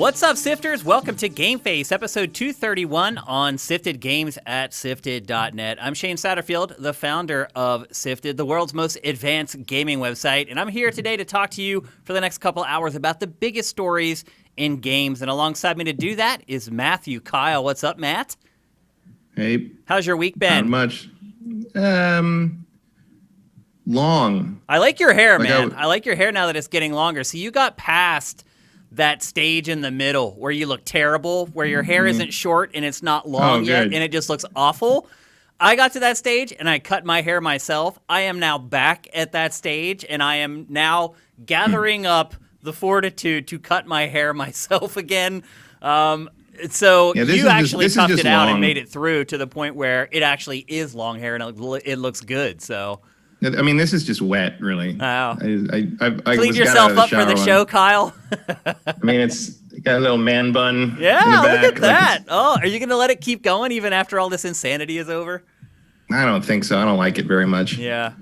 What's up, Sifters? Welcome to GameFace, episode 231 on Sifted Games at Sifted.net. I'm Shane Satterfield, the founder of Sifted, the world's most advanced gaming website, and I'm here today to talk to you for the next couple hours about the biggest stories in games. And alongside me to do that is Matthew Kyle. What's up, Matt? Hey. How's your week been? Not much. Long. I like your hair, man. I like your hair now that it's getting longer. So you got past that stage in the middle where you look terrible, where your hair isn't short and it's not long yet, and it just looks awful. I got to that stage and I cut my hair myself. I am now back at that stage, and I am now gathering up the fortitude to cut my hair myself again. So you actually toughed it out and made it through to the point where it actually is long hair and it looks good. So I mean, this is just wet, really. Oh. I clean yourself up for the show, Kyle. I mean, it's got a little man bun. Yeah, in the back. Look at that. Are you going to let it keep going even after all this insanity is over? I don't think so. I don't like it very much. Yeah.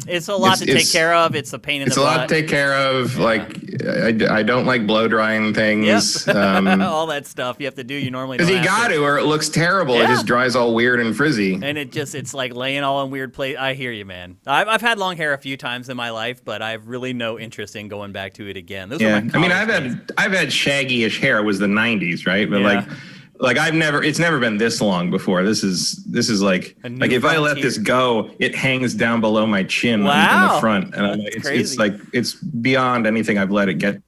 It's a lot to take care of. It's a pain in the butt. It's a lot to take care of. Yeah. Like, I don't like blow drying things. Yep. All that stuff you have to do. You normally don't. Because you got to, or it looks terrible. Yeah. It just dries all weird and frizzy. And it's like laying all in weird places. I hear you, man. I've had long hair a few times in my life, but I have really no interest in going back to it again. Those are my I mean, I've had shaggy-ish hair. It was the 90s, right? But it's never been this long before. This is like if I let this go, it hangs down below my chin in the front, and it's beyond anything I've let it get.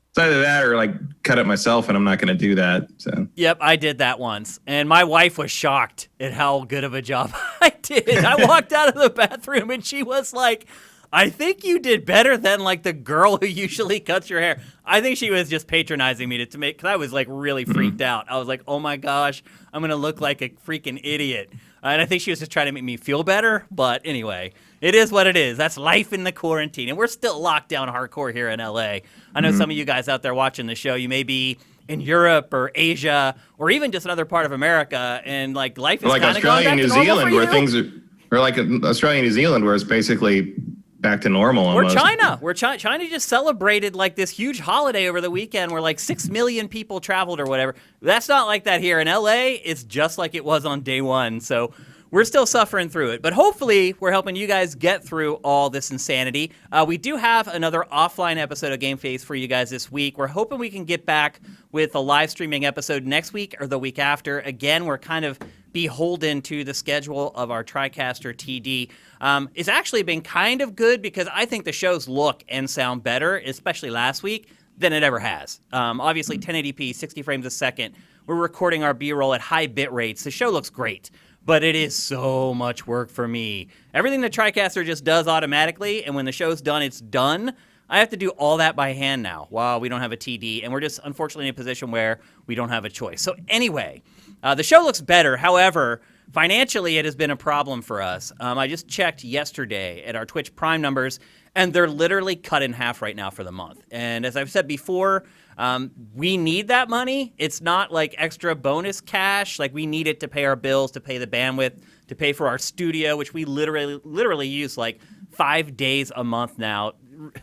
It's either that or like cut it myself, and I'm not going to do that. So. Yep, I did that once, and my wife was shocked at how good of a job I did. I walked out of the bathroom, and she was like, I think you did better than like the girl who usually cuts your hair. I think she was just patronizing me because I was like really freaked out. I was like, oh my gosh, I'm going to look like a freaking idiot. And I think she was just trying to make me feel better. But anyway, it is what it is. That's life in the quarantine. And we're still locked down hardcore here in LA. I know some of you guys out there watching the show, you may be in Europe or Asia or even just another part of America. And like life is kind of going back to normal for you. Or like Australia and New Zealand where it's basically back to normal almost. Or China just celebrated like this huge holiday over the weekend where like 6 million people traveled or whatever. That's not like that here in LA. It's just like it was on day one. So we're still suffering through it. But hopefully we're helping you guys get through all this insanity. We do have another offline episode of GameFace for you guys this week. We're hoping we can get back with a live streaming episode next week or the week after. Again, we're kind of beholden to the schedule of our TriCaster TD. It's actually been kind of good because I think the shows look and sound better, especially last week, than it ever has. Obviously, 1080p, 60 frames a second. We're recording our B-roll at high bit rates. The show looks great, but it is so much work for me. Everything the TriCaster just does automatically, and when the show's done, it's done. I have to do all that by hand now while we don't have a TD, and we're just unfortunately in a position where we don't have a choice. So anyway, the show looks better. However, financially, it has been a problem for us. I just checked yesterday at our Twitch Prime numbers, and they're literally cut in half right now for the month. And as I've said before, we need that money. It's not like extra bonus cash. Like we need it to pay our bills, to pay the bandwidth, to pay for our studio, which we literally use like 5 days a month now.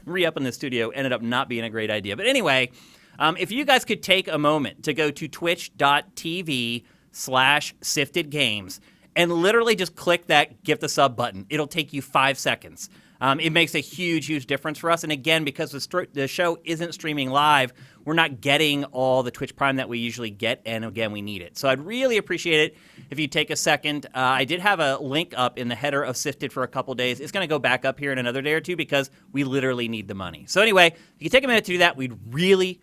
Re-upping the studio ended up not being a great idea. But anyway, if you guys could take a moment to go to twitch.tv/siftedgames and literally just click that gift a sub button. It'll take you 5 seconds. It makes a huge difference for us. And again, because the show isn't streaming live, we're not getting all the Twitch Prime that we usually get. And again, we need it. So I'd really appreciate it if you take a second. I did have a link up in the header of Sifted for a couple days. It's going to go back up here in another day or two because we literally need the money. So anyway, if you could take a minute to do that, we'd really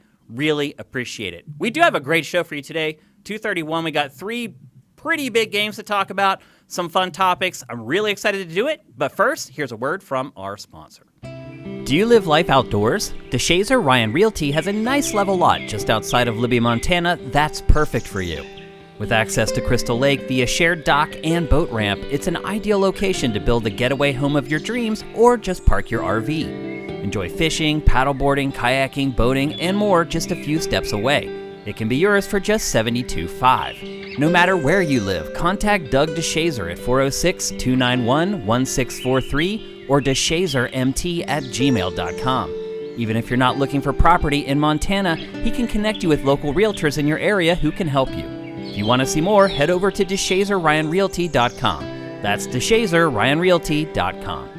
appreciate it. We do have a great show for you today. 231, we got 3 pretty big games to talk about, some fun topics. I'm really excited to do it, but first, here's a word from our sponsor. Do you live life outdoors? DeShazer Ryan Realty has a nice level lot just outside of Libby, Montana that's perfect for you. With access to Crystal Lake via shared dock and boat ramp, it's an ideal location to build the getaway home of your dreams or just park your RV. Enjoy fishing, paddleboarding, kayaking, boating, and more just a few steps away. It can be yours for just $72,500. No matter where you live, contact Doug DeShazer at 406-291-1643 or DeShazerMT@gmail.com. Even if you're not looking for property in Montana, he can connect you with local realtors in your area who can help you. If you want to see more, head over to DeShazerRyanRealty.com. That's DeShazerRyanRealty.com.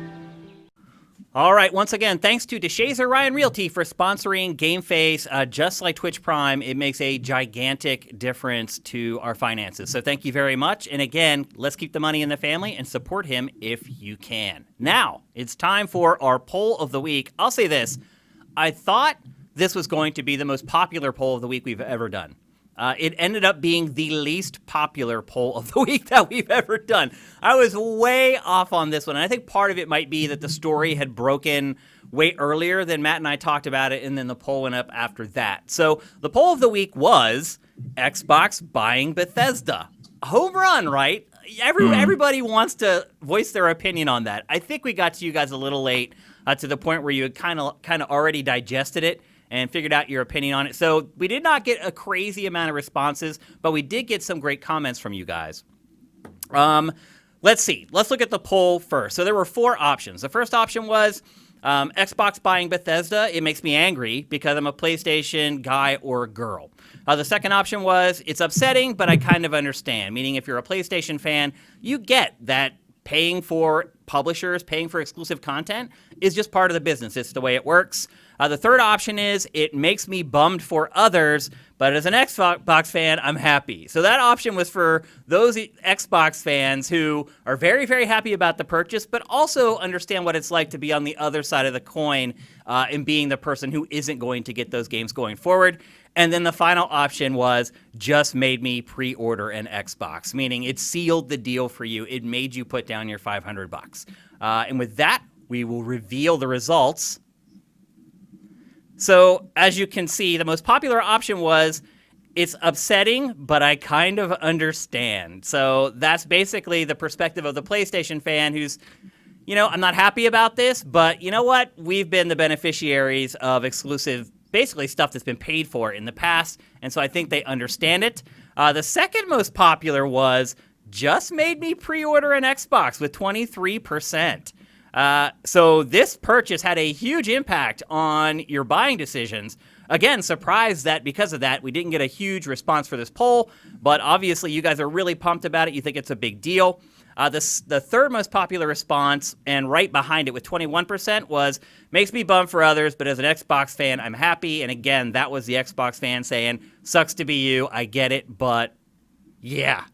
All right, once again, thanks to DeShazer Ryan Realty for sponsoring GameFace. Just like Twitch Prime, it makes a gigantic difference to our finances. So thank you very much. And again, let's keep the money in the family and support him if you can. Now, it's time for our poll of the week. I'll say this. I thought this was going to be the most popular poll of the week we've ever done. It ended up being the least popular poll of the week that we've ever done. I was way off on this one. And I think part of it might be that the story had broken way earlier than Matt and I talked about it, and then the poll went up after that. So the poll of the week was Xbox buying Bethesda. Home run, right? Everybody wants to voice their opinion on that. I think we got to you guys a little late to the point where you had kind of already digested it and figured out your opinion on it. So we did not get a crazy amount of responses, but we did get some great comments from you guys. Let's see. Let's look at the poll first. So there were 4 options. The first option was Xbox buying Bethesda. It makes me angry because I'm a PlayStation guy or girl. The second option was it's upsetting, but I kind of understand. Meaning if you're a PlayStation fan, you get that paying for publishers, paying for exclusive content is just part of the business. It's the way it works. The third option is it makes me bummed for others, but as an Xbox fan, I'm happy. So that option was for those Xbox fans who are very, very happy about the purchase, but also understand what it's like to be on the other side of the coin and being the person who isn't going to get those games going forward. And then the final option was just made me pre-order an Xbox, meaning it sealed the deal for you. It made you put down your $500. And with that, we will reveal the results. So as you can see, the most popular option was it's upsetting, but I kind of understand. So that's basically the perspective of the PlayStation fan who's, I'm not happy about this, but you know what? We've been the beneficiaries of exclusive, basically stuff that's been paid for in the past, and so I think they understand it. The second most popular was just made me pre-order an Xbox with 23%. So this purchase had a huge impact on your buying decisions. Again, surprised that because of that, we didn't get a huge response for this poll, but obviously you guys are really pumped about it. You think it's a big deal. The third most popular response, and right behind it with 21%, was makes me bummed for others, but as an Xbox fan, I'm happy. And again, that was the Xbox fan saying, sucks to be you, I get it, but yeah.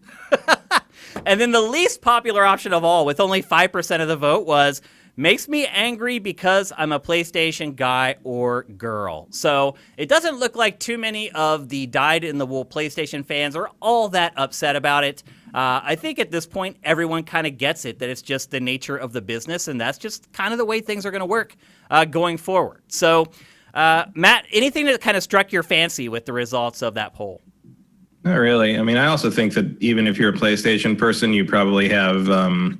And then the least popular option of all, with only 5% of the vote, was makes me angry because I'm a PlayStation guy or girl. So it doesn't look like too many of the dyed-in-the-wool PlayStation fans are all that upset about it. I think at this point, everyone kind of gets it, that it's just the nature of the business, and that's just kind of the way things are going to work going forward. So, Matt, anything that kind of struck your fancy with the results of that poll? Not really. I mean, I also think that even if you're a PlayStation person, you probably have a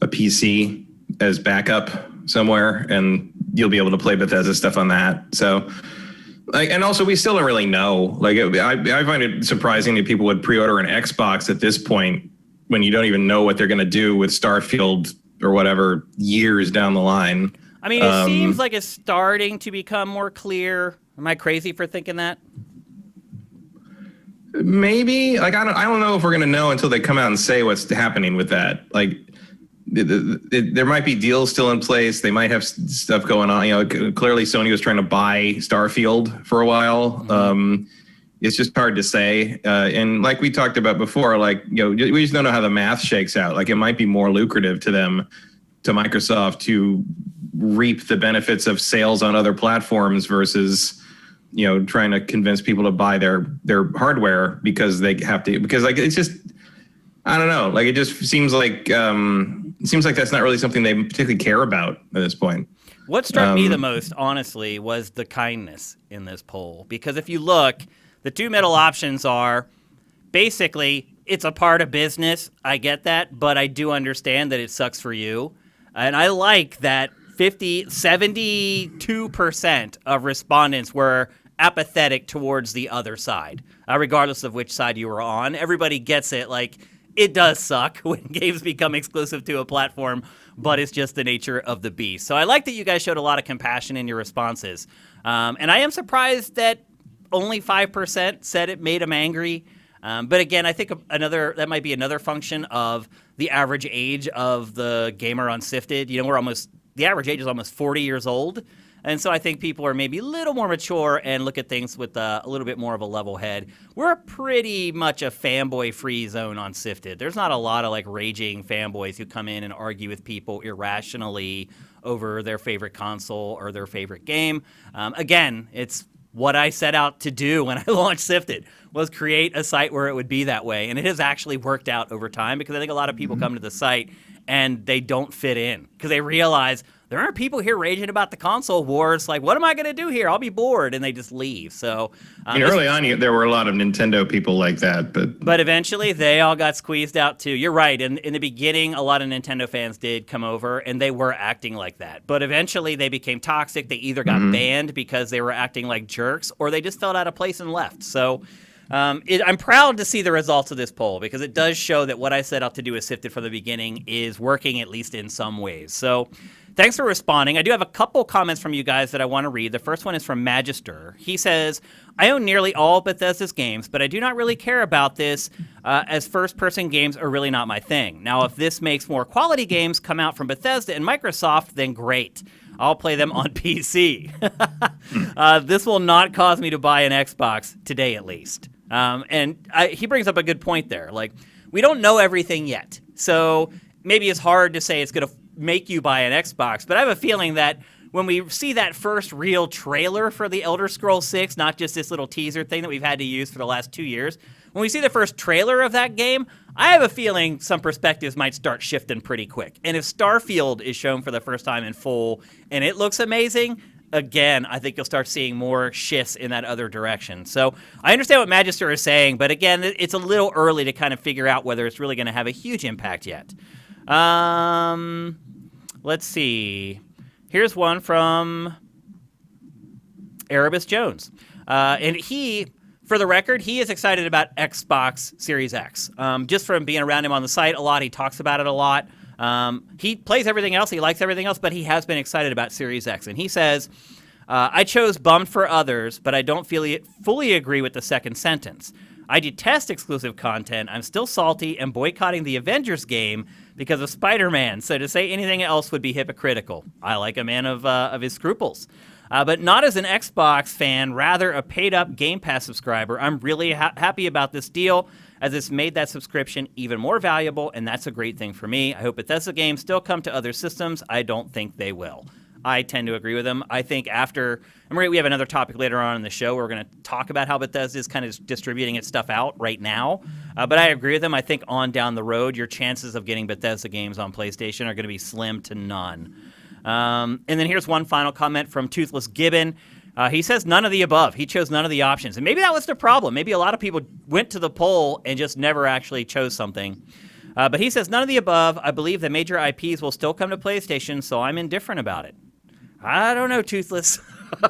PC as backup somewhere, and you'll be able to play Bethesda stuff on that. So, and also we still don't really know. I find it surprising that people would pre-order an Xbox at this point when you don't even know what they're going to do with Starfield or whatever years down the line. I mean, it seems like it's starting to become more clear. Am I crazy for thinking that? Maybe. I don't know if we're going to know until they come out and say what's happening with that. There might be deals still in place. They might have stuff going on. Clearly Sony was trying to buy Starfield for a while. Mm-hmm. It's just hard to say. And like we talked about before, we just don't know how the math shakes out. It might be more lucrative to Microsoft to reap the benefits of sales on other platforms versus, trying to convince people to buy their hardware because they have to, because it's just, I don't know. It just seems like that's not really something they particularly care about at this point. What struck me the most, honestly, was the kindness in this poll. Because if you look, the two middle options are basically, it's a part of business. I get that, but I do understand that it sucks for you. And I like that 72% of respondents were apathetic towards the other side, regardless of which side you were on. Everybody gets it. it does suck when games become exclusive to a platform, but it's just the nature of the beast. So I like that you guys showed a lot of compassion in your responses. And I am surprised that only 5% said it made them angry. But again, I think that might be another function of the average age of the gamer on Sifted. You know, the average age is almost 40 years old. And so I think people are maybe a little more mature and look at things with a little bit more of a level head. We're pretty much a fanboy-free zone on Sifted. There's not a lot of like raging fanboys who come in and argue with people irrationally over their favorite console or their favorite game. Again, it's what I set out to do when I launched Sifted, was create a site where it would be that way. And it has actually worked out over time, because I think a lot of people come to the site and they don't fit in because they realize there aren't people here raging about the console wars. Like, what am I going to do here? I'll be bored. And they just leave. So early on, there were a lot of Nintendo people like that. But eventually, they all got squeezed out, too. You're right. In the beginning, a lot of Nintendo fans did come over, and they were acting like that. But eventually, they became toxic. They either got banned because they were acting like jerks, or they just felt out of place and left. So I'm proud to see the results of this poll, because it does show that what I set out to do with Sifted from the beginning is working, at least in some ways. So thanks for responding. I do have a couple comments from you guys that I want to read. The first one is from Magister. He says, I own nearly all Bethesda's games, but I do not really care about this, as first-person games are really not my thing. Now, if this makes more quality games come out from Bethesda and Microsoft, then great. I'll play them on PC. This will not cause me to buy an Xbox, today at least. He brings up a good point there. Like, we don't know everything yet. So maybe it's hard to say it's going to make you buy an Xbox, but I have a feeling that when we see that first real trailer for the Elder Scrolls 6, not just this little teaser thing that we've had to use for the last 2 years, when we see the first trailer of that game, I have a feeling some perspectives might start shifting pretty quick. And if Starfield is shown for the first time in full and it looks amazing, again, I think you'll start seeing more shifts in that other direction. So I understand what Magister is saying, but again, it's a little early to kind of figure out whether it's really going to have a huge impact yet. Let's see. Here's one from Erebus Jones. And he, for the record, he is excited about Xbox Series X. Just from being around him on the site a lot, he talks about it a lot. He plays everything else, he likes everything else, but he has been excited about Series X. And he says, I chose bummed for others, but I don't fully agree with the second sentence. I detest exclusive content. I'm still salty and boycotting the Avengers game because of Spider-Man, so to say anything else would be hypocritical. I like a man of his scruples. But not as an Xbox fan, rather a paid-up Game Pass subscriber. I'm really happy about this deal, as it's made that subscription even more valuable, and that's a great thing for me. I hope Bethesda games still come to other systems. I don't think they will. I tend to agree with him. I think we have another topic later on in the show where we're going to talk about how Bethesda is kind of distributing its stuff out right now. But I agree with him. I think on down the road, your chances of getting Bethesda games on PlayStation are going to be slim to none. And then here's one final comment from Toothless Gibbon. He says none of the above. He chose none of the options. And maybe that was the problem. Maybe a lot of people went to the poll and just never actually chose something. But he says none of the above. I believe the major IPs will still come to PlayStation, so I'm indifferent about it. I don't know, Toothless.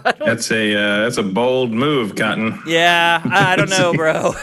That's a bold move, Cotton. Yeah, I don't know, bro.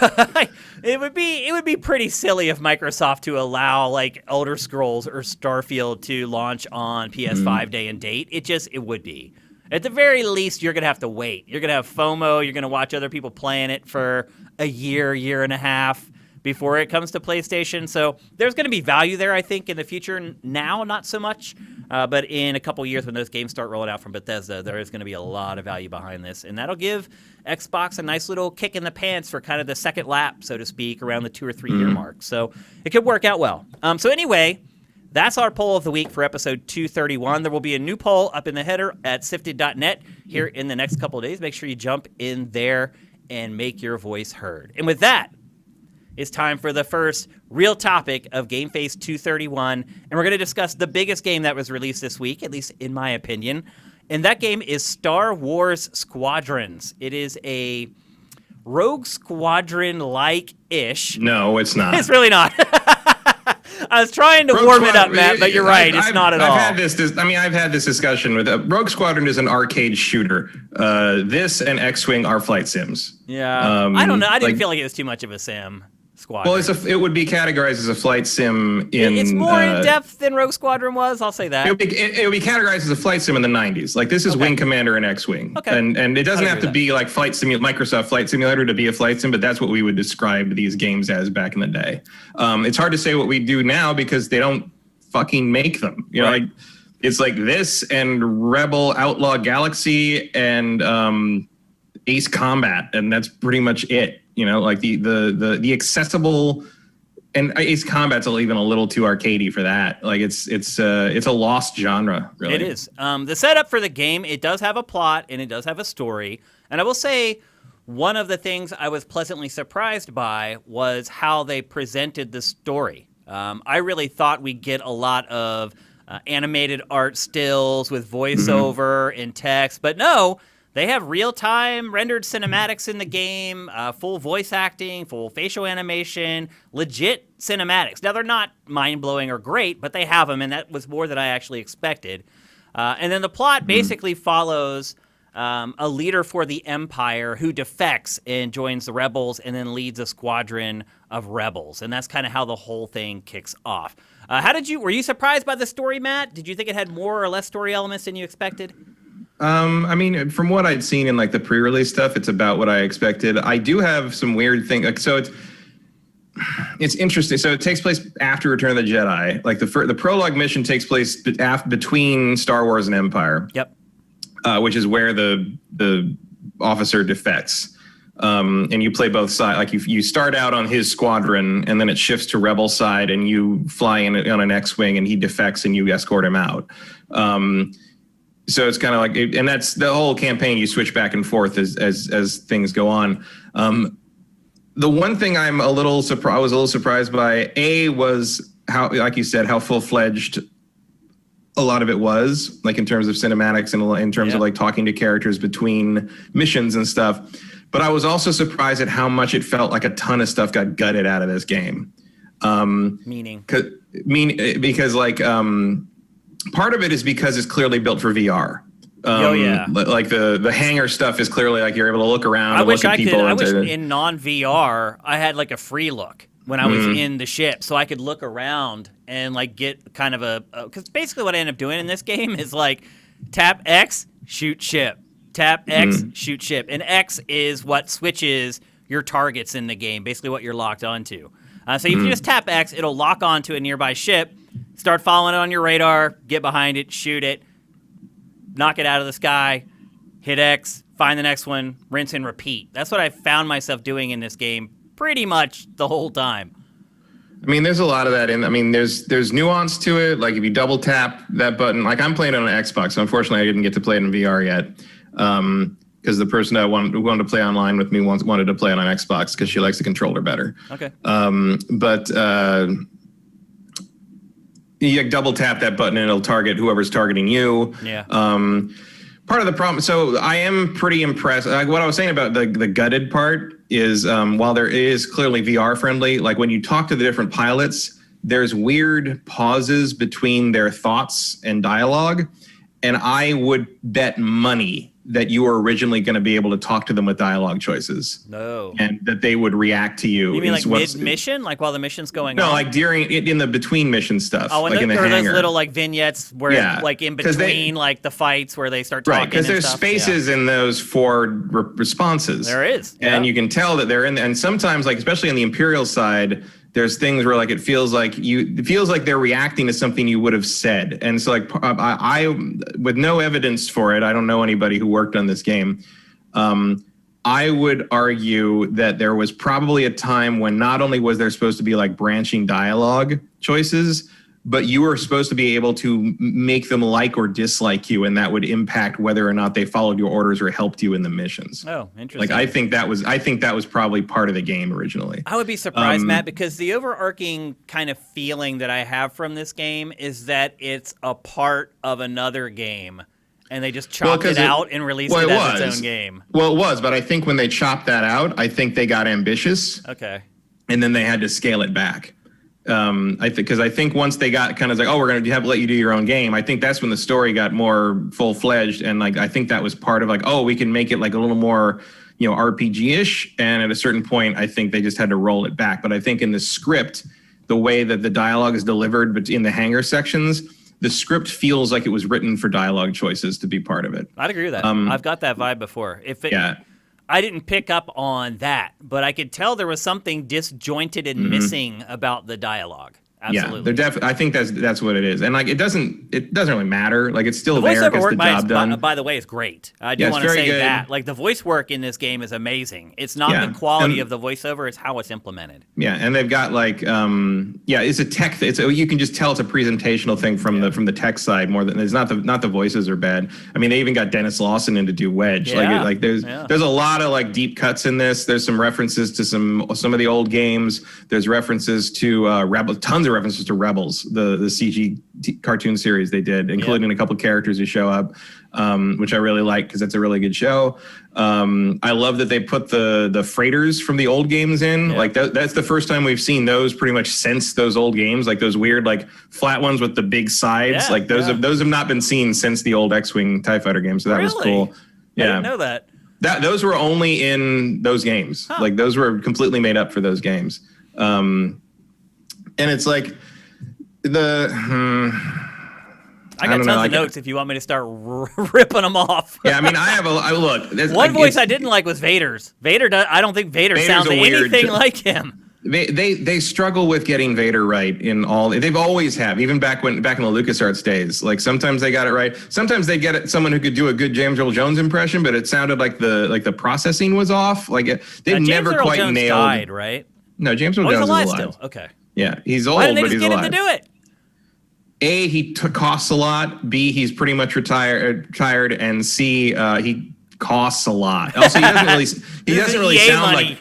It would be pretty silly if Microsoft to allow like Elder Scrolls or Starfield to launch on PS5 day and date. It would be. At the very least, you're gonna have to wait. You're gonna have FOMO. You're gonna watch other people playing it for a year and a half before it comes to PlayStation. So there's going to be value there, I think, in the future. Now, not so much. But in a couple years when those games start rolling out from Bethesda, there is going to be a lot of value behind this. And that'll give Xbox a nice little kick in the pants for kind of the second lap, so to speak, around the 2 or 3 year mark. So it could work out well. So anyway, that's our poll of the week for episode 231. There will be a new poll up in the header at sifted.net here in the next couple of days. Make sure you jump in there and make your voice heard. And with that, it's time for the first real topic of GameFace 231, and we're going to discuss the biggest game that was released this week, at least in my opinion, and that game is Star Wars Squadrons. It is a Rogue Squadron-like-ish. No, it's not. It's really not. I was trying to warm it up, Matt, but you're right. It's not at all. I've had this discussion with Rogue Squadron is an arcade shooter. This and X-Wing are flight sims. Yeah. I don't know. I didn't feel like it was too much of a sim. Squadrons. Well, it would be categorized as a flight sim. It's more in depth than Rogue Squadron was. I'll say that. It would be categorized as a flight sim in the 90s. Like this is Wing Commander and X-Wing. Okay. And it doesn't have to be like Microsoft Flight Simulator to be a flight sim, but that's what we would describe these games as back in the day. It's hard to say what we do now because they don't fucking make them. You know, like it's like this and Rebel Outlaw Galaxy and Ace Combat, and that's pretty much it. You know, like the accessible, and Ace Combat's even a little too arcadey for that. Like it's a lost genre, really. It is. The setup for the game, it does have a plot and it does have a story. And I will say, one of the things I was pleasantly surprised by was how they presented the story. I really thought we'd get a lot of animated art stills with voiceover and text, but no. They have real-time rendered cinematics in the game, full voice acting, full facial animation, legit cinematics. Now, they're not mind-blowing or great, but they have them, and that was more than I actually expected. And then the plot basically follows a leader for the Empire who defects and joins the rebels and then leads a squadron of rebels. And that's kind of how the whole thing kicks off. Were you surprised by the story, Matt? Did you think it had more or less story elements than you expected? I mean, from what I'd seen in like the pre-release stuff, it's about what I expected. I do have some weird things. Like, so it's interesting. So it takes place after Return of the Jedi. Like the prologue mission takes place between Star Wars and Empire. Yep. Which is where the officer defects. And you play both sides. Like you start out on his squadron, and then it shifts to Rebel side, and you fly in on an X-wing, and he defects, and you escort him out. So it's kind of like, and that's the whole campaign. You switch back and forth as things go on. The one thing I was a little surprised by, was how, like you said, how full-fledged a lot of it was, like in terms of cinematics and in terms of like talking to characters between missions and stuff. But I was also surprised at how much it felt like a ton of stuff got gutted out of this game. Because like, part of it is because it's clearly built for VR. Like the hangar stuff is clearly like you're able to look around and look at people. I wish in non-VR I had like a free look when I was in the ship, so I could look around and like get kind of because basically what I end up doing in this game is like tap X, shoot ship, tap X, shoot ship, and X is what switches your targets in the game, basically what you're locked onto. So if you just tap X, it'll lock onto a nearby ship. Start following it on your radar, get behind it, shoot it, knock it out of the sky, hit X, find the next one, rinse and repeat. That's what I found myself doing in this game pretty much the whole time. I mean, there's a lot of that there's nuance to it. Like if you double tap that button, like I'm playing on an Xbox, so unfortunately I didn't get to play it in VR yet. Because the person that wanted to play online with me wanted to play it on Xbox because she likes the controller better. Okay. But you double tap that button and it'll target whoever's targeting you. Yeah. Part of the problem, so I am pretty impressed. Like what I was saying about the gutted part is while there is clearly VR friendly, like when you talk to the different pilots, there's weird pauses between their thoughts and dialogue. And I would bet money that you were originally going to be able to talk to them with dialogue choices. No. And that they would react to you. You mean like mid-mission? Like while the mission's going on? No, like in the between mission stuff. Oh, like in the hangar. hangar. Those little like vignettes where like in between like the fights where they start talking. Right, because there's spaces in those for responses. There is. Yeah. And you can tell that they're in, and sometimes like, especially on the Imperial side, there's things where like it feels like they're reacting to something you would have said. And so like I with no evidence for it, I don't know anybody who worked on this game. I would argue that there was probably a time when not only was there supposed to be like branching dialogue choices, but you were supposed to be able to make them like or dislike you, and that would impact whether or not they followed your orders or helped you in the missions. Oh, interesting. Like I think that was probably part of the game originally. I would be surprised, Matt, because the overarching kind of feeling that I have from this game is that it's a part of another game, and they just chopped it out and released it as its own game. Well, it was, but I think when they chopped that out, I think they got ambitious. Okay. And then they had to scale it back. I think once they got kind of like, oh, we're going to let you do your own game. I think that's when the story got more full fledged. And like, I think that was part of like, oh, we can make it like a little more RPG-ish, and at a certain point, I think they just had to roll it back. But I think in the script, the way that the dialogue is delivered, but in the hangar sections, the script feels like it was written for dialogue choices to be part of it. I'd agree with that. I've got that vibe before. I didn't pick up on that, but I could tell there was something disjointed and missing about the dialogue. Absolutely. Yeah, I think that's what it is, and like it doesn't really matter. Like it's still there because the job done. By the way, is great. I do want to say that. Like the voice work in this game is amazing. It's not the quality of the voiceover; it's how it's implemented. Yeah, and they've got like it's a tech. You can just tell it's a presentational thing from the tech side more than it's not the voices are bad. I mean, they even got Dennis Lawson in to do Wedge. Yeah. There's a lot of like deep cuts in this. There's some references to some of the old games. There's references to Rebels, tons of references to Rebels, the CG cartoon series they did, including a couple characters who show up, which I really like because it's a really good show. I love that they put the freighters from the old games in. Like that's the first time we've seen those pretty much since those old games, like those weird like flat ones with the big sides. Like those have not been seen since the old X-Wing TIE Fighter games. So that was cool. Yeah, I didn't know that. Those were only in those games. Huh. Like those were completely made up for those games. And it's like I got tons of notes if you want me to start ripping them off. Yeah, I mean, look. One voice I didn't like was Vader's. I don't think Vader sounds anything like him. They struggle with getting Vader right in all. They've always have, even back in the LucasArts days. Like sometimes they got it right. Sometimes they get someone who could do a good James Earl Jones impression, but it sounded like the processing was off. Like they've never James Earl quite Jones nailed. Died, right? No, James Earl Jones is alive still. Okay. Yeah, he's old, Why didn't they but just he's get alive. him to do it? A, he costs a lot. B, he's pretty much retired. And C, he costs a lot. Also, he doesn't really sound like.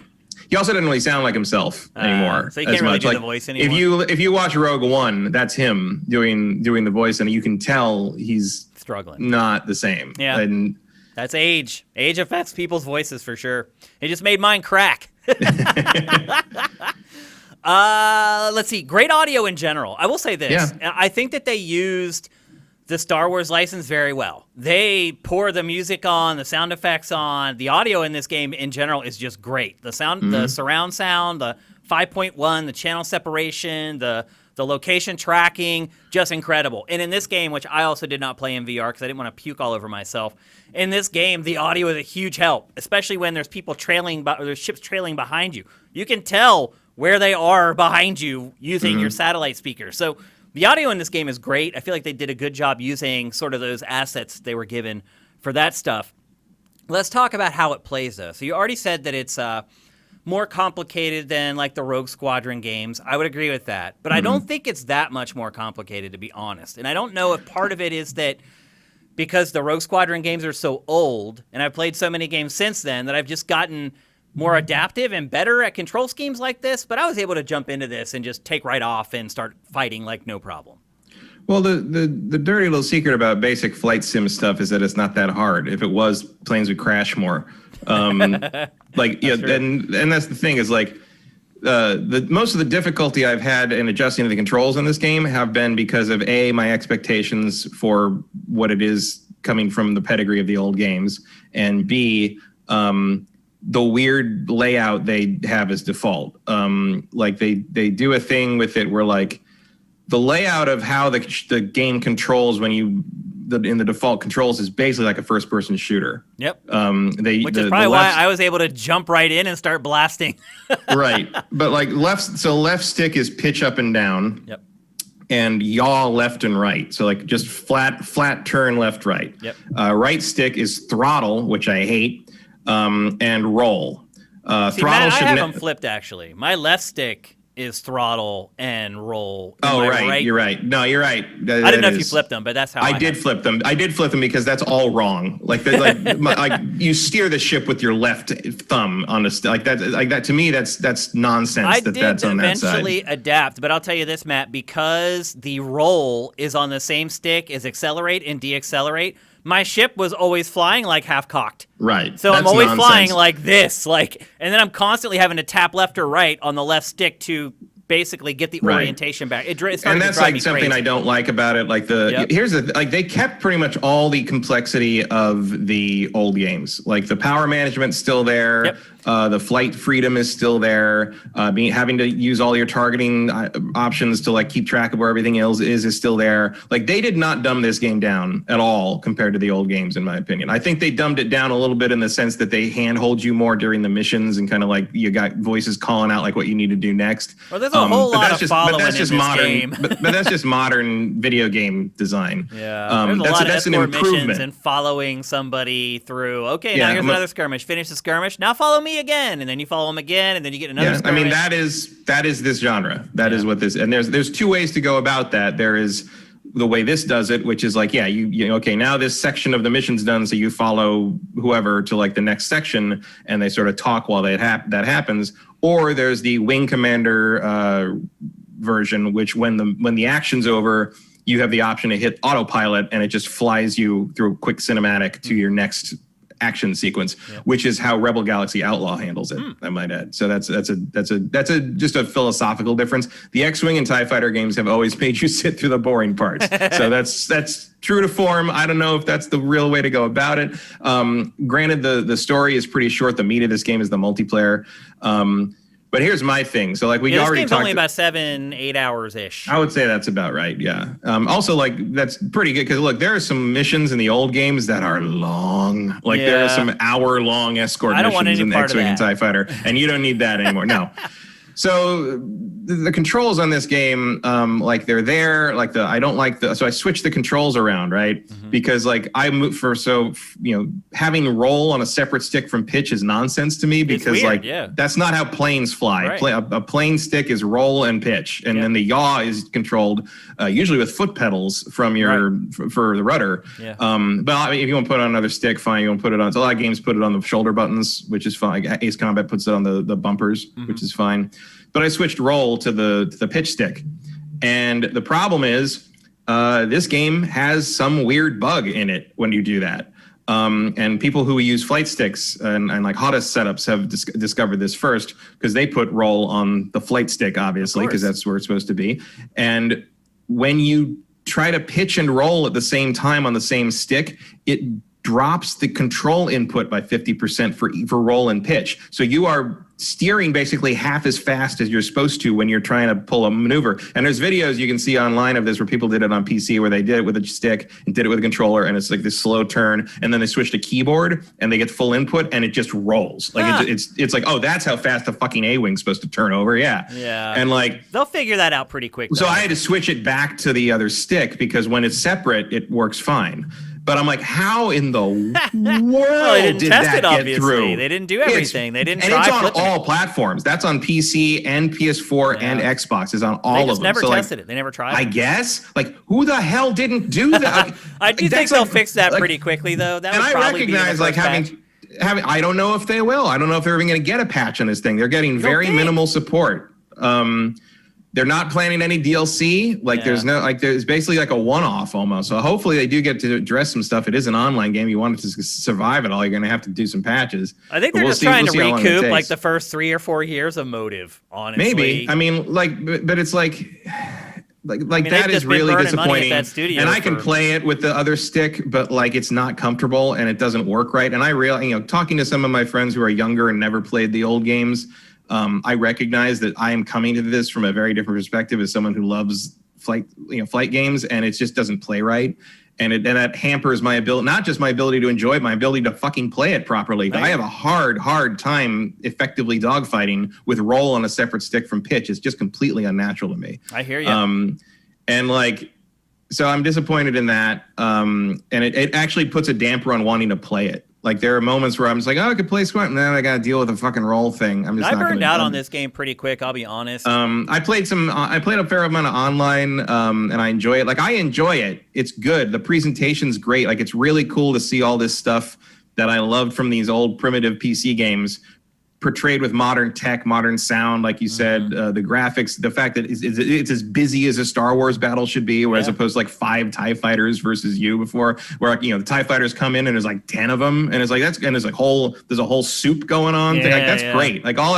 He also doesn't really sound like himself anymore. So he can't really do the voice anymore. If you watch Rogue One, that's him doing the voice, and you can tell he's struggling. Not the same. Yeah, and that's age. Age affects people's voices for sure. It just made mine crack. Let's see. Great audio in general. I will say this. Yeah. I think that they used the Star Wars license very well. They pour the music on, the sound effects on. The audio in this game in general is just great. The sound, the surround sound, the 5.1, the channel separation, the location tracking, just incredible. And in this game, which I also did not play in VR because I didn't want to puke all over myself, in this game, the audio is a huge help, especially when there's people there's ships trailing behind you. You can tell where they are behind you using your satellite speaker. So the audio in this game is great. I feel like they did a good job using sort of those assets they were given for that stuff. Let's talk about how it plays, though. So you already said that it's more complicated than like the Rogue Squadron games. I would agree with that. But I don't think it's that much more complicated, to be honest. And I don't know if part of it is that because the Rogue Squadron games are so old, and I've played so many games since then, that I've just gotten more adaptive and better at control schemes like this, but I was able to jump into this and just take right off and start fighting like no problem. Well, the dirty little secret about basic flight sim stuff is that it's not that hard. If it was, planes would crash more. And that's the thing is like the most of the difficulty I've had in adjusting to the controls in this game have been because of A, my expectations for what it is coming from the pedigree of the old games, and B, the weird layout they have as default. Like they do a thing with it where like the layout of how the game controls in the default controls is basically like a first person shooter. Yep. Which is probably why I was able to jump right in and start blasting. Right. But like left stick is pitch up and down. Yep. And yaw left and right. So like just flat turn left, right. Yep. Right stick is throttle, which I hate. And roll. See, Matt, I have them flipped actually. My left stick is throttle and roll. Oh, right. You're right. No, you're right. I didn't know if you flipped them, but that's how I did flip them. I did flip them because that's all wrong. Like you steer the ship with your left thumb on like that. To me, that's nonsense. I did that's on that side. Eventually adapt, but I'll tell you this, Matt, because the roll is on the same stick as accelerate and deaccelerate. My ship was always flying like half cocked. Right. So I'm always flying like this, and then I'm constantly having to tap left or right on the left stick to basically get the Right. orientation back. And that's like something I don't like about it. Like they kept pretty much all the complexity of the old games. Like the power management's still there. Yep. The flight freedom is still there. Having to use all your targeting options to like keep track of where everything else is still there. Like they did not dumb this game down at all compared to the old games, in my opinion. I think they dumbed it down a little bit in the sense that they handhold you more during the missions and kind of like you got voices calling out like what you need to do next. Well, there's a whole lot of following in this game. but that's just modern video game design. Yeah, there's a lot of escort missions and following somebody through. Okay, now here's another skirmish. Finish the skirmish. Now follow me again, and then you follow them again, and then you get another skirmish. I mean, that is this genre. That is what this. And there's two ways to go about that. There is the way this does it, which is like, you okay, now this section of the mission's done, so you follow whoever to like the next section, and they sort of talk while that happens. Or there's the Wing Commander version, which when the action's over, you have the option to hit autopilot, and it just flies you through a quick cinematic to your next action sequence, which is how Rebel Galaxy Outlaw handles it. I might add. So that's just a philosophical difference. The X-Wing and TIE Fighter games have always made you sit through the boring parts. So that's true to form. I don't know if that's the real way to go about it. Granted, the story is pretty short. The meat of this game is the multiplayer. But here's my thing. So like we already talked. This game's only about 7-8 hours ish. I would say that's about right. Yeah. Also, like that's pretty good because look, there are some missions in the old games that are long. Like there are some hour-long escort missions in the X-Wing and TIE Fighter, and you don't need that anymore. No. So the controls on this game, like they're there. Like I don't like so I switched the controls around, right? Mm-hmm. Because like having roll on a separate stick from pitch is nonsense to me because that's not how planes fly. Right. A plane stick is roll and pitch, and then the yaw is controlled usually with foot pedals from your for the rudder. Yeah. But if you want to put it on another stick, fine. You want to put it on. So a lot of games put it on the shoulder buttons, which is fine. Like Ace Combat puts it on the bumpers, which is fine. But I switched roll to the pitch stick. And the problem is this game has some weird bug in it when you do that. And people who use flight sticks and like hottest setups have discovered this first because they put roll on the flight stick, obviously, because that's where it's supposed to be. And when you try to pitch and roll at the same time on the same stick, it drops the control input by 50% for roll and pitch. So you are steering basically half as fast as you're supposed to when you're trying to pull a maneuver. And there's videos you can see online of this where people did it on PC where they did it with a stick and did it with a controller, and it's like this slow turn, and then they switch to keyboard and they get full input and it just rolls. Like it's like, oh, that's how fast a fucking A-wing's supposed to turn over. Yeah. And like they'll figure that out pretty quick. So I had to switch it back to the other stick because when it's separate, it works fine. But I'm like, how in the world did that get through? They didn't do everything. They didn't try. And it's on all platforms. That's on PC and PS4 and Xbox. It's on all of them. They just never tested it. They never tried it. I guess. Like, who the hell didn't do that? I do think they'll fix that pretty quickly, though. That would probably be the first patch. I don't know if they will. I don't know if they're even going to get a patch on this thing. They're getting very minimal support. They're not planning any DLC. There's basically like a one-off almost. So hopefully they do get to address some stuff. It is an online game. You want it to survive it all, you're going to have to do some patches. I think they're just trying to recoup like the first 3 or 4 years of motive, honestly. Maybe. I mean, but it's like that is really disappointing. And I can play it with the other stick, but like it's not comfortable and it doesn't work right. And I talking to some of my friends who are younger and never played the old games, I recognize that I am coming to this from a very different perspective as someone who loves flight games, and it just doesn't play right. And that hampers my ability, not just my ability to enjoy it, my ability to fucking play it properly. Right. I have a hard time effectively dogfighting with roll on a separate stick from pitch. It's just completely unnatural to me. I hear you. So I'm disappointed in that. And it actually puts a damper on wanting to play it. Like there are moments where I'm just like, oh, I could play Squadrons, and then I got to deal with a fucking roll thing. I burned out on this game pretty quick. I'll be honest. I played a fair amount of online, and I enjoy it. Like I enjoy it. It's good. The presentation's great. Like it's really cool to see all this stuff that I loved from these old primitive PC games portrayed with modern tech, modern sound, like you said, the graphics, the fact that it's as busy as a Star Wars battle should be, as opposed to like 5 TIE fighters versus you before, where the TIE fighters come in and there's like 10 of them, and it's like there's a whole soup going on. That's great. Like all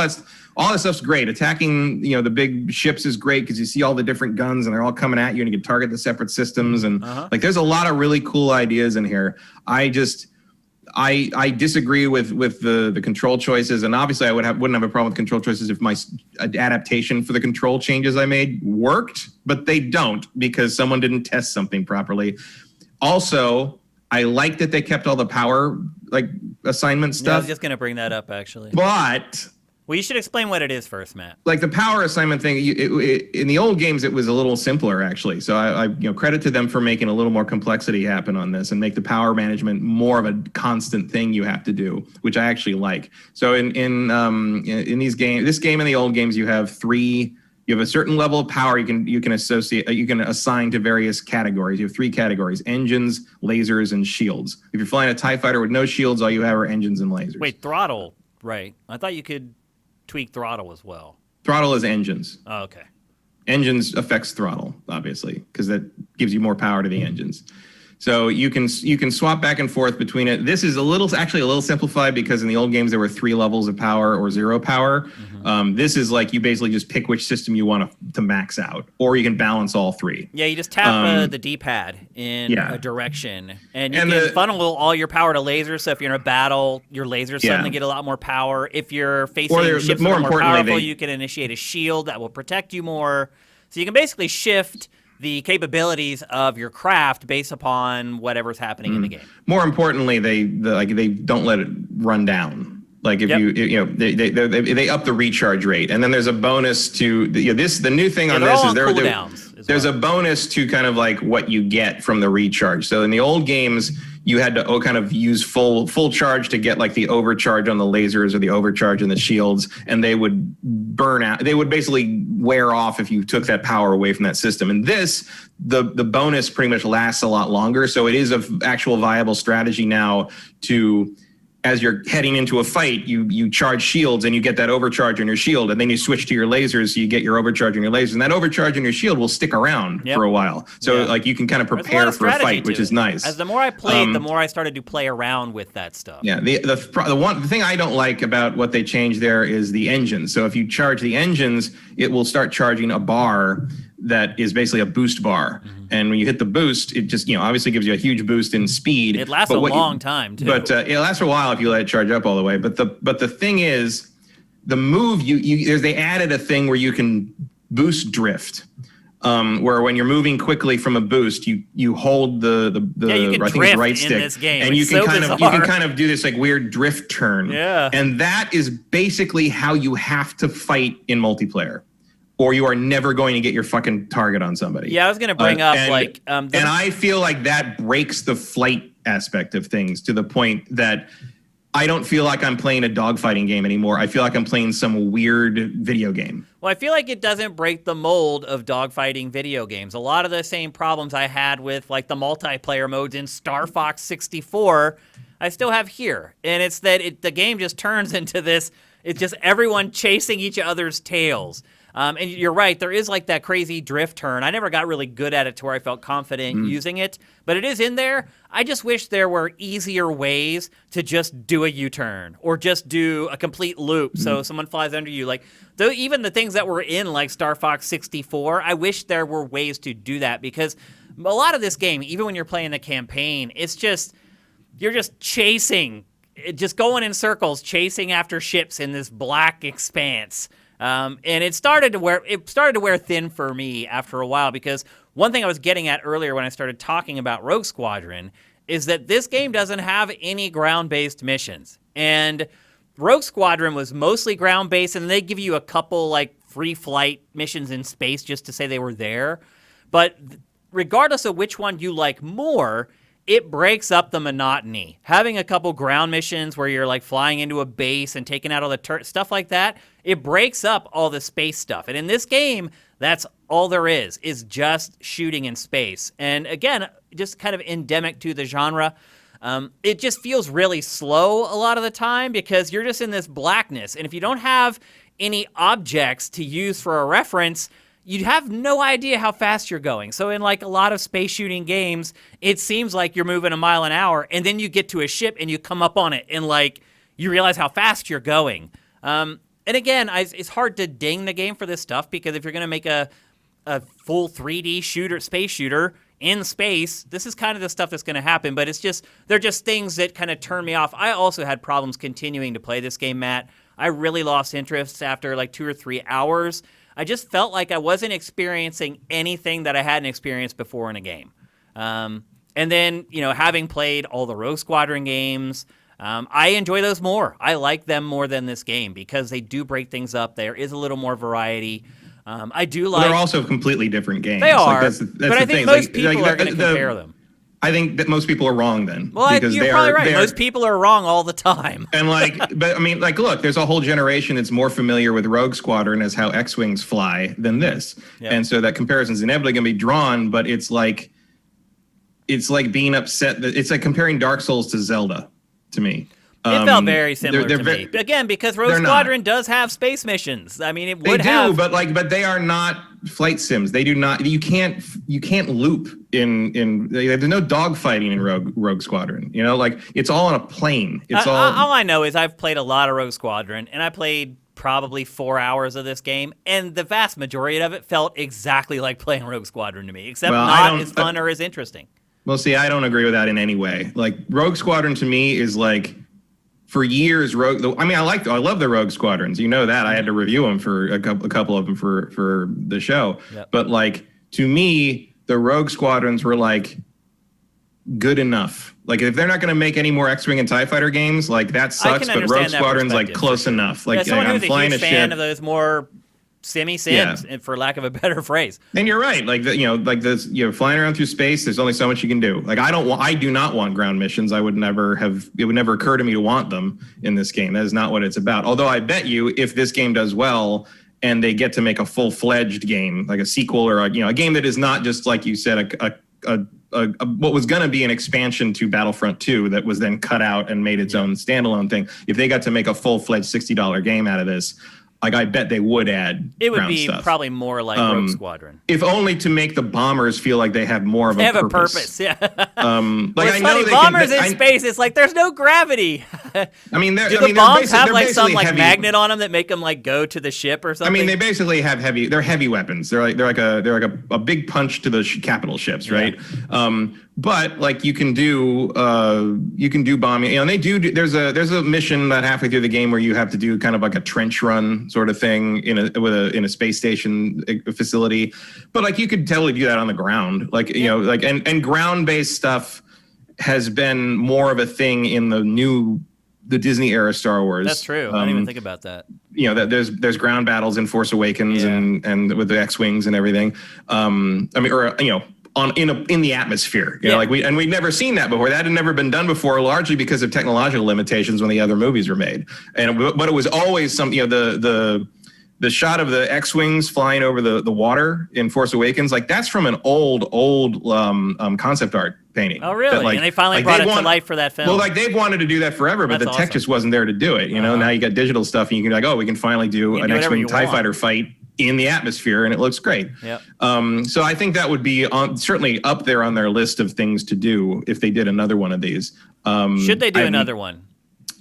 all this stuff's great. Attacking, the big ships is great because you see all the different guns and they're all coming at you and you can target the separate systems. And like, there's a lot of really cool ideas in here. I disagree with the control choices, and obviously I wouldn't have a problem with control choices if my adaptation for the control changes I made worked, but they don't because someone didn't test something properly. Also, I like that they kept all the power assignment stuff. I was just gonna bring that up actually. But well, you should explain what it is first, Matt. Like the power assignment thing, in the old games, it was a little simpler, actually. So I credit to them for making a little more complexity happen on this and make the power management more of a constant thing you have to do, which I actually like. So in these games, this game and the old games, you have a certain level of power you can assign to various categories. You have 3 categories: engines, lasers, and shields. If you're flying a TIE fighter with no shields, all you have are engines and lasers. Wait, throttle, right? I thought you could tweak throttle as well. Throttle is engines. Oh, okay. Engines affects throttle, obviously, because that gives you more power to the engines. So you can swap back and forth between it. This is actually a little simplified because in the old games there were 3 levels of power or 0 power. This is like you basically just pick which system you want to max out, or you can balance all 3. Yeah, you just tap the D-pad in a direction, and you can funnel all your power to lasers. So if you're in a battle, your lasers suddenly get a lot more power. If you're facing ships that are more powerful, you can initiate a shield that will protect you more. So you can basically shift the capabilities of your craft based upon whatever's happening in the game. More importantly, they don't let it run down. Like if they up the recharge rate, and then there's a bonus to the new thing on this is there's a bonus to kind of like what you get from the recharge. So in the old games, you had to kind of use full charge to get like the overcharge on the lasers or the overcharge in the shields, and they would burn out. They would basically wear off if you took that power away from that system. And this, the bonus pretty much lasts a lot longer. So it is an actual viable strategy now to, as you're heading into a fight, you charge shields and you get that overcharge on your shield, and then you switch to your lasers, so you get your overcharge on your lasers, and that overcharge on your shield will stick around for a while. So like you can kind of prepare for a fight, which is nice. As the more I played, the more I started to play around with that stuff. Yeah, the thing I don't like about what they changed there is the engines. So if you charge the engines, it will start charging a bar that is basically a boost bar. And when you hit the boost, it just, obviously gives you a huge boost in speed. It lasts a long time, too. But it lasts for a while if you let it charge up all the way. But the thing is, the move, they added a thing where you can boost drift. Where when you're moving quickly from a boost, you hold the I think it's right stick, and you can kind of do this like weird drift turn. Yeah. And that is basically how you have to fight in multiplayer, or you are never going to get your fucking target on somebody. Yeah, I was going to bring up and I feel like that breaks the flight aspect of things to the point that I don't feel like I'm playing a dogfighting game anymore. I feel like I'm playing some weird video game. Well, I feel like it doesn't break the mold of dogfighting video games. A lot of the same problems I had with like the multiplayer modes in Star Fox 64, I still have here. And it's that the game just turns into this, it's just everyone chasing each other's tails. And you're right, there is like that crazy drift turn. I never got really good at it to where I felt confident using it, but it is in there. I just wish there were easier ways to just do a U-turn or just do a complete loop so someone flies under you. Like, though, even the things that were in like Star Fox 64, I wish there were ways to do that, because a lot of this game, even when you're playing the campaign, it's just, you're just chasing, just going in circles, chasing after ships in this black expanse. And it started to wear thin for me after a while, because one thing I was getting at earlier when I started talking about Rogue Squadron is that this game doesn't have any ground-based missions. And Rogue Squadron was mostly ground-based, and they give you a couple like free flight missions in space just to say they were there. But regardless of which one you like more, it breaks up the monotony. Having a couple ground missions where you're like flying into a base and taking out all the stuff like that, it breaks up all the space stuff. And in this game, that's all there is just shooting in space. And again, just kind of endemic to the genre. It just feels really slow a lot of the time because you're just in this blackness. And if you don't have any objects to use for a reference, you have no idea how fast you're going. So in like a lot of space shooting games, it seems like you're moving a mile an hour, and then you get to a ship and you come up on it and like you realize how fast you're going. And again, it's hard to ding the game for this stuff because if you're going to make a full 3D space shooter in space, this is kind of the stuff that's going to happen. But they're just things that kind of turn me off. I also had problems continuing to play this game, Matt. I really lost interest after like 2 or 3 hours. I just felt like I wasn't experiencing anything that I hadn't experienced before in a game. And then, having played all the Rogue Squadron games, I enjoy those more. I like them more than this game because they do break things up. There is a little more variety. I do like. They're also completely different games. They are, that's but I think most people are going to compare them. I think that most people are wrong then. Well, you're probably right. Most people are wrong all the time. And look, there's a whole generation that's more familiar with Rogue Squadron as how X-Wings fly than this. Yep. And so that comparison is inevitably going to be drawn, but it's like being upset. It's like comparing Dark Souls to Zelda to me. It felt very similar to me. Again, because Rogue Squadron does have space missions. I mean, they do, but they are not flight sims. They do not. You can't loop in. There's no dogfighting in Rogue Squadron. It's all on a plane. All I know is I've played a lot of Rogue Squadron, and I played probably 4 hours of this game, and the vast majority of it felt exactly like playing Rogue Squadron to me, except not as fun or as interesting. Well, see, I don't agree with that in any way. Like Rogue Squadron to me is like. For years, I love the Rogue Squadrons. You know that. I had to review them for a couple of them for the show. Yep. But to me, the Rogue Squadrons were good enough. If they're not going to make any more X-Wing and TIE Fighter games, that sucks. But Rogue Squadron's close enough. Someone who's a huge fan of those more semi-sims, for lack of a better phrase. And you're right. Flying around through space, there's only so much you can do. I do not want ground missions. It would never occur to me to want them in this game. That is not what it's about. Although I bet you if this game does well and they get to make a full-fledged game, like a sequel or a game that is not just, like you said, what was going to be an expansion to Battlefront 2 that was then cut out and made its own standalone thing. If they got to make a full-fledged $60 game out of this, I bet they would add. It would be probably more like Rogue Squadron, if only to make the bombers feel like they have more of a purpose. They have a purpose, yeah. It's funny. Bombers in space, it's like there's no gravity. Do the bombs have some magnet on them that make them go to the ship or something? They basically have heavy. They're heavy weapons. They're like a big punch to the capital ships, right? Yeah. But you can do bombing. And they do. There's a mission that halfway through the game where you have to do kind of like a trench run sort of thing in a space station facility. But you could totally do that on the ground. And ground based stuff has been more of a thing in the Disney era Star Wars. That's true. I didn't even think about that. There's ground battles in Force Awakens and with the X-Wings and everything. In the atmosphere, we'd never seen that before. That had never been done before, largely because of technological limitations when the other movies were made. But it was always the shot of the X-Wings flying over the water in Force Awakens, that's from an old concept art painting. Oh, really? And they finally brought it to life for that film. Well, they've wanted to do that forever, but the tech just wasn't there to do it. Now you got digital stuff, and you can we can finally do an X-Wing TIE Fighter fight in the atmosphere, and it looks great. Yep. So I think that would be certainly up there on their list of things to do if they did another one of these. Should they do another one?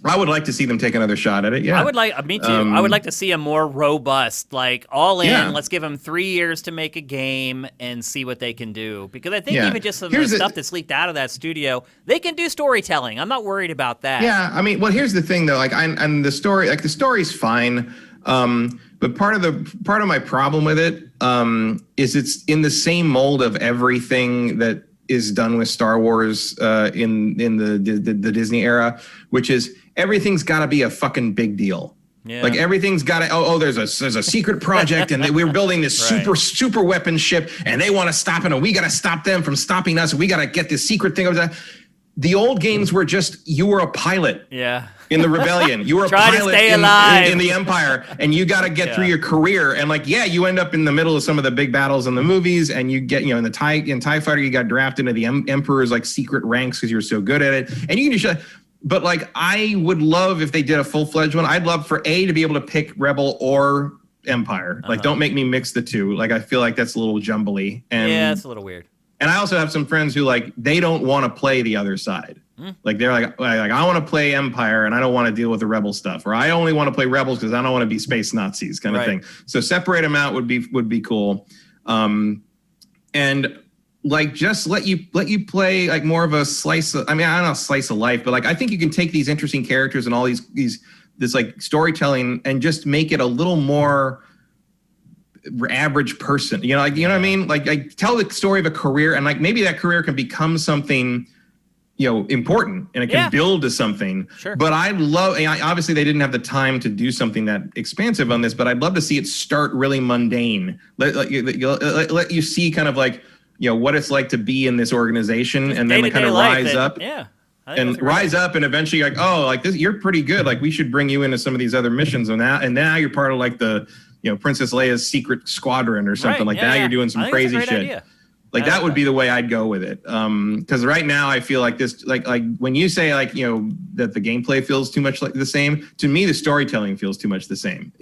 I would like to see them take another shot at it. Yeah, me too. I would like to see a more robust, all in. Yeah. Let's give them 3 years to make a game and see what they can do. Because I think even just some of the stuff that's leaked out of that studio, they can do storytelling. I'm not worried about that. Yeah, here's the thing though. And the story, the story's fine. But part of my problem with it is it's in the same mold of everything that is done with Star Wars in the Disney era, which is everything's got to be a fucking big deal. Yeah. Everything's got to. There's a secret project, and we're building this super weapon ship, and they want to stop it, and we got to stop them from stopping us. We got to get this secret thing over there. The old games were just you were a pilot. Yeah. In the rebellion, you were a pilot in the Empire, and you got to get through your career. And you end up in the middle of some of the big battles in the movies, and you get in TIE Fighter, you got drafted into the Emperor's secret ranks because you were so good at it, and you can just. But I would love if they did a full-fledged one. I'd love for to be able to pick Rebel or Empire. Don't make me mix the two. I feel like that's a little jumbly. And yeah, it's a little weird. And I also have some friends who they don't want to play the other side. Like they're like I want to play Empire and I don't want to deal with the Rebel stuff, or I only want to play Rebels because I don't want to be space Nazis kind of thing. So separate them out would be cool, and like just let you play like more of a slice of, I mean, I don't know, slice of life, but like I think you can take these interesting characters and all this like storytelling and just make it a little more average person, you know, like, you know what I mean? Like tell the story of a career, and like maybe that career can become something, you know, important, and it can build to something. Sure. But obviously they didn't have the time to do something that expansive on this, but I'd love to see it start really mundane. Let you see kind of like, you know, what it's like to be in this organization, just and then kind of rise up. Yeah. And rise up, and eventually like, oh, like this, you're pretty good. Like we should bring you into some of these other missions, and now you're part of like the, you know, Princess Leia's secret squadron or something like that. You're doing some crazy shit. Idea. Like that would be the way I'd go with it. Because right now I feel like this, like when you say like, you know, that the gameplay feels too much like the same, to me the storytelling feels too much the same.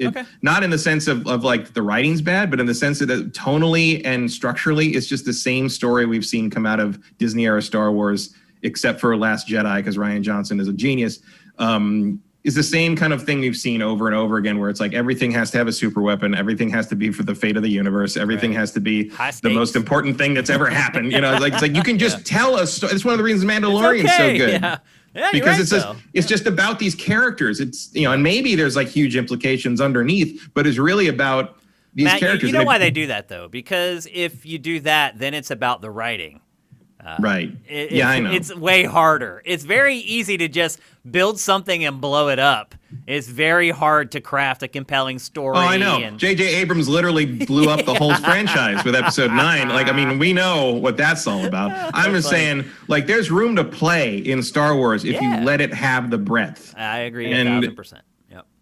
Not in the sense of like the writing's bad, but in the sense that tonally and structurally it's just the same story we've seen come out of Disney era Star Wars, except for Last Jedi, because Rian Johnson is a genius. Is the same kind of thing we've seen over and over again, where it's like everything has to have a super weapon, everything has to be for the fate of the universe, everything has to be the most important thing that's ever happened. You know, like it's like you can just tell a story. It's one of the reasons Mandalorian's so good. Yeah, because it's just about these characters. It's, you know, and maybe there's like huge implications underneath, but it's really about these characters. You know why they do that though? Because if you do that, then it's about the writing. Right. I know. It's way harder. It's very easy to just build something and blow it up. It's very hard to craft a compelling story. Oh, I know. J.J. Abrams literally blew up the whole franchise with Episode 9. Like, I mean, we know what that's all about. I'm just saying, like, there's room to play in Star Wars if you let it have the breadth. I agree 1,000%.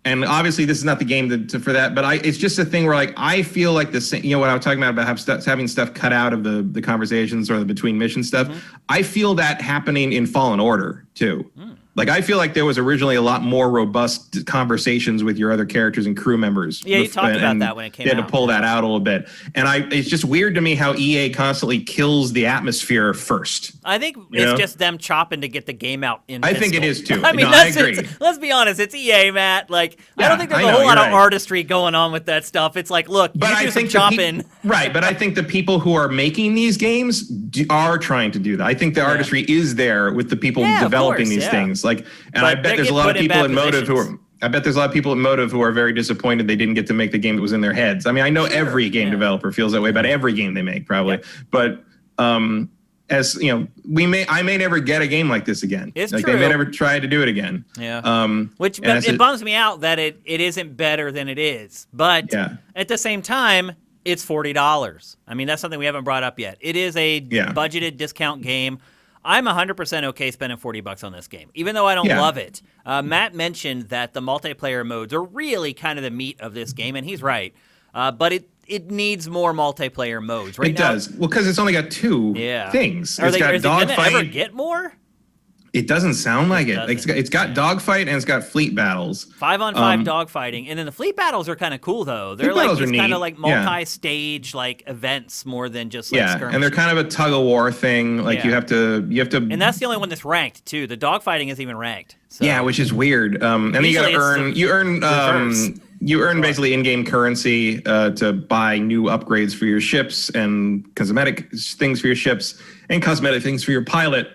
And obviously, this is not the game for that, but it's just a thing where, like, I feel like you know what I was talking about having stuff cut out of the conversations or the between mission stuff. I feel that happening in Fallen Order too. Like, I feel like there was originally a lot more robust conversations with your other characters and crew members. Yeah, you talked about that when it came out. They had to pull that out a little bit. And it's just weird to me how EA constantly kills the atmosphere first. I think it's just them chopping to get the game out in I think it is too. I mean, I agree. Let's be honest, it's EA, Matt. Like, I don't think there's a whole lot of artistry going on with that stuff. It's like, look, but you do some chopping. Right, but I think the people who are making these games are trying to do that. I think the artistry is there with the people developing these things. Like, and I bet there's a lot of people at Motive who are very disappointed they didn't get to make the game that was in their heads. I mean, I know every game developer feels that way about every game they make, probably. But as you know, I may never get a game like this again. It's like true. They may never try to do it again. Yeah. But it bums me out that it isn't better than it is. But at the same time, it's $40. I mean, that's something we haven't brought up yet. It is a budgeted discount game. I'm 100% okay spending $40 on this game, even though I don't love it. Matt mentioned that the multiplayer modes are really kind of the meat of this game, and he's right. But it needs more multiplayer modes. Right now, it does. Well, because it's only got two things. Is it going to ever get more? It doesn't sound like it. It's got dogfight and it's got fleet battles. 5-on-5 dogfighting, and then the fleet battles are kind of cool though. They're like these kind of like multi-stage like events more than just like skirmishes. And they're kind of a tug of war thing. Like you have to. And that's the only one that's ranked too. The dogfighting isn't even ranked. So. Yeah, which is weird. And then you got to earn. You earn basically in-game currency to buy new upgrades for your ships and cosmetic things for your ships and cosmetic things for your pilot.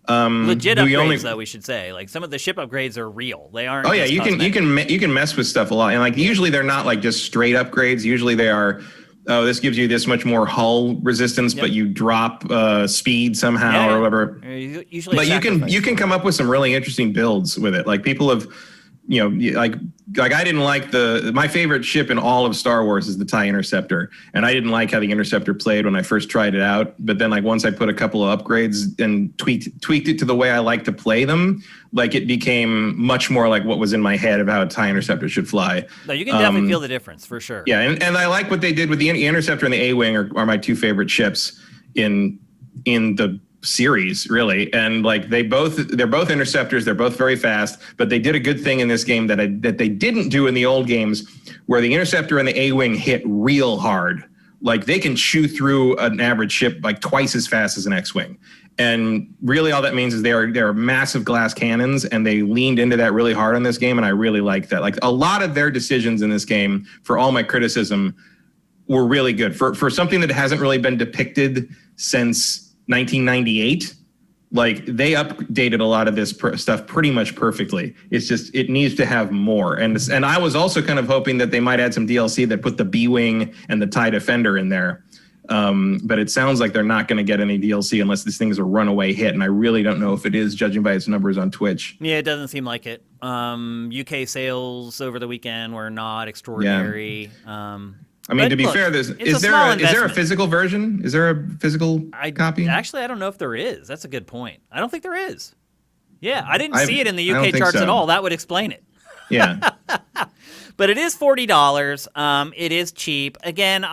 Legit upgrades, though, we should say. Like, some of the ship upgrades are real. They aren't. Oh yeah, you can mess with stuff a lot, and like usually they're not like just straight upgrades. Usually they are. Oh, this gives you this much more hull resistance, but you drop speed somehow or whatever. Usually, but you can come up with some really interesting builds with it. Like people have. You know, like I didn't like my favorite ship in all of Star Wars is the TIE Interceptor, and I didn't like how the Interceptor played when I first tried it out. But then, like once I put a couple of upgrades and tweaked it to the way I like to play them, like it became much more like what was in my head of how a TIE Interceptor should fly. No, you can definitely feel the difference for sure. Yeah, and I like what they did with the Interceptor and the A-Wing are my two favorite ships in the series, really. And like they're both interceptors, they're both very fast, but they did a good thing in this game that they didn't do in the old games, where the Interceptor and the A-Wing hit real hard. like they can chew through an average ship like twice as fast as an X-Wing. And really all that means is they are massive glass cannons, and they leaned into that really hard on this game, and I really like that. Like a lot of their decisions in this game, for all my criticism, were really good. For something that hasn't really been depicted since 1998, like they updated a lot of this stuff pretty much perfectly. It's just, it needs to have more. And I was also kind of hoping that they might add some DLC that put the B-Wing and the TIE Defender in there. But it sounds like they're not going to get any DLC unless this thing is a runaway hit, and I really don't know if it is, judging by its numbers on Twitch. Yeah, it doesn't seem like it. UK sales over the weekend were not extraordinary. Yeah. I mean, to be fair, is there a physical version? Is there a physical copy? Actually, I don't know if there is. That's a good point. I don't think there is. Yeah, I didn't see it in the UK charts at all. That would explain it. Yeah. But it is $40. It is cheap. Again,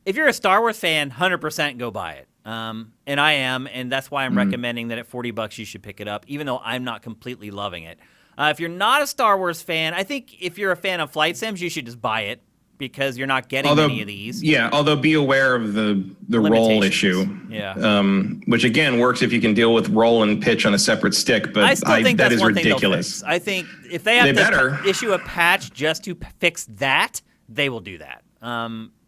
if you're a Star Wars fan, 100% go buy it. And I am, and that's why I'm recommending that at $40 you should pick it up, even though I'm not completely loving it. If you're not a Star Wars fan, I think if you're a fan of flight sims, you should just buy it, because you're not getting any of these. Yeah, although be aware of the roll issue. Yeah. Which again works if you can deal with roll and pitch on a separate stick, but I still think that that's is one ridiculous. Thing I think if they have to issue a patch just to fix that, they will do that.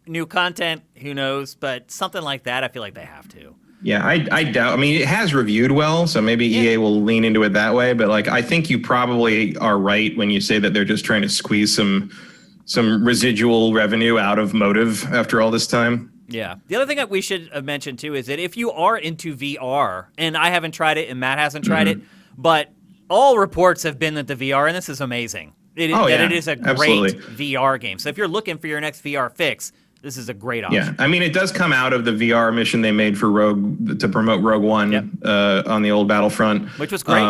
New content, who knows? But something like that, I feel like they have to. Yeah, I doubt. I mean, it has reviewed well, so maybe EA will lean into it that way. But like, I think you probably are right when you say that they're just trying to squeeze some residual revenue out of Motive after all this time. Yeah. The other thing that we should have mentioned too is that if you are into VR, and I haven't tried it and Matt hasn't tried it, but all reports have been that the VR in this is amazing. It is a great VR game. So if you're looking for your next VR fix, this is a great option. Yeah, I mean, it does come out of the VR mission they made for Rogue to promote Rogue One on the old Battlefront, which was great.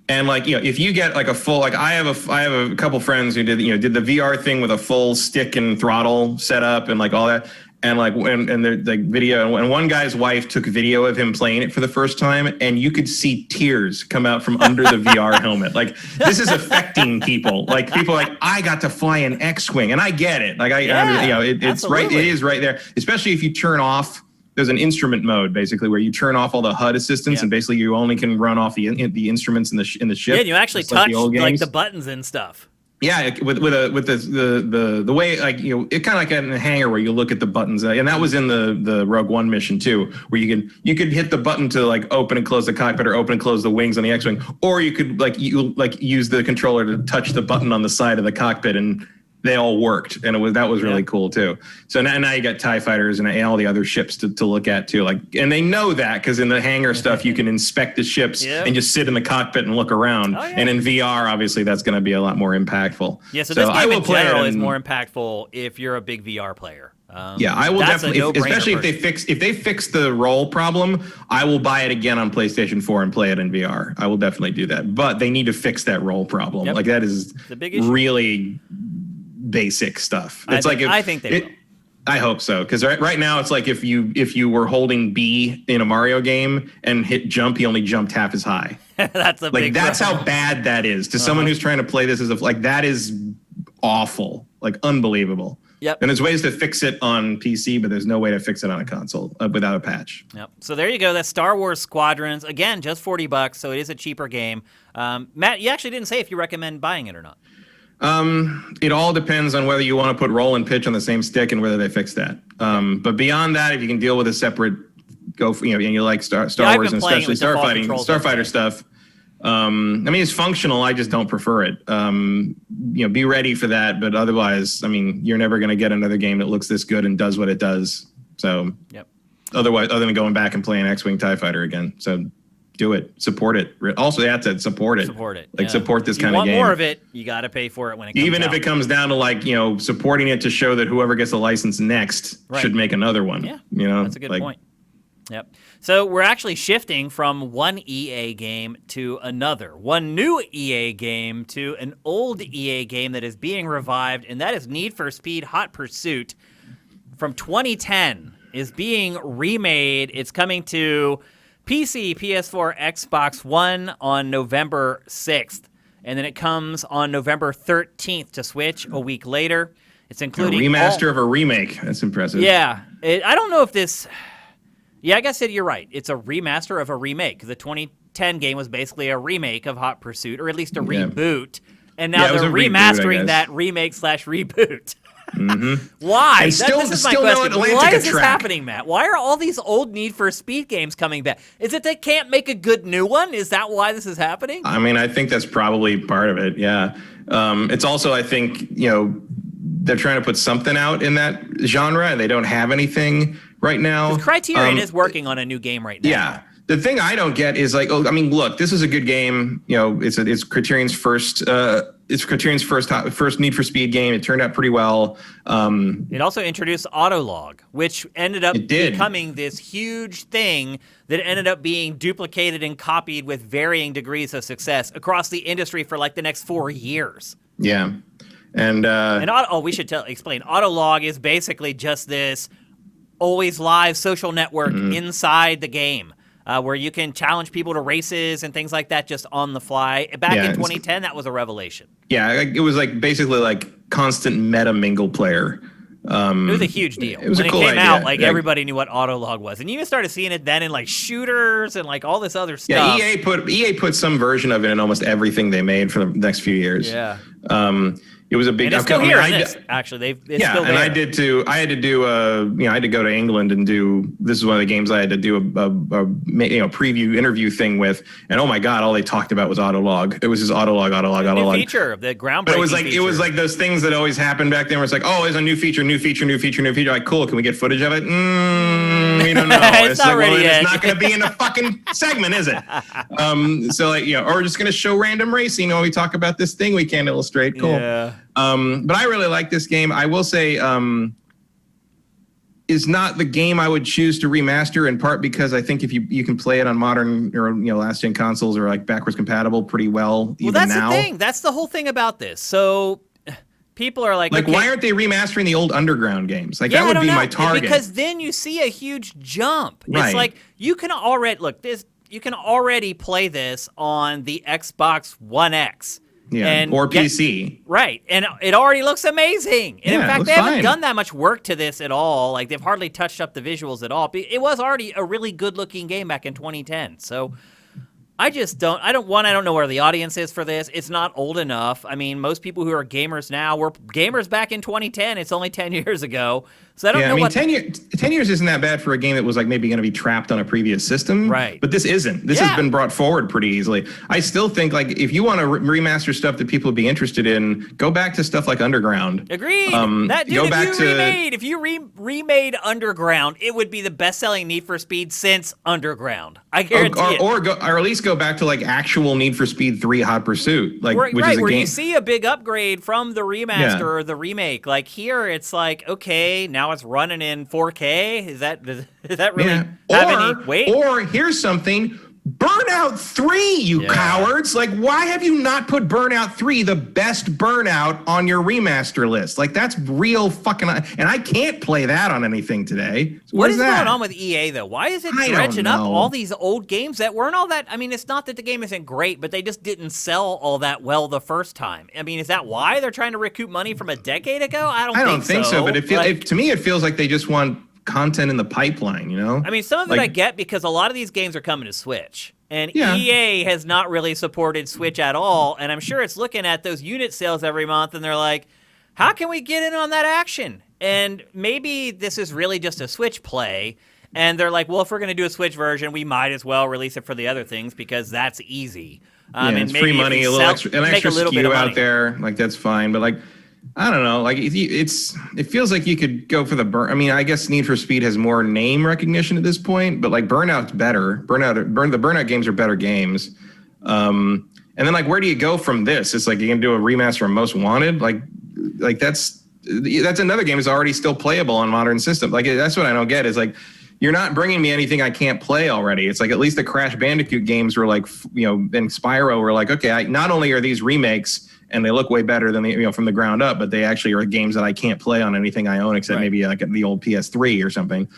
And like, you know, if you get like a full, like I have a couple friends who did the VR thing with a full stick and throttle setup and like all that. And like, and the like video, and one guy's wife took video of him playing it for the first time, and you could see tears come out from under the VR helmet. Like, this is affecting people. Like, people are like, I got to fly an X-Wing, and I get it. Like, it's right. It is right there. Especially if you turn off. There's an instrument mode basically where you turn off all the HUD assistance, and basically you only can run off the instruments in the ship. Yeah, you actually touch like the buttons and stuff. Yeah, with the way, like, you know, it kind of like in the hangar where you look at the buttons, and that was in the Rogue One mission too, where you could hit the button to like open and close the cockpit or open and close the wings on the X-wing, or you could use the controller to touch the button on the side of the cockpit, and they all worked, and that was really cool too. So now you got TIE fighters and all the other ships to look at too. Like, and they know that because in the hangar stuff you can inspect the ships and just sit in the cockpit and look around. Oh, yeah. And in VR, obviously, that's going to be a lot more impactful. Yeah, so this game in general is more impactful if you're a big VR player. Yeah, I will definitely, especially if they fix the roll problem, I will buy it again on PlayStation 4 and play it in VR. I will definitely do that. But they need to fix that roll problem. Like, that is the big issue. Really basic stuff. It's I think they will. I hope so, because right now it's like if you were holding B in a Mario game and hit jump, he only jumped half as high. That's how bad that is to someone who's trying to play this that is awful, like unbelievable. Yep. And there's ways to fix it on PC, but there's no way to fix it on a console without a patch. Yep. So there you go. That's Star Wars Squadrons. Again, just $40, so it is a cheaper game. Matt, you actually didn't say if you recommend buying it or not. It all depends on whether you want to put roll and pitch on the same stick and whether they fix that. But beyond that, if you can deal with a separate and you like Star Wars and especially Starfighter stuff. I mean, it's functional. I just don't prefer it. Be ready for that. But otherwise, I mean, you're never going to get another game that looks this good and does what it does. So, other than going back and playing X-Wing TIE Fighter again. So, do it. Support it. Also, that's it. Support it. Support it. Like, support this kind of game. You want more of it, you got to pay for it when it comes out. Even if it comes down to, like, supporting it to show that whoever gets the license next should make another one. Yeah. That's a good point. Yep. So we're actually shifting from one EA game to another. One new EA game to an old EA game that is being revived, and that is Need for Speed Hot Pursuit from 2010 is being remade. It's coming to PC, PS4, Xbox One on November 6th. And then it comes on November 13th to Switch a week later. It's including a remaster of a remake. That's impressive. Yeah. I don't know if this... Yeah, I guess you're right. It's a remaster of a remake. The 2010 game was basically a remake of Hot Pursuit, or at least a reboot. And now they're remastering that remake/reboot. Mm-hmm. Why? This is my question. Why is this happening, Matt? Why are all these old Need for Speed games coming back? Is it they can't make a good new one? Is that why this is happening? I mean, I think that's probably part of it, yeah. It's also, I think, they're trying to put something out in that genre, and they don't have anything right now. Criterion is working on a new game right now. Yeah. The thing I don't get is look, this is a good game. It's Criterion's first first Need for Speed game. It turned out pretty well. It also introduced Autolog, which ended up becoming this huge thing that ended up being duplicated and copied with varying degrees of success across the industry for like the next 4 years. Yeah. And we should explain. Autolog is basically just this always live social network inside the game. Where you can challenge people to races and things like that just on the fly. Back in 2010, that was a revelation. Yeah, it was basically constant meta mingle player. It was a huge deal. It was when a cool it came idea. out, everybody knew what Autolog was. And you even started seeing it then in shooters and all this other stuff. Yeah, EA put some version of it in almost everything they made for the next few years. Yeah. It was a big. And it's still here. Actually, it's still there. And I did too. I had to do I had to go to England and do. This is one of the games I had to do a preview interview thing with. And oh my god, all they talked about was Autolog. It was just Autolog. New feature, the groundbreaking. But it was like those things that always happen back then, where it's like, oh, there's a new feature. Like, cool. Can we get footage of it? We don't know. it's not ready yet. It's not going to be in the fucking segment, is it? Or we're just going to show random racing while we talk about this thing we can't illustrate. Cool. Yeah. But I really like this game. I will say, is not the game I would choose to remaster, in part because I think if you can play it on modern or last gen consoles or backwards compatible pretty well. Well, that's the thing. That's the whole thing about this. So people are like, why aren't they remastering the old Underground games? That would be my target. Because then you see a huge jump. Right. It's like you can already play this on the Xbox One X. Yeah, or PC. Right, and it already looks amazing. And in fact, they haven't done that much work to this at all. They've hardly touched up the visuals at all. It was already a really good-looking game back in 2010. So I don't know where the audience is for this. It's not old enough. I mean, most people who are gamers now were gamers back in 2010. It's only 10 years ago. So I don't know what... 10 years isn't that bad for a game that was maybe going to be trapped on a previous system. Right. But this isn't. This has been brought forward pretty easily. I still think if you want to remaster stuff that people would be interested in, go back to stuff like Underground. Agreed. If you remade Underground, it would be the best-selling Need for Speed since Underground. I guarantee it. Or at least go back to actual Need for Speed 3 Hot Pursuit. Which is a where game. You see a big upgrade from the remaster or the remake. Here, it's okay, now it's running in 4K. Does that really have any weight? Or here's something. Burnout 3, you cowards. Why have you not put Burnout 3, the best Burnout, on your remaster list? That's real fucking... And I can't play that on anything today. So what is going on with EA, though? Why is it dredging up all these old games that weren't all that... I mean, it's not that the game isn't great, but they just didn't sell all that well the first time. I mean, is that why they're trying to recoup money from a decade ago? I don't think so. But to me, it feels like they just want content in the pipeline, I mean, some of it I get because a lot of these games are coming to Switch. And EA has not really supported Switch at all. And I'm sure it's looking at those unit sales every month and they're like, how can we get in on that action? And maybe this is really just a Switch play. And they're like, well, if we're going to do a Switch version, we might as well release it for the other things because that's easy. And it's free money, an extra SKU out there. That's fine. But I don't know. It feels like you could go for the burn. I mean, I guess Need for Speed has more name recognition at this point, but Burnout's better. The Burnout games are better games. And then where do you go from this? It's you're gonna do a remaster of Most Wanted. That's another game that's already still playable on modern systems. That's what I don't get is you're not bringing me anything I can't play already. It's at least the Crash Bandicoot games were and Spyro were okay, not only are these remakes and they look way better than from the ground up, but they actually are games that I can't play on anything I own except maybe the old PS3 or something.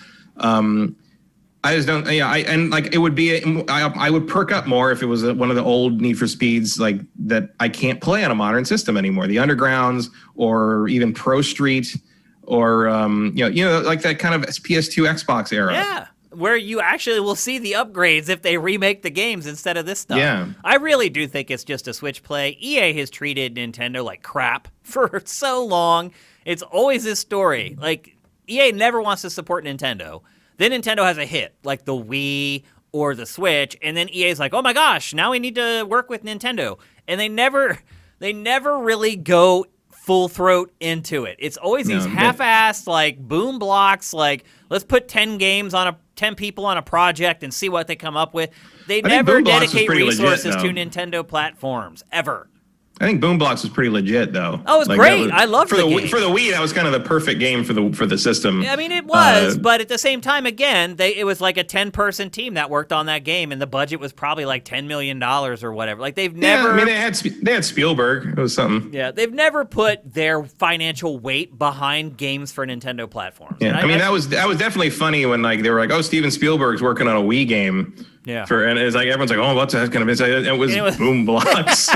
I just don't. Yeah, and like it would be. I would perk up more if it was one of the old Need for Speeds like that I can't play on a modern system anymore. The Undergrounds or even Pro Street or like that kind of PS2 Xbox era. Yeah, where you actually will see the upgrades if they remake the games instead of this stuff. Yeah, I really do think it's just a Switch play. EA has treated Nintendo like crap for so long. It's always this story. Like EA never wants to support Nintendo. Then Nintendo has a hit, like the Wii or the Switch, and then EA's like, oh my gosh, now we need to work with Nintendo. And they never really go full throat into it. It's always these half-assed, like, boom blocks, like, let's put 10 people on a project and see what they come up with. They never dedicate resources to Nintendo platforms, ever. I think Boomblocks was pretty legit, though. Oh, it was great. I loved the game. For the Wii, that was kind of the perfect game for the system. I mean, it was, but at the same time, again, it was like a 10-person team that worked on that game, and the budget was probably like $10 million or whatever. Like, they've never... Yeah, I mean, they had Spielberg. It was something. Yeah, they've never put their financial weight behind games for Nintendo platforms. Yeah, I mean, that was definitely funny when like they were like, oh, Steven Spielberg's working on a Wii game. Yeah. And it's like everyone's like, oh, what's that going to be? It was Boom Blocks.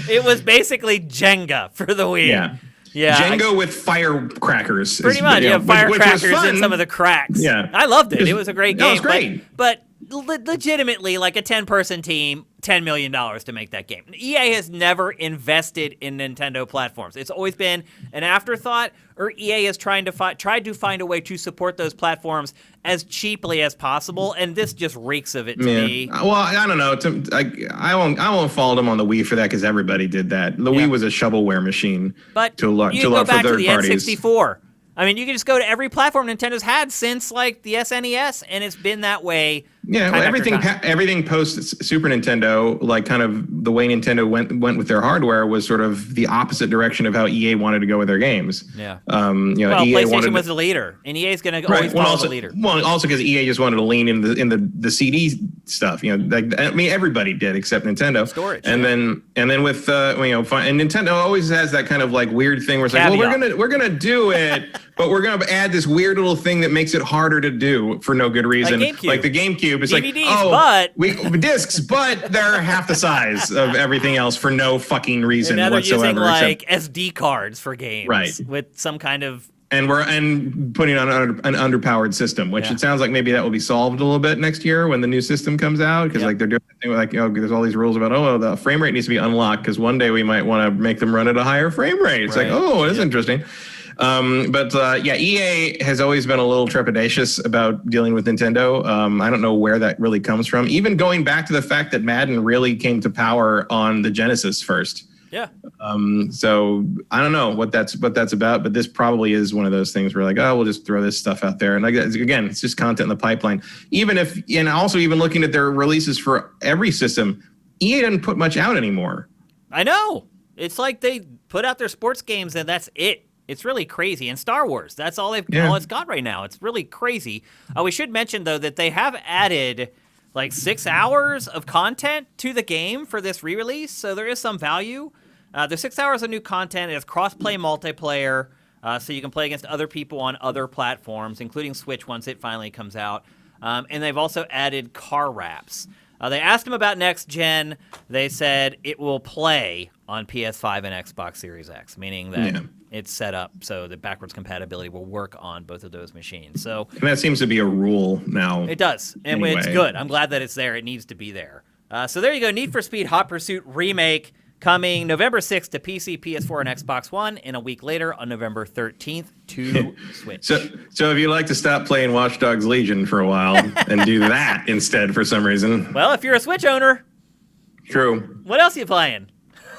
It was basically Jenga for the Wii. Yeah. Yeah. Jenga with firecrackers. Pretty much. Firecrackers in some of the cracks. Yeah. I loved it. It was a great game. It was great. But legitimately, like a 10-person team, $10 million to make that game. EA has never invested in Nintendo platforms. It's always been an afterthought, or EA has tried to find a way to support those platforms as cheaply as possible, and this just reeks of it to me. Well, I don't know. I won't fault them on the Wii for that because everybody did that. The Wii was a shovelware machine. But to you can go back to the parties. N64. I mean, you can just go to every platform Nintendo's had since like the SNES, and it's been that way. Yeah, well, everything post Super Nintendo, like kind of the way Nintendo went with their hardware was sort of the opposite direction of how EA wanted to go with their games. Yeah. EA PlayStation was the leader, and EA's going to always follow the leader. Well, also because EA just wanted to lean in the CD stuff. Everybody did except Nintendo. Storage. And then with and Nintendo always has that kind of like weird thing where it's like, well, we're gonna do it, but we're gonna add this weird little thing that makes it harder to do for no good reason. Like the GameCube. It's DVDs, but discs, but they're half the size of everything else for no fucking reason and now whatsoever. They're using like SD cards for games, right? With some kind of and putting on an underpowered system, which it sounds like maybe that will be solved a little bit next year when the new system comes out, because like they're doing like there's all these rules about the frame rate needs to be unlocked because one day we might want to make them run at a higher frame rate. It's like that's interesting. EA has always been a little trepidatious about dealing with Nintendo. I don't know where that really comes from. Even going back to the fact that Madden really came to power on the Genesis first. Yeah. So I don't know what that's about, but this probably is one of those things where like, we'll just throw this stuff out there. And like, again, it's just content in the pipeline. Even looking at their releases for every system, EA doesn't put much out anymore. I know. It's like they put out their sports games and that's it. It's really crazy. And Star Wars, that's all it's got right now. It's really crazy. We should mention, though, that they have added like 6 hours of content to the game for this re-release, so there is some value. There's 6 hours of new content. It has cross-play multiplayer, so you can play against other people on other platforms, including Switch once it finally comes out. And they've also added car wraps. They asked them about next gen. They said it will play on PS5 and Xbox Series X, meaning that it's set up so that backwards compatibility will work on both of those machines. So and that seems to be a rule now. It does, and it's good. I'm glad that it's there. It needs to be there. So there you go. Need for Speed Hot Pursuit Remake coming November 6th to PC, PS4, and Xbox One, and a week later on November 13th to Switch. So if you like to stop playing Watch Dogs Legion for a while and do that instead for some reason. Well, if you're a Switch owner. True. What else are you playing?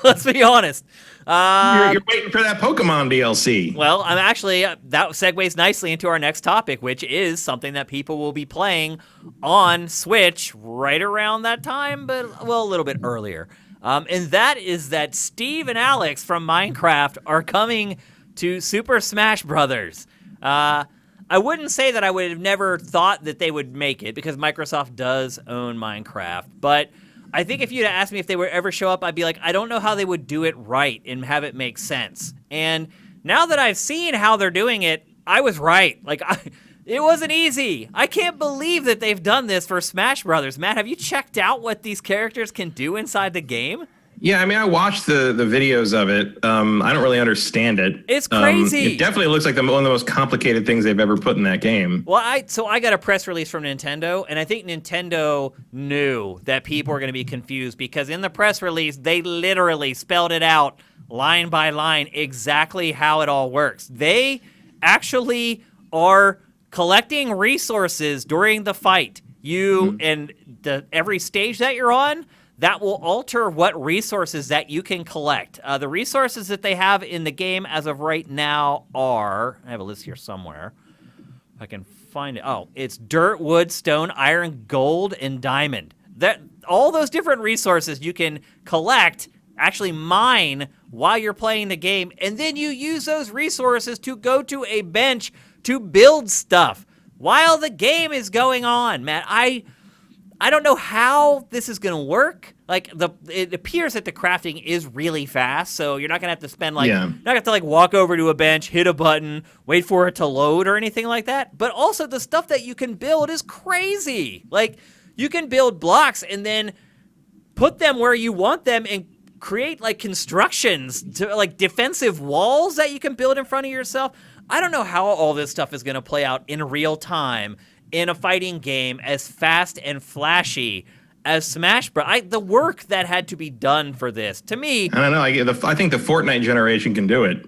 Let's be honest. You're waiting for that Pokemon DLC. Well, I'm actually, that segues nicely into our next topic, which is something that people will be playing on Switch right around that time, but, a little bit earlier. And that is that Steve and Alex from Minecraft are coming to Super Smash Brothers. I wouldn't say that I would have never thought that they would make it, because Microsoft does own Minecraft, but I think if you'd asked me if they would ever show up, I'd be like, I don't know how they would do it right and have it make sense. And now that I've seen how they're doing it, I was right. Like, It wasn't easy. I can't believe that they've done this for Smash Brothers. Matt, have you checked out what these characters can do inside the game? Yeah, I mean, I watched the videos of it. I don't really understand it. It's crazy. It definitely looks like one of the most complicated things they've ever put in that game. Well, I got a press release from Nintendo, and I think Nintendo knew that people were going to be confused because in the press release, they literally spelled it out line by line exactly how it all works. They actually are collecting resources during the fight. And every stage that you're on, that will alter what resources that you can collect. The resources that they have in the game as of right now are, I have a list here somewhere. If I can find it. Oh, it's dirt, wood, stone, iron, gold, and diamond. All those different resources you can collect, actually mine while you're playing the game, and then you use those resources to go to a bench to build stuff while the game is going on. Matt, I don't know how this is going to work. Like, it appears that the crafting is really fast, so you're not going to have to spend, you're not going to have to, walk over to a bench, hit a button, wait for it to load or anything like that. But also, the stuff that you can build is crazy. Like, you can build blocks and then put them where you want them and create, constructions to, defensive walls that you can build in front of yourself. I don't know how all this stuff is going to play out in real time in a fighting game as fast and flashy as Smash Bros. The work that had to be done for this, to me... I don't know. I think the Fortnite generation can do it.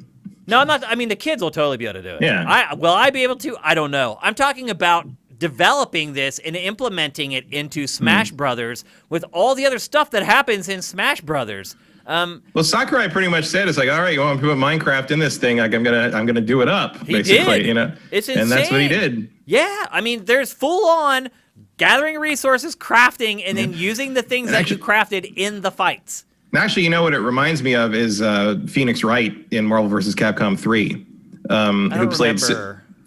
No, I'm not. I mean, the kids will totally be able to do it. Yeah. Will I be able to? I don't know. I'm talking about developing this and implementing it into Smash Brothers with all the other stuff that happens in Smash Brothers. Well, Sakurai pretty much said, it's like, all right, you want to put Minecraft in this thing? Like, I'm gonna do it up, basically. Did. It's insane. And that's what he did. Yeah, I mean, there's full on gathering resources, crafting, and then using the things that you crafted in the fights. Actually, you know what it reminds me of is Phoenix Wright in Marvel vs. Capcom 3. Who played?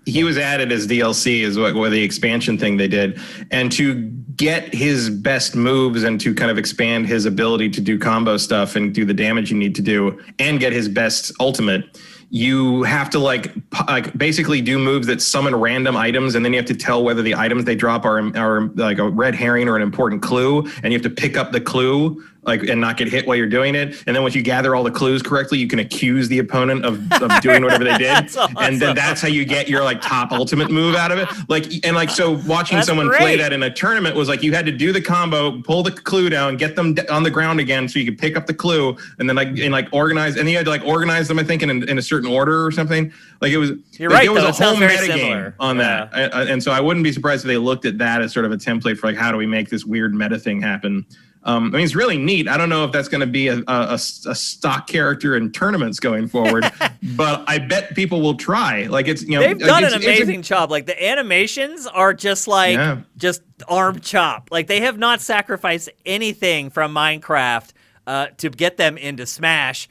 He was added as DLC, is what the expansion thing they did, and to get his best moves and to kind of expand his ability to do combo stuff and do the damage you need to do, and get his best ultimate. You have to basically do moves that summon random items, and then you have to tell whether the items they drop are like a red herring or an important clue, and you have to pick up the clue and not get hit while you're doing it. And then once you gather all the clues correctly, you can accuse the opponent of doing whatever they did. Awesome. And then that's how you get your top ultimate move out of it. So watching someone play that in a tournament was you had to do the combo, pull the clue down, get them on the ground again so you could pick up the clue, and then organize, and you had to organize them, I think, in a certain order or something. It was You're right, there was a whole metagame on that. And so I wouldn't be surprised if they looked at that as sort of a template for how do we make this weird meta thing happen. I mean, it's really neat. I don't know if that's going to be a stock character in tournaments going forward, but I bet people will try. They've done an amazing job. The animations are just just arm chop. They have not sacrificed anything from Minecraft to get them into Smash.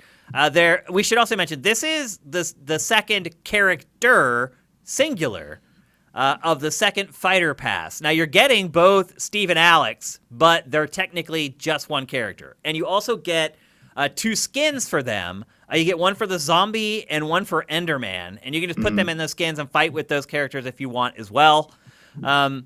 We should also mention this is the second character singular. Of the second fighter pass. Now, you're getting both Steve and Alex, but they're technically just one character. And you also get 2 skins for them. You get one for the zombie and one for Enderman. And you can just put them in those skins and fight with those characters if you want as well. I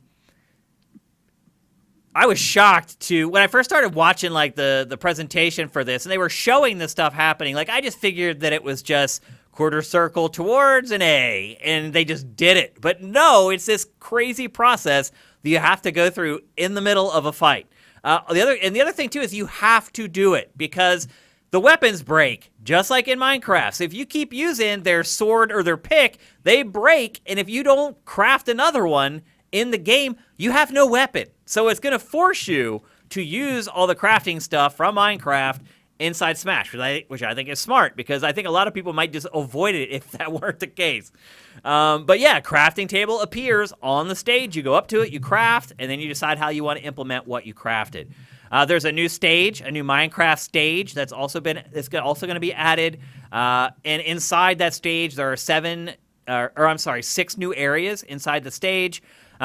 was shocked when I first started watching the presentation for this, and they were showing this stuff happening. I just figured that it was just quarter circle towards an A, and they just did it. But no, it's this crazy process that you have to go through in the middle of a fight. The other thing too is you have to do it because the weapons break, just like in Minecraft. So if you keep using their sword or their pick, they break, and if you don't craft another one in the game, you have no weapon. So it's going to force you to use all the crafting stuff from Minecraft inside Smash, which I think is smart, because I think a lot of people might just avoid it if that weren't the case. But yeah, crafting table appears on the stage. You go up to it, you craft, and then you decide how you want to implement what you crafted. There's a new stage, a new Minecraft stage that's also going to be added. And inside that stage, there are 6 new areas inside the stage.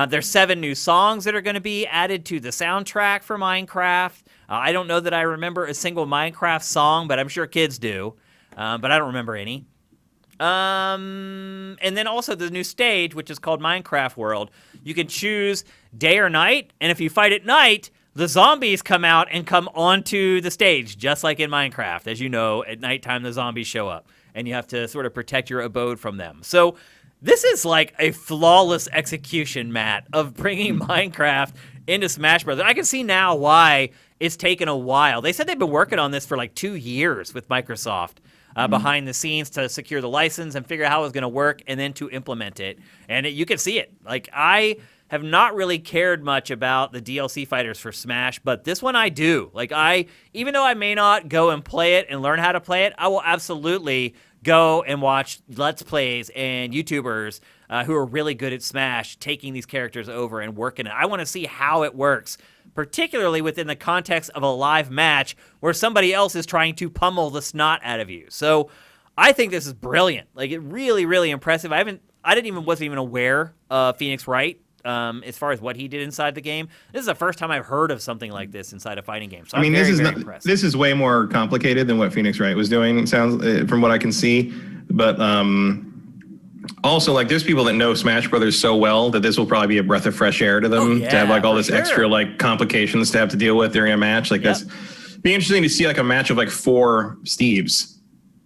There's 7 new songs that are going to be added to the soundtrack for Minecraft. I don't know that I remember a single Minecraft song, but I'm sure kids do. But I don't remember any. And then also the new stage, which is called Minecraft World. You can choose day or night, and if you fight at night, the zombies come out and come onto the stage, just like in Minecraft. As you know, at nighttime, the zombies show up, and you have to sort of protect your abode from them. So this is like a flawless execution, Matt, of bringing Minecraft into Smash Bros. I can see now why it's taken a while. They said they've been working on this for like 2 years with Microsoft. Behind the scenes to secure the license and figure out how it was going to work and then to implement it. And you can see it. Like, I have not really cared much about the DLC fighters for Smash, but this one I do. Like, even though I may not go and play it and learn how to play it, I will absolutely go and watch Let's Plays and YouTubers who are really good at Smash taking these characters over and working it. I want to see how it works, particularly within the context of a live match where somebody else is trying to pummel the snot out of you. So I think this is brilliant. Like, it really, really impressive. wasn't even aware of Phoenix Wright as far as what he did inside the game. This is the first time I've heard of something like this inside a fighting game. So I mean, very impressed. This is way more complicated than what Phoenix Wright was doing, sounds from what I can see. But also, like, there's people that know Smash Brothers so well that this will probably be a breath of fresh air to them to have like all this extra like complications to have to deal with during a match. Like this, be interesting to see like a match of like 4 Steves.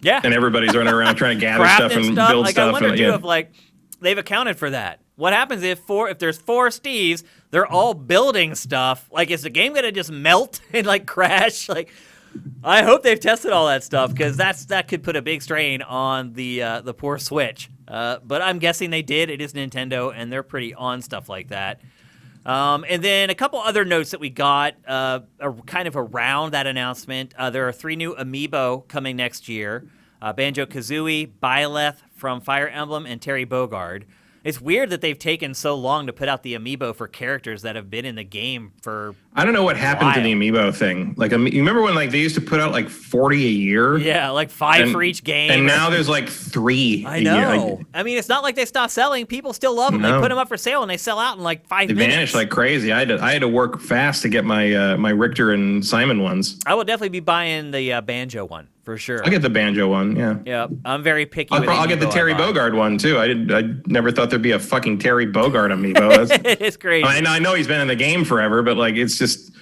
Yeah, and everybody's running around trying to gather stuff and build like, stuff. I wonder too if like they've accounted for that. What happens if there's 4 Steves, they're all building stuff? Like, is the game gonna just melt and like crash? Like, I hope they've tested all that stuff because that could put a big strain on the poor Switch. But I'm guessing they did. It is Nintendo, and they're pretty on stuff like that. And then a couple other notes that we got are kind of around that announcement. There are 3 new amiibo coming next year. Banjo-Kazooie, Byleth from Fire Emblem, and Terry Bogard. It's weird that they've taken so long to put out the amiibo for characters that have been in the game for I don't know what happened to the amiibo thing. Like, you remember when like they used to put out like 40 a year? Yeah, like 5 for each game. And now there's like 3 I know. a year. I mean, it's not like they stopped selling. People still love them. No. They put them up for sale and they sell out in like 5 minutes. They vanish like crazy. I had to work fast to get my my Richter and Simon ones. I will definitely be buying the Banjo one. For sure. I'll get the Banjo one, yeah. Yeah, I'm very picky. I'll get the Terry Bogard one, too. I never thought there'd be a fucking Terry Bogard amiibo. It's crazy. I know he's been in the game forever, but, like, it's just...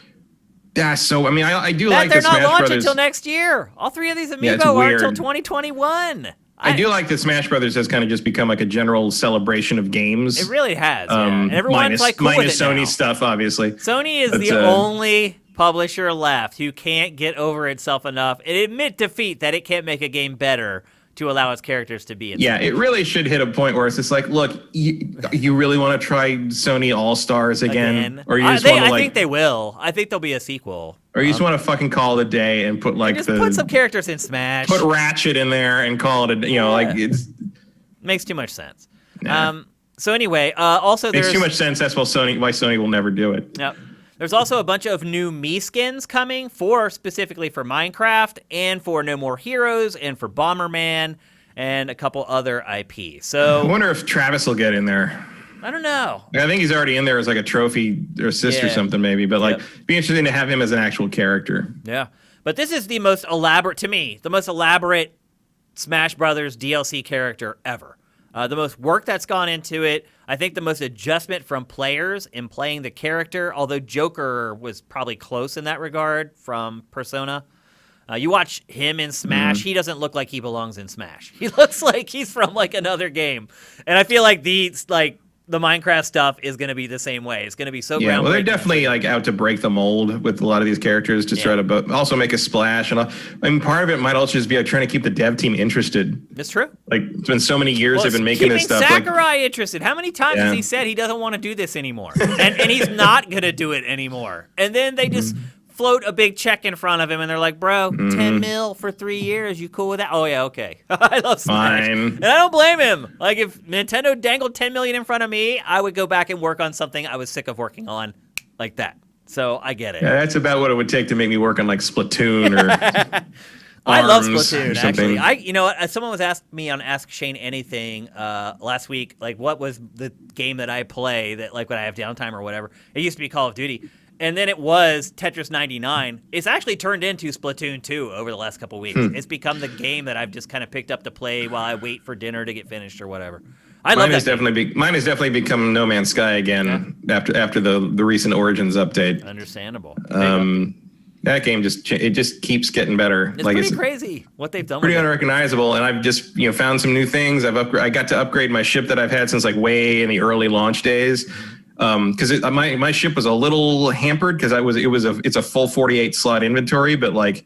Yeah, so, I mean, I do like the Smash Brothers... They're not launching until next year. All 3 of these amiibo are until 2021. I do like that Smash Brothers has kind of just become, like, a general celebration of games. It really has, yeah. And everyone's, like, cool with it minus Sony now. Stuff, obviously. Sony is the only publisher left who can't get over itself enough and admit defeat that it can't make a game better to allow its characters to be in it really should hit a point where it's just like, look, you really want to try Sony All-Stars again? Or you just want to, like, I think they will. I think there'll be a sequel. Or you just want to fucking call it a day and put like put some characters in Smash. Put Ratchet in there and call it like it's makes too much sense. Nah. So anyway, also makes too much sense. That's why Sony will never do it. Yep. There's also a bunch of new Mii skins coming specifically for Minecraft and for No More Heroes and for Bomberman and a couple other IPs. So I wonder if Travis will get in there. I don't know. I think he's already in there as like a trophy or assist or something maybe, but like be interesting to have him as an actual character. Yeah. But this is the most elaborate Smash Brothers DLC character ever. The most work that's gone into it. I think the most adjustment from players in playing the character, although Joker was probably close in that regard from Persona. You watch him in Smash, he doesn't look like he belongs in Smash. He looks like he's from like another game. And I feel like the Minecraft stuff is going to be the same way. It's going to be so groundbreaking. Well, they're definitely like out to break the mold with a lot of these characters to try to also make a splash. And I mean, part of it might also just be like trying to keep the dev team interested. That's true. Like it's been so many years they've been making this stuff. Sakurai interested. How many times has he said he doesn't want to do this anymore? and he's not going to do it anymore. And then they just float a big check in front of him and they're like, bro, 10 mil for 3 years. You cool with that? Oh, yeah, okay. I love Smash. Fine. And I don't blame him. Like, if Nintendo dangled 10 million in front of me, I would go back and work on something I was sick of working on like that. So I get it. Yeah, that's about what it would take to make me work on like Splatoon or I love Splatoon, actually. Someone was asked me on Ask Shane Anything last week, like, what was the game that I play that, like, when I have downtime or whatever. It used to be Call of Duty. and then it was Tetris 99. It's actually turned into Splatoon 2 over the last couple weeks. It's become the game that I've just kind of picked up to play while I wait for dinner to get finished or whatever. Mine has definitely become No Man's Sky again after the recent Origins update. Understandable. That game just keeps getting better. It's pretty crazy what they've done. Pretty unrecognizable, and I've just found some new things. I got to upgrade my ship that I've had since like way in the early launch days. Because my ship was a little hampered because it's a full 48 slot inventory, but like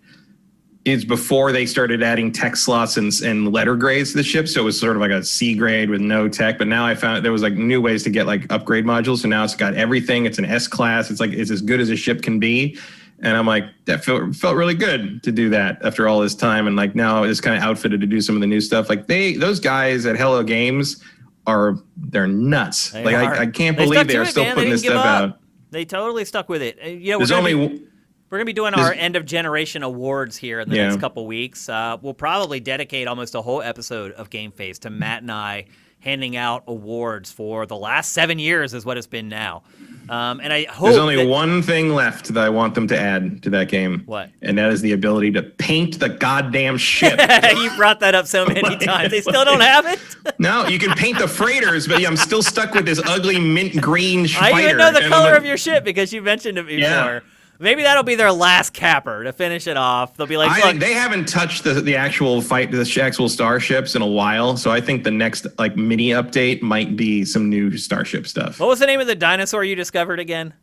it's before they started adding tech slots and letter grades to the ship, so it was sort of like a C grade with no tech. But now I found there was like new ways to get like upgrade modules, so now it's got everything. It's an S class. It's as good as a ship can be, and I'm like that felt really good to do that after all this time, and like now it's kind of outfitted to do some of the new stuff. Like those guys at Hello Games. They're nuts. I can't believe they're still putting this stuff out. They totally stuck with it. We're going to be doing our end of generation awards here in the next couple weeks. We'll probably dedicate almost a whole episode of GameFace to Matt and I handing out awards for the last 7 years is what it's been now. And I hope there's only one thing left that I want them to add to that game. What? And that is the ability to paint the goddamn ship. You brought that up so many times. They still don't have it? No, you can paint the freighters, but I'm still stuck with this ugly mint green fighter. I even know the color of your ship because you mentioned it before. Yeah. Maybe that'll be their last capper to finish it off. They'll be like, I think they haven't touched the actual actual starships in a while, so I think the next like mini update might be some new starship stuff. What was the name of the dinosaur you discovered again?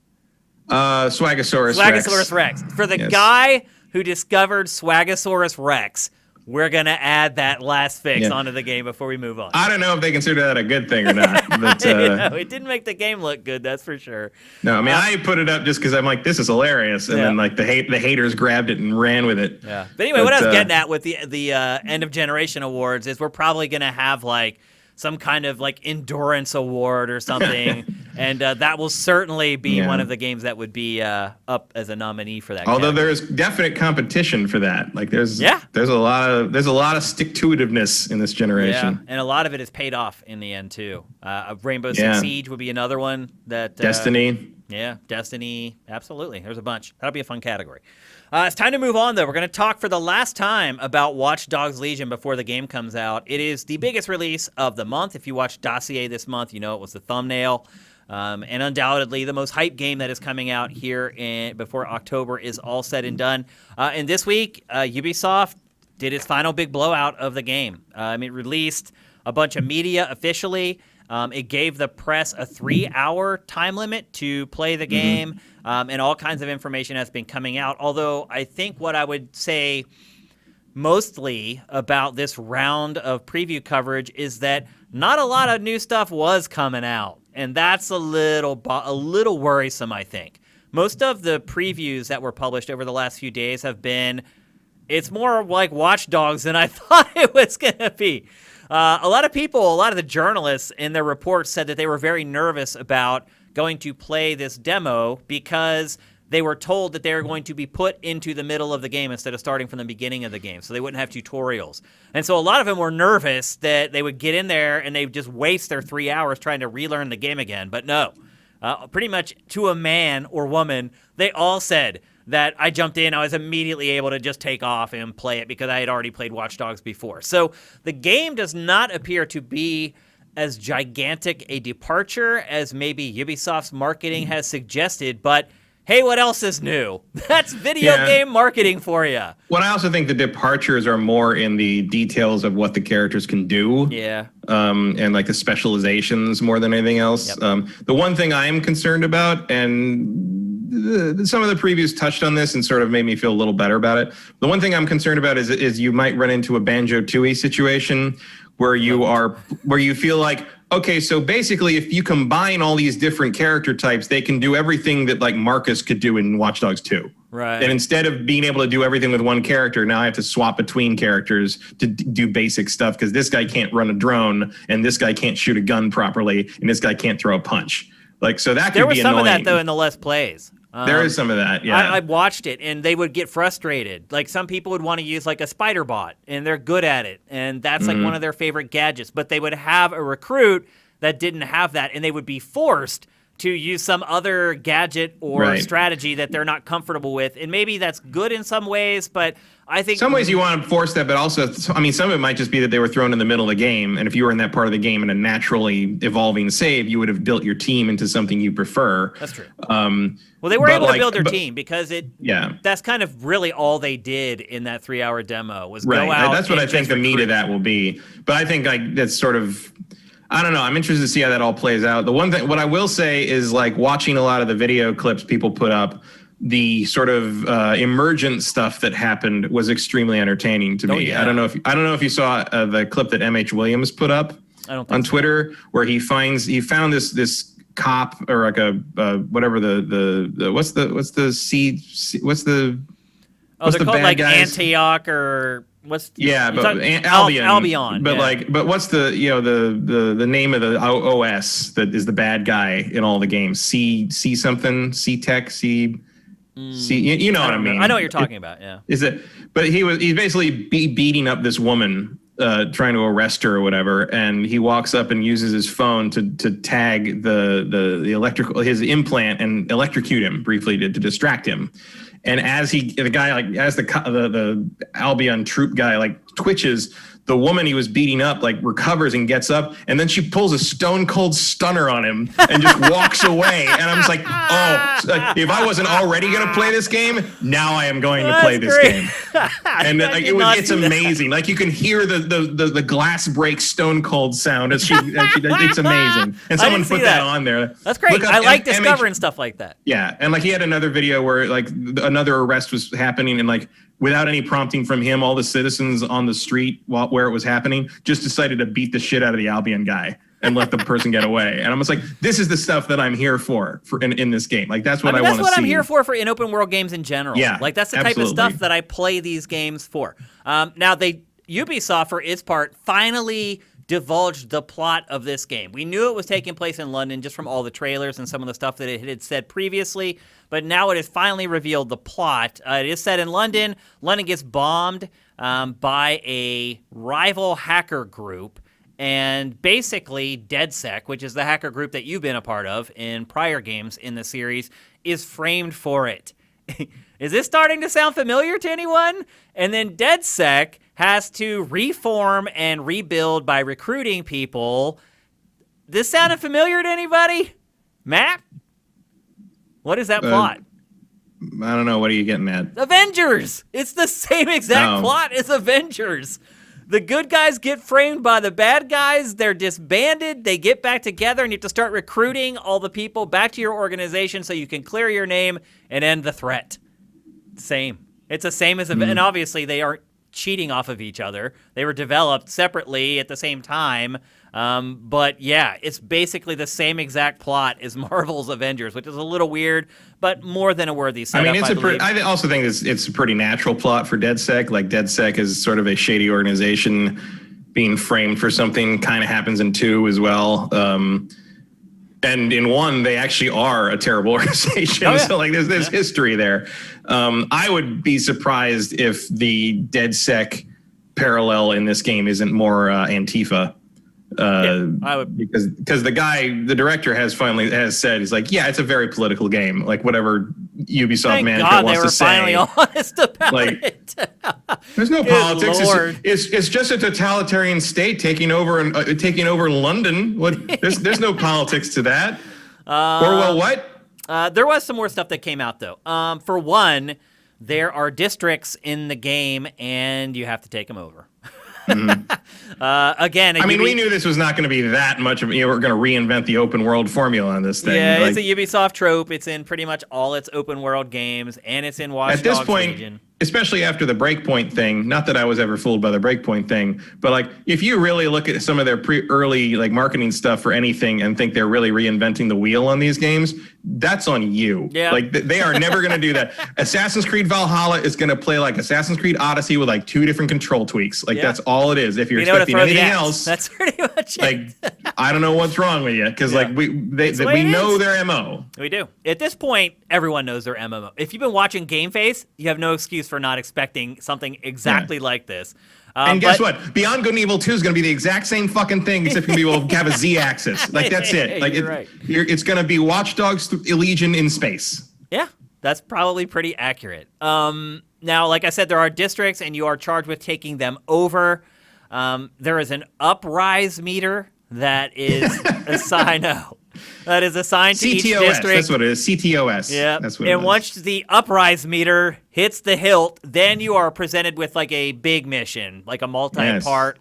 Swagosaurus Rex. For the guy who discovered Swagosaurus Rex, we're going to add that last fix onto the game before we move on. I don't know if they consider that a good thing or not. But, it didn't make the game look good, that's for sure. No, I mean, I put it up just because I'm like, this is hilarious. And then like the haters grabbed it and ran with it. Yeah. But anyway, what I was getting at with the end of generation awards is we're probably going to have like some kind of like endurance award or something, and that will certainly be one of the games that would be up as a nominee for that. Although there is definite competition for that, like there's a lot of stick-to-itiveness in this generation, and a lot of it is paid off in the end too. Rainbow Six Siege would be another one that Destiny. Yeah, Destiny, absolutely. There's a bunch. That'll be a fun category. It's time to move on, though. We're going to talk for the last time about Watch Dogs Legion before the game comes out. It is the biggest release of the month. If you watched Dossier this month, you know it was the thumbnail. And undoubtedly the most hype game that is coming out here before October is all said and done. And this week, Ubisoft did its final big blowout of the game. It released a bunch of media officially. It gave the press a 3-hour time limit to play the game, and all kinds of information has been coming out. Although I think what I would say mostly about this round of preview coverage is that not a lot of new stuff was coming out, and that's a little worrisome, I think. Most of the previews that were published over the last few days have been, it's more like Watch Dogs than I thought it was going to be. A lot of the journalists in their reports said that they were very nervous about going to play this demo because they were told that they were going to be put into the middle of the game instead of starting from the beginning of the game, so they wouldn't have tutorials. And so a lot of them were nervous that they would get in there and they would just waste their 3 hours trying to relearn the game again. But no, pretty much to a man or woman, they all said that I jumped in, I was immediately able to just take off and play it because I had already played Watch Dogs before. So the game does not appear to be as gigantic a departure as maybe Ubisoft's marketing has suggested, but hey, what else is new? That's video game marketing for you. Well, I also think the departures are more in the details of what the characters can do. Yeah. And like the specializations more than anything else. Yep. The one thing I'm concerned about, and some of the previews touched on this and sort of made me feel a little better about it. The one thing I'm concerned about is you might run into a Banjo-Tooie situation where you feel like, okay, so basically if you combine all these different character types, they can do everything that like Marcus could do in Watch Dogs 2. Right. And instead of being able to do everything with one character, now I have to swap between characters to do basic stuff because this guy can't run a drone and this guy can't shoot a gun properly and this guy can't throw a punch. Like, so that could be annoying. There was some of that, though, in the Let's Plays. There is some of that, yeah. I watched it, and they would get frustrated. Like, some people would want to use, like, a spider bot, and they're good at it, and that's, like, one of their favorite gadgets. But they would have a recruit that didn't have that, and they would be forced to use some other gadget or strategy that they're not comfortable with. And maybe that's good in some ways, but I think some ways you want to force that, but also, I mean, some of it might just be that they were thrown in the middle of the game. And if you were in that part of the game in a naturally evolving save, you would have built your team into something you prefer. That's true. Well, they were able to build their team because that's kind of really all they did in that 3-hour demo was go out. That's what I think the meat of that will be. But I think that's sort of, I don't know. I'm interested to see how that all plays out. The one thing, what I will say is like watching a lot of the video clips people put up, the sort of emergent stuff that happened was extremely entertaining to me. I don't know if you saw the clip that M.H. Williams put up on Twitter, where he found this cop or like a whatever the what's the called like guys? Antioch or what's Albion. Albion. But what's the the name of the OS that is the bad guy in all the games? C something, C Tech, C. You know what I mean. I know what you're talking about. Yeah. But he's basically beating up this woman, trying to arrest her or whatever, and he walks up and uses his phone to tag his implant and electrocute him briefly to distract him. And as the Albion troop guy like twitches, the woman he was beating up like recovers and gets up, and then she pulls a stone cold stunner on him and just walks away. And I'm just like, if I wasn't already going to play this game, now I am going to play this game. And it's amazing. Like you can hear the glass break stone cold sound as it's amazing. And someone put that on there. That's great. I like discovering stuff like that. Yeah, and like he had another video where like another arrest was happening, and like without any prompting from him, all the citizens on the street where it was happening just decided to beat the shit out of the Albion guy and let the person get away. And I'm just like, this is the stuff that I'm here for in this game. Like that's what I want to see. That's what I'm here for in open world games in general. Yeah, like that's the type of stuff that I play these games for. Now Ubisoft for its part finally divulged the plot of this game. We knew it was taking place in London just from all the trailers and some of the stuff that it had said previously, but now it has finally revealed the plot. It is set in London. London gets bombed by a rival hacker group, and basically DedSec, which is the hacker group that you've been a part of in prior games in the series, is framed for it. Is this starting to sound familiar to anyone? And then DedSec has to reform and rebuild by recruiting people. This sounded familiar to anybody? Matt? What is that plot? I don't know. What are you getting at? Avengers! It's the same exact plot as Avengers. The good guys get framed by the bad guys. They're disbanded. They get back together, and you have to start recruiting all the people back to your organization so you can clear your name and end the threat. Same. It's the same as and obviously they aren't cheating off of each other. They were developed separately at the same time. But yeah, it's basically the same exact plot as Marvel's Avengers, which is a little weird, but more than a worthy setup. I mean, I also think it's a pretty natural plot for DedSec. Like DedSec is sort of a shady organization being framed for something. Kind of happens in 2 as well. And in 1, they actually are a terrible organization. Oh, yeah. So like there's history there. I would be surprised if the DedSec parallel in this game isn't more Antifa. I would, because the director has said, he's like, yeah, it's a very political game. Like whatever Ubisoft manager wants to say. Finally honest about it. There's no politics. It's just a totalitarian state taking over London. There's no politics to that. What? There was some more stuff that came out though. For one, there are districts in the game, and you have to take them over. Again, we knew this was not going to be that much of. We're going to reinvent the open world formula on this thing. Yeah, it's a Ubisoft trope. It's in pretty much all its open world games, and it's in Watch Dogs Legion. At this point, especially after the Breakpoint thing. Not that I was ever fooled by the Breakpoint thing, but like if you really look at some of their early like marketing stuff for anything and think they're really reinventing the wheel on these games, that's on you. Yeah. Like they are never going to do that. Assassin's Creed Valhalla is going to play like Assassin's Creed Odyssey with like 2 different control tweaks. Like that's all it is. If you're expecting anything else, that's pretty much it. Like I don't know what's wrong with you because like we know their MO. We do. At this point, everyone knows their MMO. If you've been watching GameFace, you have no excuse for not expecting something exactly like this. And guess what? Beyond Good and Evil 2 is going to be the exact same fucking thing, except we will have a Z-axis. Like, that's it. Like, it's going to be Watch Dogs Legion in space. Yeah, that's probably pretty accurate. Now, like I said, there are districts, and you are charged with taking them over. There is an uprise meter that is assigned. That is assigned to each district. That's what it is. CTOS. Yeah. That's what it is. And once the uprise meter hits the hilt, then you are presented with like a big mission, like a multi-part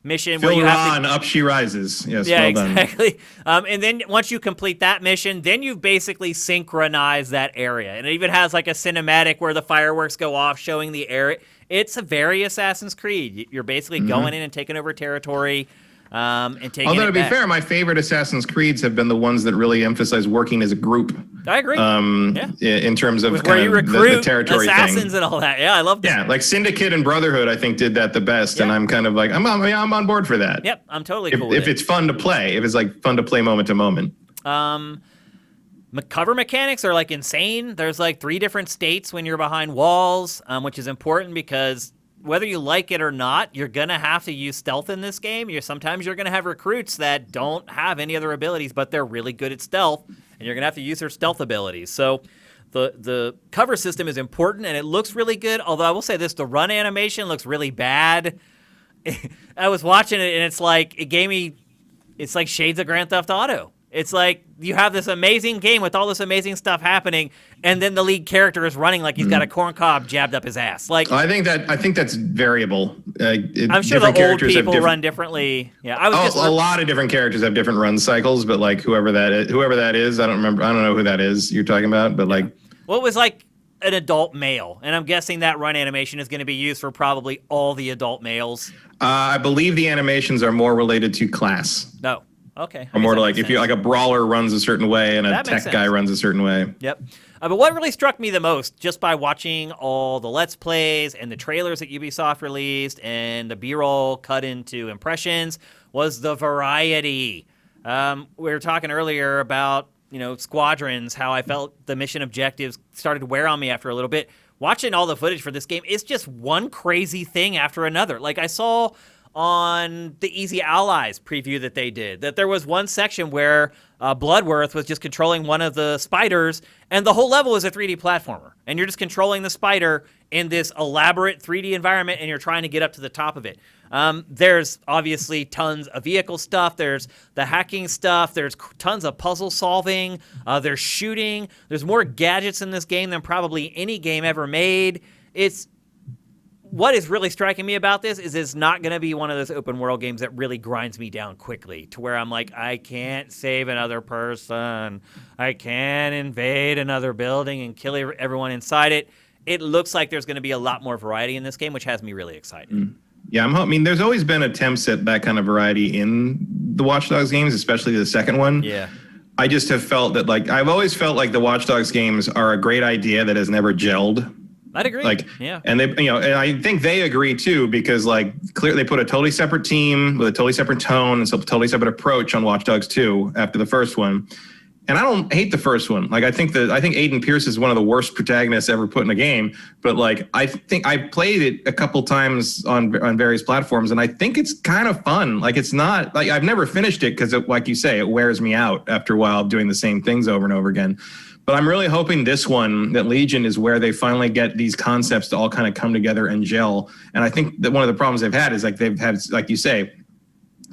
mission where you have to, up she rises. Yes. Yeah, well exactly. And then once you complete that mission, then you've basically synchronized that area, and it even has like a cinematic where the fireworks go off, showing the area. It's a very Assassin's Creed. You're basically going in and taking over territory. And taking Although, to be back. fair, my favorite Assassin's Creeds have been the ones that really emphasize working as a group. I agree. In terms of where you recruit the territory assassins thing. And all that. Yeah, I love that. Yeah, like Syndicate and Brotherhood, I think did that the best, and I'm kind of like I'm on board for that. Yep, I'm totally cool if it's fun to play, if it's like fun to play moment to moment. Cover mechanics are like insane. There's like 3 different states when you're behind walls, which is important because whether you like it or not, you're going to have to use stealth in this game. Sometimes you're going to have recruits that don't have any other abilities, but they're really good at stealth, and you're going to have to use their stealth abilities. So the cover system is important, and it looks really good, although I will say this, the run animation looks really bad. I was watching it, and it's like shades of Grand Theft Auto. It's like you have this amazing game with all this amazing stuff happening, and then the lead character is running like he's got a corn cob jabbed up his ass. Like I think that's variable. I'm sure the old people run differently. Yeah, a lot of different characters have different run cycles, but like whoever that is, I don't know who that is you're talking about, but like it was like an adult male, and I'm guessing that run animation is going to be used for probably all the adult males. I believe the animations are more related to class. No. Okay. Or more to like if you like a brawler runs a certain way and a tech guy runs a certain way. Yep. But what really struck me the most, just by watching all the Let's Plays and the trailers that Ubisoft released and the B-roll cut into impressions, was the variety. We were talking earlier about Squadrons, how I felt the mission objectives started to wear on me after a little bit. Watching all the footage for this game, it's just one crazy thing after another. Like I saw on the Easy Allies preview that they did, that there was one section where Bloodworth was just controlling one of the spiders, and the whole level is a 3D platformer, and you're just controlling the spider in this elaborate 3D environment, and you're trying to get up to the top of it. There's obviously tons of vehicle stuff, there's the hacking stuff, there's tons of puzzle solving, there's shooting, there's more gadgets in this game than probably any game ever made. What is really striking me about this is it's not going to be one of those open world games that really grinds me down quickly to where I'm like, I can't save another person. I can't invade another building and kill everyone inside it. It looks like there's going to be a lot more variety in this game, which has me really excited. Yeah, I mean, there's always been attempts at that kind of variety in the Watch Dogs games, especially the second one. Yeah. I just have felt that, I've always felt like the Watch Dogs games are a great idea that has never gelled. I'd agree. Yeah. And they, and I think they agree too, because clearly they put a totally separate team with a totally separate tone and some totally separate approach on Watch Dogs 2 after the first one. And I don't hate the first one. I think Aiden Pierce is one of the worst protagonists ever put in a game. But I think I played it a couple times on various platforms, and I think it's kind of fun. It's not I've never finished it because, like you say, it wears me out after a while doing the same things over and over again. But I'm really hoping this one, that Legion, is where they finally get these concepts to all kind of come together and gel. And I think that one of the problems they've had is they've had, like you say,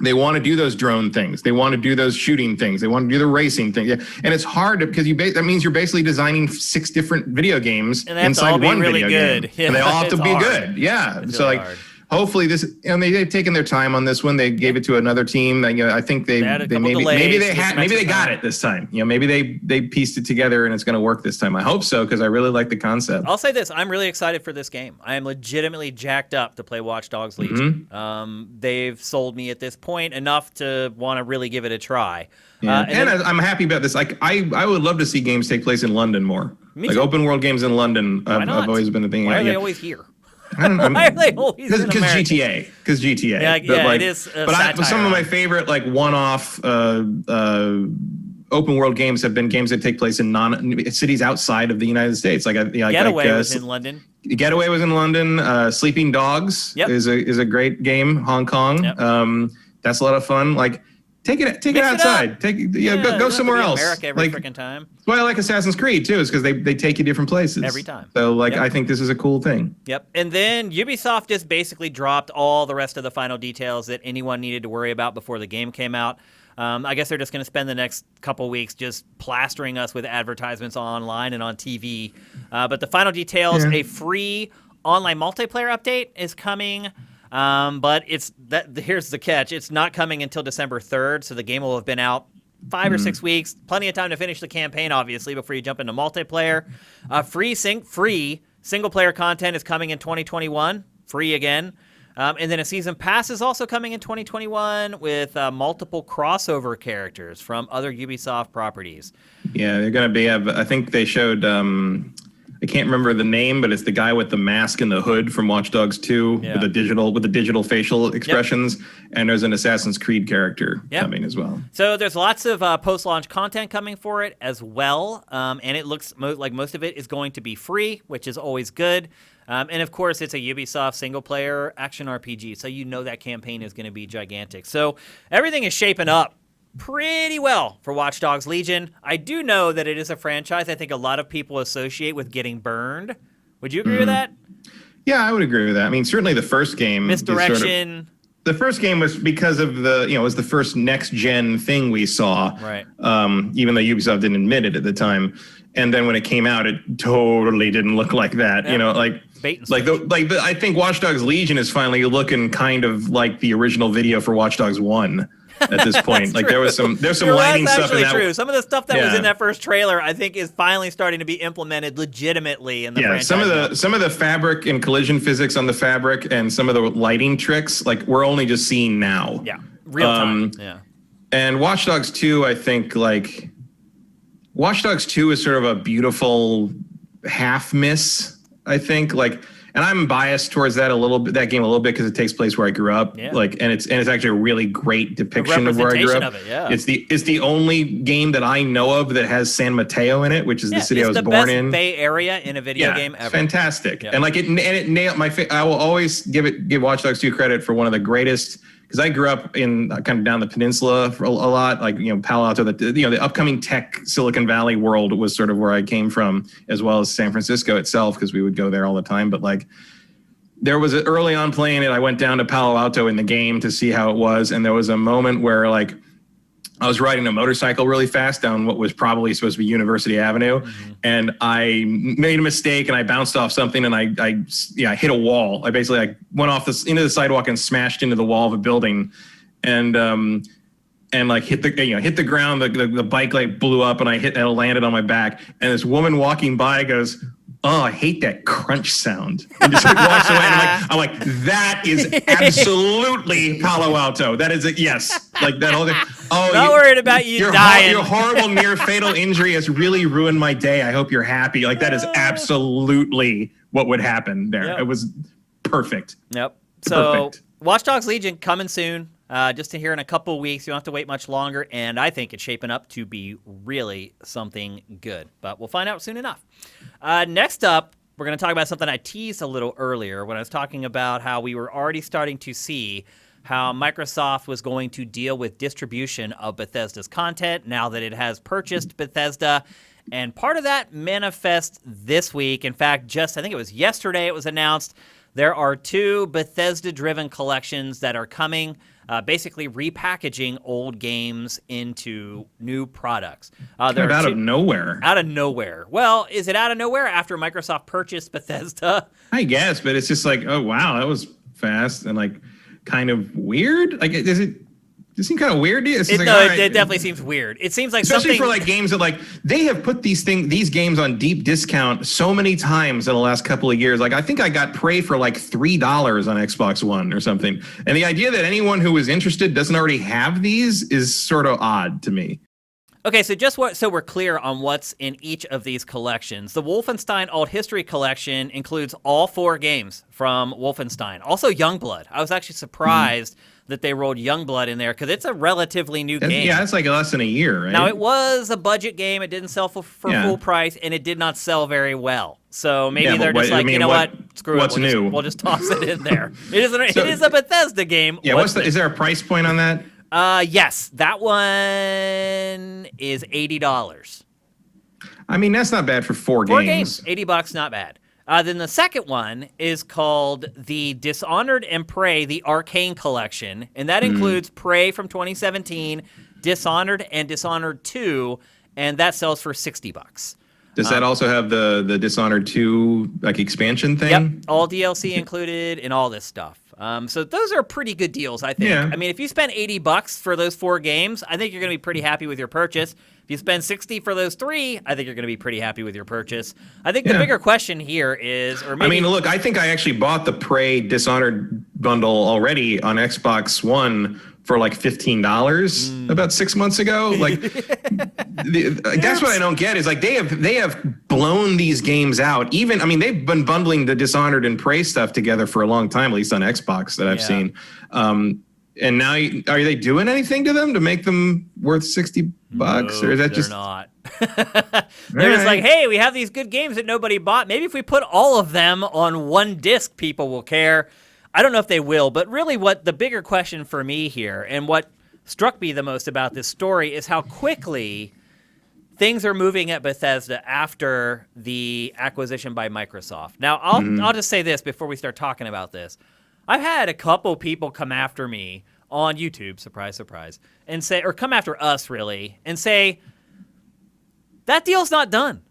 they want to do those drone things. They want to do those shooting things. They want to do the racing thing. Yeah. And it's hard because that means you're basically designing 6 different video games inside one video game. Yeah, and they all have to be good. Yeah. It's so really hard. Hopefully they've taken their time on this one. They gave it to another team. I think maybe they got it this time. Maybe they pieced it together and it's going to work this time. I hope so, because I really like the concept. I'll say this: I'm really excited for this game. I am legitimately jacked up to play Watch Dogs Legion. They've sold me at this point enough to want to really give it a try. Yeah. I'm happy about this. I would love to see games take place in London more. Me too. Open world games in London. I've always been the thing. Why are they always here? Why are they always in America? Because GTA. Yeah, it is. But some of my favorite one-off open world games have been games that take place in cities outside of the United States. Getaway was in London. Getaway was in London. Sleeping Dogs is a great game. Hong Kong. Yep. That's a lot of fun. Like, take it outside. Go somewhere else. America every freaking time. That's why I like Assassin's Creed too, is because they take you different places every time. So I think this is a cool thing. Yep. And then Ubisoft just basically dropped all the rest of the final details that anyone needed to worry about before the game came out. I guess they're just going to spend the next couple weeks just plastering us with advertisements online and on TV. But the final details, a free online multiplayer update is coming. But here's the catch. It's not coming until December 3rd, so the game will have been out 5 or 6 weeks. Plenty of time to finish the campaign, obviously, before you jump into multiplayer. Free single-player content is coming in 2021. Free again. And then a season pass is also coming in 2021 with multiple crossover characters from other Ubisoft properties. Yeah, they're going to be. I think they showed. I can't remember the name, but it's the guy with the mask and the hood from Watch Dogs 2 with the digital facial expressions. And there's an Assassin's Creed character coming as well. So there's lots of post-launch content coming for it as well. And it looks like most of it is going to be free, which is always good. And of course, it's a Ubisoft single-player action RPG, so you know that campaign is going to be gigantic. So everything is shaping up pretty well for Watch Dogs Legion. I do know that it is a franchise I think a lot of people associate with getting burned. Would you agree with that? Yeah, I would agree with that. I mean, certainly the first game... Misdirection... The first game was because of it was the first next-gen thing we saw. Right. Even though Ubisoft didn't admit it at the time. And then when it came out, it totally didn't look like that. Yeah. I think Watch Dogs Legion is finally looking kind of like the original video for Watch Dogs 1 at this point. Like there's some lighting stuff in that. True. Some of the stuff that was in that first trailer, I think, is finally starting to be implemented legitimately in the franchise. Some of the fabric and collision physics on the fabric and some of the lighting tricks, like we're only just seeing now. Yeah, real time. And Watch Dogs 2, I think, Watch Dogs 2 is sort of a beautiful half miss, I think. And I'm biased towards that game a little bit because it takes place where I grew up. Yeah. And it's actually a really great depiction of where I grew up. It's the only game that I know of that has San Mateo in it, which is the city I was born in. It's the best Bay Area in a video game ever. It's fantastic. Yeah. And it nailed I will always give Watch Dogs 2 credit for one of the greatest. Because I grew up in kind of down the peninsula for a lot, Palo Alto. The upcoming tech Silicon Valley world was sort of where I came from, as well as San Francisco itself, because we would go there all the time. But there was early on playing it, I went down to Palo Alto in the game to see how it was, and there was a moment where I was riding a motorcycle really fast down what was probably supposed to be University Avenue, and I made a mistake and I bounced off something and I hit a wall. I basically went off into the sidewalk and smashed into the wall of a building, and hit the ground. The bike blew up and I landed on my back. And this woman walking by goes, "Oh, I hate that crunch sound," and just walks away. And I'm like, that is absolutely Palo Alto. That is it. Yes, that whole thing. Oh, not worried about you dying. Your horrible near fatal injury has really ruined my day. I hope you're happy. That is absolutely what would happen there. Yep. It was perfect. Yep. So Watch Dogs Legion coming soon. Just to hear in a couple of weeks. You don't have to wait much longer, and I think it's shaping up to be really something good. But we'll find out soon enough. Next up, we're going to talk about something I teased a little earlier when I was talking about how we were already starting to see how Microsoft was going to deal with distribution of Bethesda's content now that it has purchased Bethesda. And part of that manifests this week. In fact, I think it was yesterday it was announced there are 2 Bethesda-driven collections that are coming, basically repackaging old games into new products. Out of nowhere. Out of nowhere. Well, is it out of nowhere after Microsoft purchased Bethesda? I guess, but it's just oh, wow, that was fast and kind of weird. Does it seem kind of weird to you? It definitely seems weird. It seems like especially for games that they have put these games on deep discount so many times in the last couple of years. I think I got Prey for $3 on Xbox One or something. And the idea that anyone who is interested doesn't already have these is sort of odd to me. Okay, so we're clear on what's in each of these collections. The Wolfenstein Old History Collection includes all 4 games from Wolfenstein. Also Youngblood. I was actually surprised that they rolled Youngblood in there because it's a relatively new game. Yeah, it's like less than a year, right? Now, it was a budget game. It didn't sell for full price, and it did not sell very well. So maybe they're just you know what? Screw it. What's new? We'll just toss it in there. It is a Bethesda game. Yeah, is there a price point on that? Yes, that one is $80. I mean, that's not bad for four games. $80, not bad. Then the second one is called the Dishonored and Prey, the Arcane Collection, and that includes Prey from 2017, Dishonored, and Dishonored 2, and that sells for $60. Does that also have the Dishonored 2 like expansion thing? Yep, all DLC included and all this stuff. So those are pretty good deals, I think. Yeah. I mean, if you spend $80 for those 4 games, I think you're going to be pretty happy with your purchase. If you spend $60 for those 3, I think you're going to be pretty happy with your purchase. I think the bigger question here is, or maybe, I mean, look, I think I actually bought the Prey Dishonored bundle already on Xbox One for like $15 about 6 months ago. Like, that's what I don't get is like they have blown these games out. Even, I mean, they've been bundling the Dishonored and Prey stuff together for a long time, at least on Xbox that I've seen. And now, are they doing anything to them to make them worth $60? Or is that just not? They're just like, hey, we have these good games that nobody bought. Maybe if we put all of them on one disc, people will care. I don't know if they will, but really what the bigger question for me here and what struck me the most about this story is how quickly things are moving at Bethesda after the acquisition by Microsoft. Now, I'll just say this before we start talking about this. I've had a couple people come after me on YouTube, surprise, surprise, and say, or come after us really, and say, that deal's not done.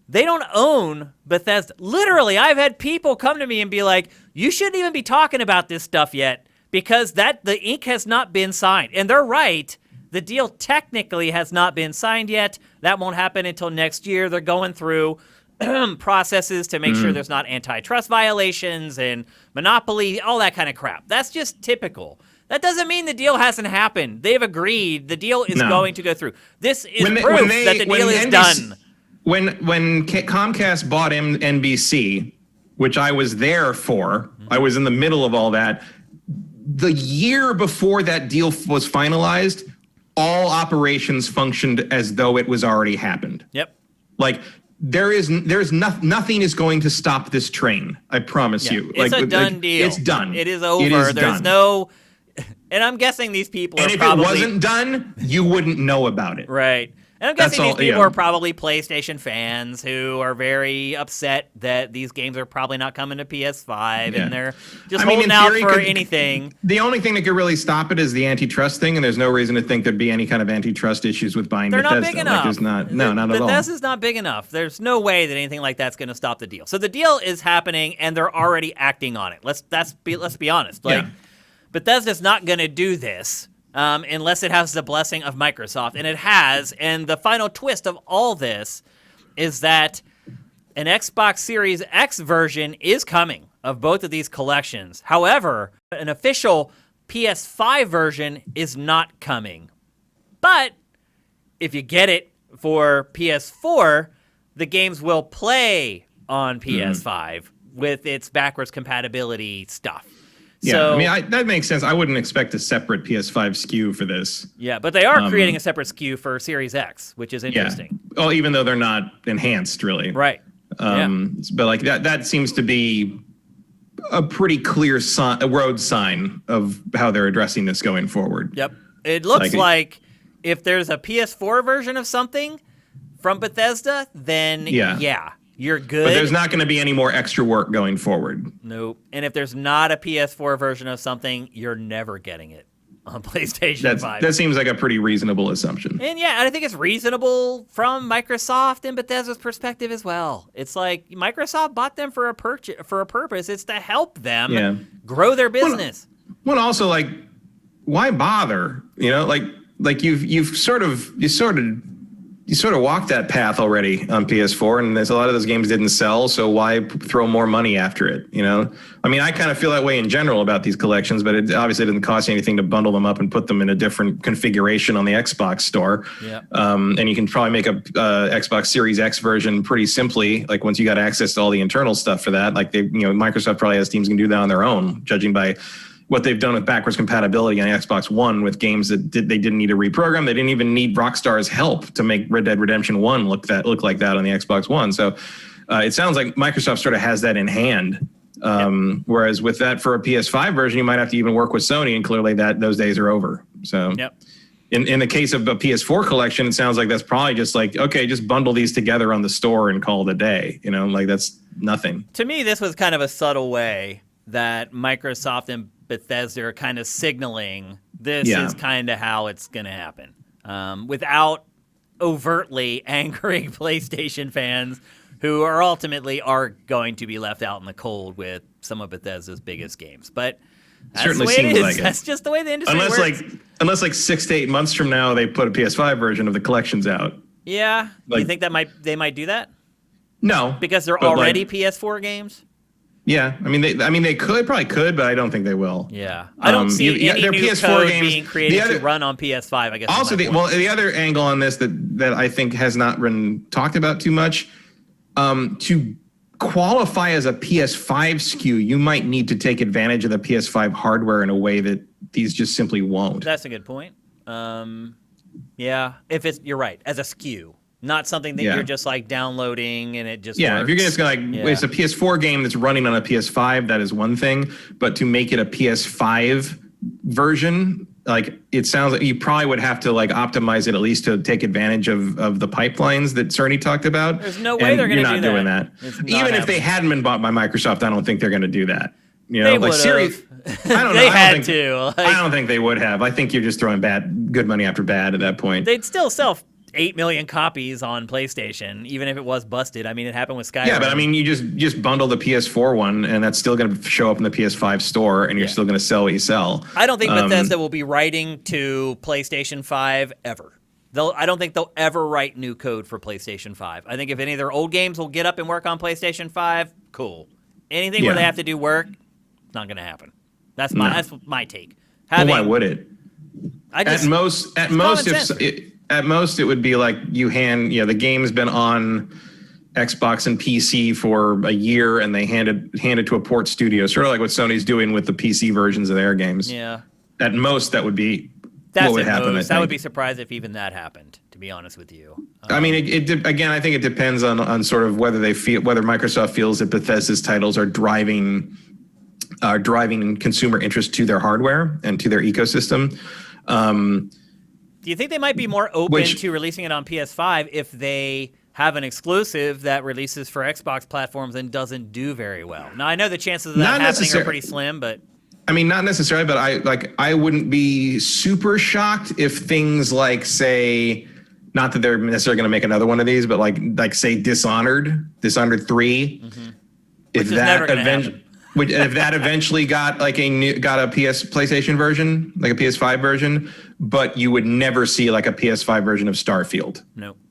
They don't own Bethesda. Literally, I've had people come to me and be like, you shouldn't even be talking about this stuff yet because the ink has not been signed. And they're right. The deal technically has not been signed yet. That won't happen until next year. They're going through processes to make sure there's not antitrust violations and monopoly, all that kind of crap. That's just typical. That doesn't mean the deal hasn't happened. They've agreed. The deal is going to go through. This is proof that the deal is done. When Comcast bought NBC, which I was there for, I was in the middle of all that. The year before that deal was finalized, all operations functioned as though it was already happened. Yep. Like nothing is going to stop this train. I promise you. It's a done deal. It's done. It is over. There's done. no, and I'm guessing these people and are if probably, it wasn't done, you wouldn't know about it. Right. And I'm guessing these people are probably PlayStation fans who are very upset that these games are probably not coming to PS5 and they're just holding out for anything. The only thing that could really stop it is the antitrust thing, and there's no reason to think there'd be any kind of antitrust issues with buying Bethesda. They're not big enough. Like, not at all. Bethesda's not big enough. There's no way that anything like that's going to stop the deal. So the deal is happening, and they're already acting on it. Let's be honest. Like, Bethesda's not going to do this. Unless it has the blessing of Microsoft, and it has. And the final twist of all this is that an Xbox Series X version is coming of both of these collections. However, an official PS5 version is not coming. But if you get it for PS4, the games will play on PS5 with its backwards compatibility stuff. Yeah, so, I mean, that makes sense. I wouldn't expect a separate PS5 SKU for this. Yeah, but they are creating a separate SKU for Series X, which is interesting. Yeah. Well, even though they're not enhanced, really. Right. But like that seems to be a pretty clear road sign of how they're addressing this going forward. Yep. It looks like if there's a PS4 version of something from Bethesda, then you're good. But there's not going to be any more extra work going forward. Nope. And if there's not a PS4 version of something, you're never getting it on PlayStation 5. That seems like a pretty reasonable assumption. And I think it's reasonable from Microsoft and Bethesda's perspective as well. It's like Microsoft bought them for a purpose. It's to help them grow their business. Well, also like, why bother? You know, like you sort of walked that path already on PS4, and there's a lot of those games didn't sell, so why throw more money after it, you know? I mean, I kind of feel that way in general about these collections, but it obviously didn't cost you anything to bundle them up and put them in a different configuration on the Xbox store. Yeah. And you can probably make a Xbox Series X version pretty simply, like once you got access to all the internal stuff for that. Like Microsoft probably has teams can do that on their own, judging by what they've done with backwards compatibility on the Xbox One with games that they didn't need to reprogram. They didn't even need Rockstar's help to make Red Dead Redemption 1 look like that on the Xbox One. So it sounds like Microsoft sort of has that in hand. Whereas with that for a PS5 version, you might have to even work with Sony, and clearly those days are over. So in the case of a PS4 collection, it sounds like that's probably just like, okay, just bundle these together on the store and call it a day. You know, like that's nothing. To me, this was kind of a subtle way that Microsoft and Bethesda are kind of signaling this is kind of how it's going to happen, without overtly angering PlayStation fans who are ultimately going to be left out in the cold with some of Bethesda's biggest games. But that's certainly the way seems it is. like it. That's just the way the industry works. Unless like 6 to 8 months from now they put a PS5 version of the collections out. Yeah, you think they might do that? No, because they're already PS4 games. Yeah, I mean they probably could, but I don't think they will. Yeah, I don't see any their new PS4 code games being created to run on PS5. I guess. Also, the other angle on this that I think has not been talked about too much, to qualify as a PS5 SKU, you might need to take advantage of the PS5 hardware in a way that these just simply won't. That's a good point. Yeah, you're right, as a SKU. Not something that you're just like downloading and it just works. If you're just gonna it's a PS4 game that's running on a PS5, that is one thing. But to make it a PS5 version, like it sounds like you probably would have to like optimize it at least to take advantage of the pipelines that Cerny talked about. There's no way they're going to do that. You're not doing that. Even if they hadn't been bought by Microsoft, I don't think they're going to do that. You know, they like Siri. I don't know. They had to. I don't think they would have. I think you're just throwing good money after bad at that point. They'd still sell 8 million copies on PlayStation, even if it was busted. I mean, it happened with Skyrim. Yeah, but I mean, you just bundle the PS4 one, and that's still going to show up in the PS5 store, and you're still going to sell what you sell. I don't think Bethesda will be writing to PlayStation 5 ever. I don't think they'll ever write new code for PlayStation 5. I think if any of their old games will get up and work on PlayStation 5, cool. Anything where they have to do work, it's not going to happen. That's my take. Why would it? At most, it would be like the game's been on Xbox and PC for a year, and they hand it to a port studio, sort of like what Sony's doing with the PC versions of their games. Yeah. At most, that would be what would happen. I would be surprised if even that happened, to be honest with you. I mean, again, I think it depends on sort of whether Microsoft feels that Bethesda's titles are driving consumer interest to their hardware and to their ecosystem. Do you think they might be more open to releasing it on PS5 if they have an exclusive that releases for Xbox platforms and doesn't do very well? Now, I know the chances of that happening are pretty slim, but... I mean, not necessarily, but I wouldn't be super shocked if things like, say, not that they're necessarily going to make another one of these, but like say Dishonored 3, if that eventually got a PlayStation version, like a PS5 version, but you would never see like a PS5 version of Starfield,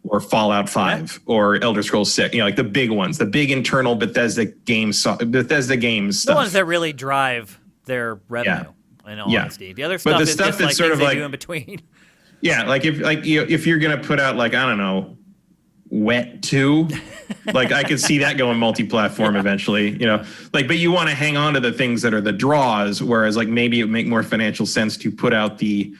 or Fallout 5, or Elder Scrolls 6. You know, like the big ones, the big internal Bethesda games stuff. The ones that really drive their revenue. In all honesty, the other stuff is just like things they do in between. Yeah, like if you're gonna put out like, I don't know, Wet 2, like I could see that going multi-platform eventually, you know, like, but you want to hang on to the things that are the draws, whereas like maybe it would make more financial sense to put out the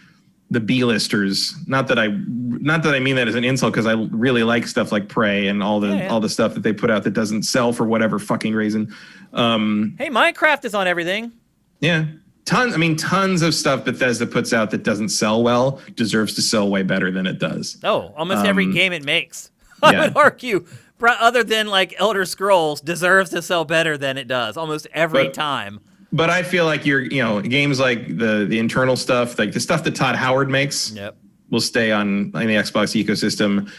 B-listers. Not that I mean that as an insult, because I really like stuff like Prey and all the stuff that they put out that doesn't sell for whatever fucking reason. Hey, Minecraft is on everything. Yeah. Tons of stuff Bethesda puts out that doesn't sell well deserves to sell way better than it does. Oh, almost every game it makes. I would argue, other than like Elder Scrolls, deserves to sell better than it does almost every time. But I feel like games like the internal stuff, like the stuff that Todd Howard makes, will stay on the Xbox ecosystem.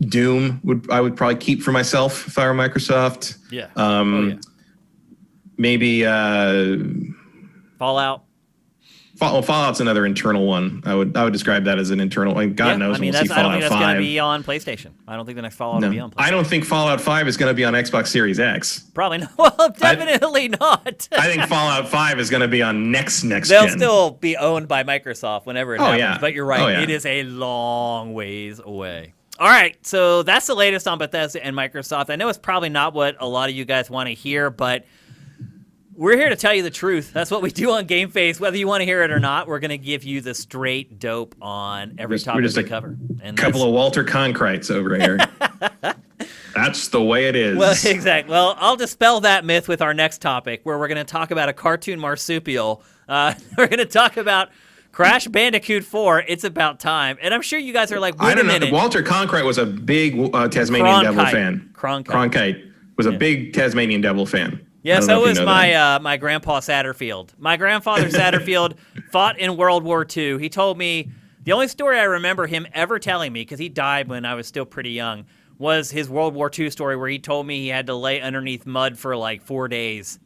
Doom I would probably keep for myself if I were Microsoft. Yeah. Maybe Fallout. Fallout's another internal one. I would describe that as an internal. Like God knows when we'll see Fallout 5. I don't think that's going to be on PlayStation. I don't think the next Fallout will be on PlayStation. I don't think Fallout 5 is going to be on Xbox Series X. Probably not. Well, definitely not. I think Fallout 5 is going to be on next They'll gen. still be owned by Microsoft whenever it happens. Yeah. But you're right. It is a long ways away. All right, so that's the latest on Bethesda and Microsoft. I know it's probably not what a lot of you guys want to hear, but We're here to tell you the truth. That's what we do on GameFace. Whether you want to hear it or not, we're going to give you the straight dope on every topic we cover. And couple of Walter Cronkrights over here. That's the way it is. Well, exactly. Well, I'll dispel that myth with our next topic, where we're going to talk about a cartoon marsupial. We're going to talk about Crash Bandicoot 4. It's about time. And I'm sure you guys are like, wait a minute. Walter Cronkite was a big Tasmanian Devil fan. Cronkite was a big Tasmanian Devil fan. Yeah, so was my grandpa Satterfield. My grandfather Satterfield fought in World War II. He told me, the only story I remember him ever telling me, because he died when I was still pretty young, was his World War II story where he told me he had to lay underneath mud for like 4 days.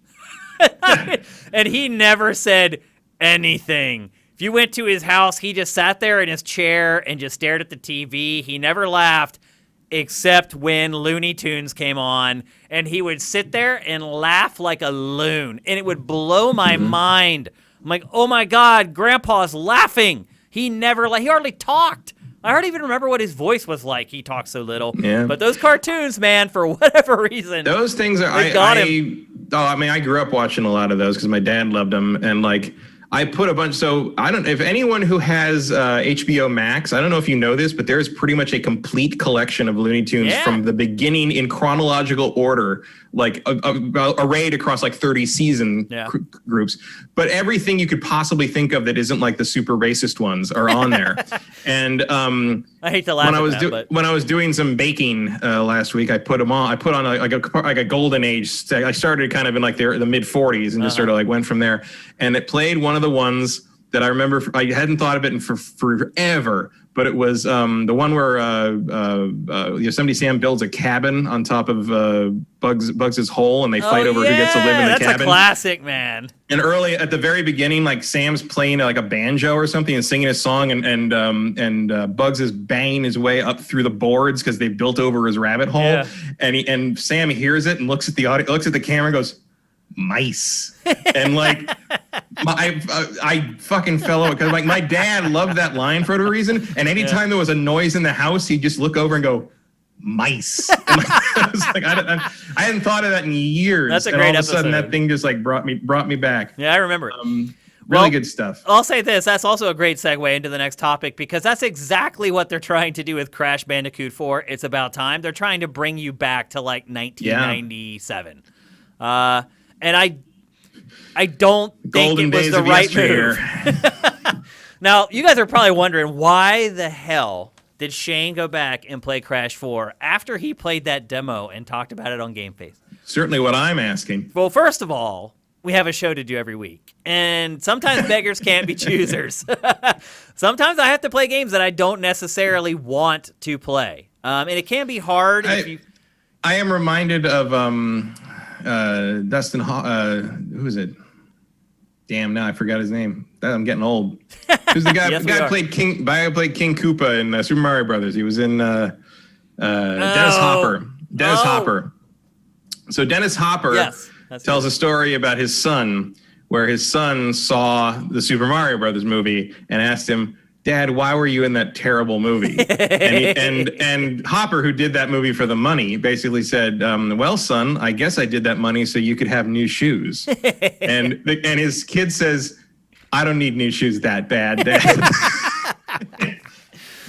And he never said anything. If you went to his house, he just sat there in his chair and just stared at the TV. He never laughed. Except when Looney Tunes came on, and he would sit there and laugh like a loon, and it would blow my mind. I'm like, oh my God, Grandpa's laughing. He hardly talked. I hardly even remember what his voice was like. He talked so little. Yeah. But those cartoons, man, for whatever reason, those things are. I grew up watching a lot of those because my dad loved them, and like. I put a bunch, so I don't, if anyone who has HBO Max, I don't know if you know this, but there's pretty much a complete collection of Looney Tunes from the beginning in chronological order, like arrayed across like 30 season groups. But everything you could possibly think of that isn't like the super racist ones are on there. And I hate to laugh when I was doing some baking last week, I put them on. I put on like a golden age. I started kind of in like the mid 40s and just sort of like went from there. And it played one of the ones that I remember. I hadn't thought of it in for forever, but it was the one where Yosemite Sam builds a cabin on top of Bugs's hole, and they fight over who gets to live in the cabin. That's a classic, man. And early at the very beginning, like Sam's playing like a banjo or something and singing a song, and Bugs is banging his way up through the boards because they built over his rabbit hole, and Sam hears it and looks at the camera and goes, "Mice," and like I fucking fell over because like my dad loved that line for a reason, and anytime there was a noise in the house, he'd just look over and go, "Mice." And like, I was like, I hadn't thought of that in years. That's a great episode. All of a sudden, that thing just like brought me back. Yeah, I remember it. Really good stuff. I'll say this. That's also a great segue into the next topic because that's exactly what they're trying to do with Crash Bandicoot 4. It's about time. They're trying to bring you back to like 1997. And I don't think it was the right move. Now, you guys are probably wondering, why the hell did Shane go back and play Crash 4 after he played that demo and talked about it on GameFace? Certainly what I'm asking. Well, first of all, we have a show to do every week. And sometimes beggars can't be choosers. Sometimes I have to play games that I don't necessarily want to play. And it can be hard I am reminded of... Dustin, who is it? Damn, now I forgot his name. I'm getting old. Who's the guy? Yes, the guy played King Koopa in Super Mario Brothers. He was in Dennis Hopper. Hopper. So Dennis Hopper tells a story about his son, where his son saw the Super Mario Brothers movie and asked him, "Dad, why were you in that terrible movie?" and Hopper, who did that movie for the money, basically said, "Well, son, I guess I did that money so you could have new shoes." and his kid says, "I don't need new shoes that bad, Dad."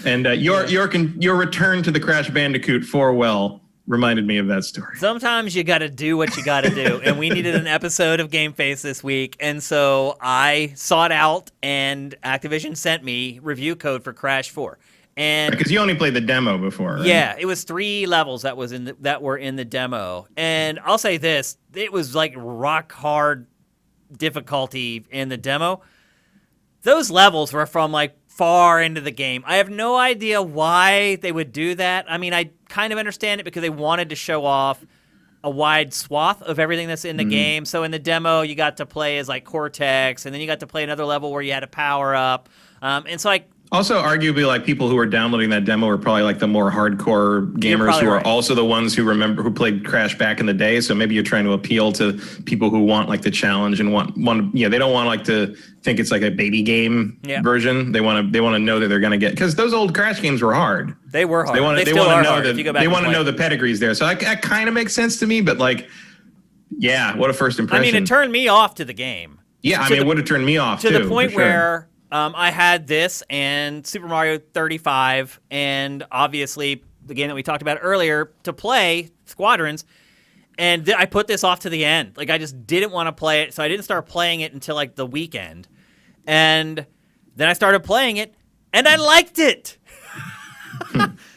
And your return to the Crash Bandicoot 4 reminded me of that story. Sometimes you got to do what you got to do, and we needed an episode of GameFace this week, and so I sought out, and Activision sent me review code for Crash 4. And because you only played the demo before, right? Yeah, it was 3 levels that were in the demo, and I'll say this: it was like rock hard difficulty in the demo. Those levels were from like far into the game. I have no idea why they would do that. I mean, I kind of understand it because they wanted to show off a wide swath of everything that's in the game. So in the demo, you got to play as like Cortex, and then you got to play another level where you had a power up. And so also, arguably, like people who are downloading that demo are probably like the more hardcore gamers who are also the ones who played Crash back in the day. So maybe you're trying to appeal to people who want like the challenge and want they don't want like to think it's like a baby game version. They want to know that they're going to get, because those old Crash games were hard. They were hard. They want to know the pedigree's there. So that kind of makes sense to me, but like Yeah, what a first impression. I mean, it turned me off to the game. Yeah, I mean, it would have turned me off, to too. To the point where I had this and Super Mario 35 and obviously the game that we talked about earlier to play, Squadrons, and I put this off to the end. Like, I just didn't want to play it, so I didn't start playing it until, like, the weekend. And then I started playing it, and I liked it!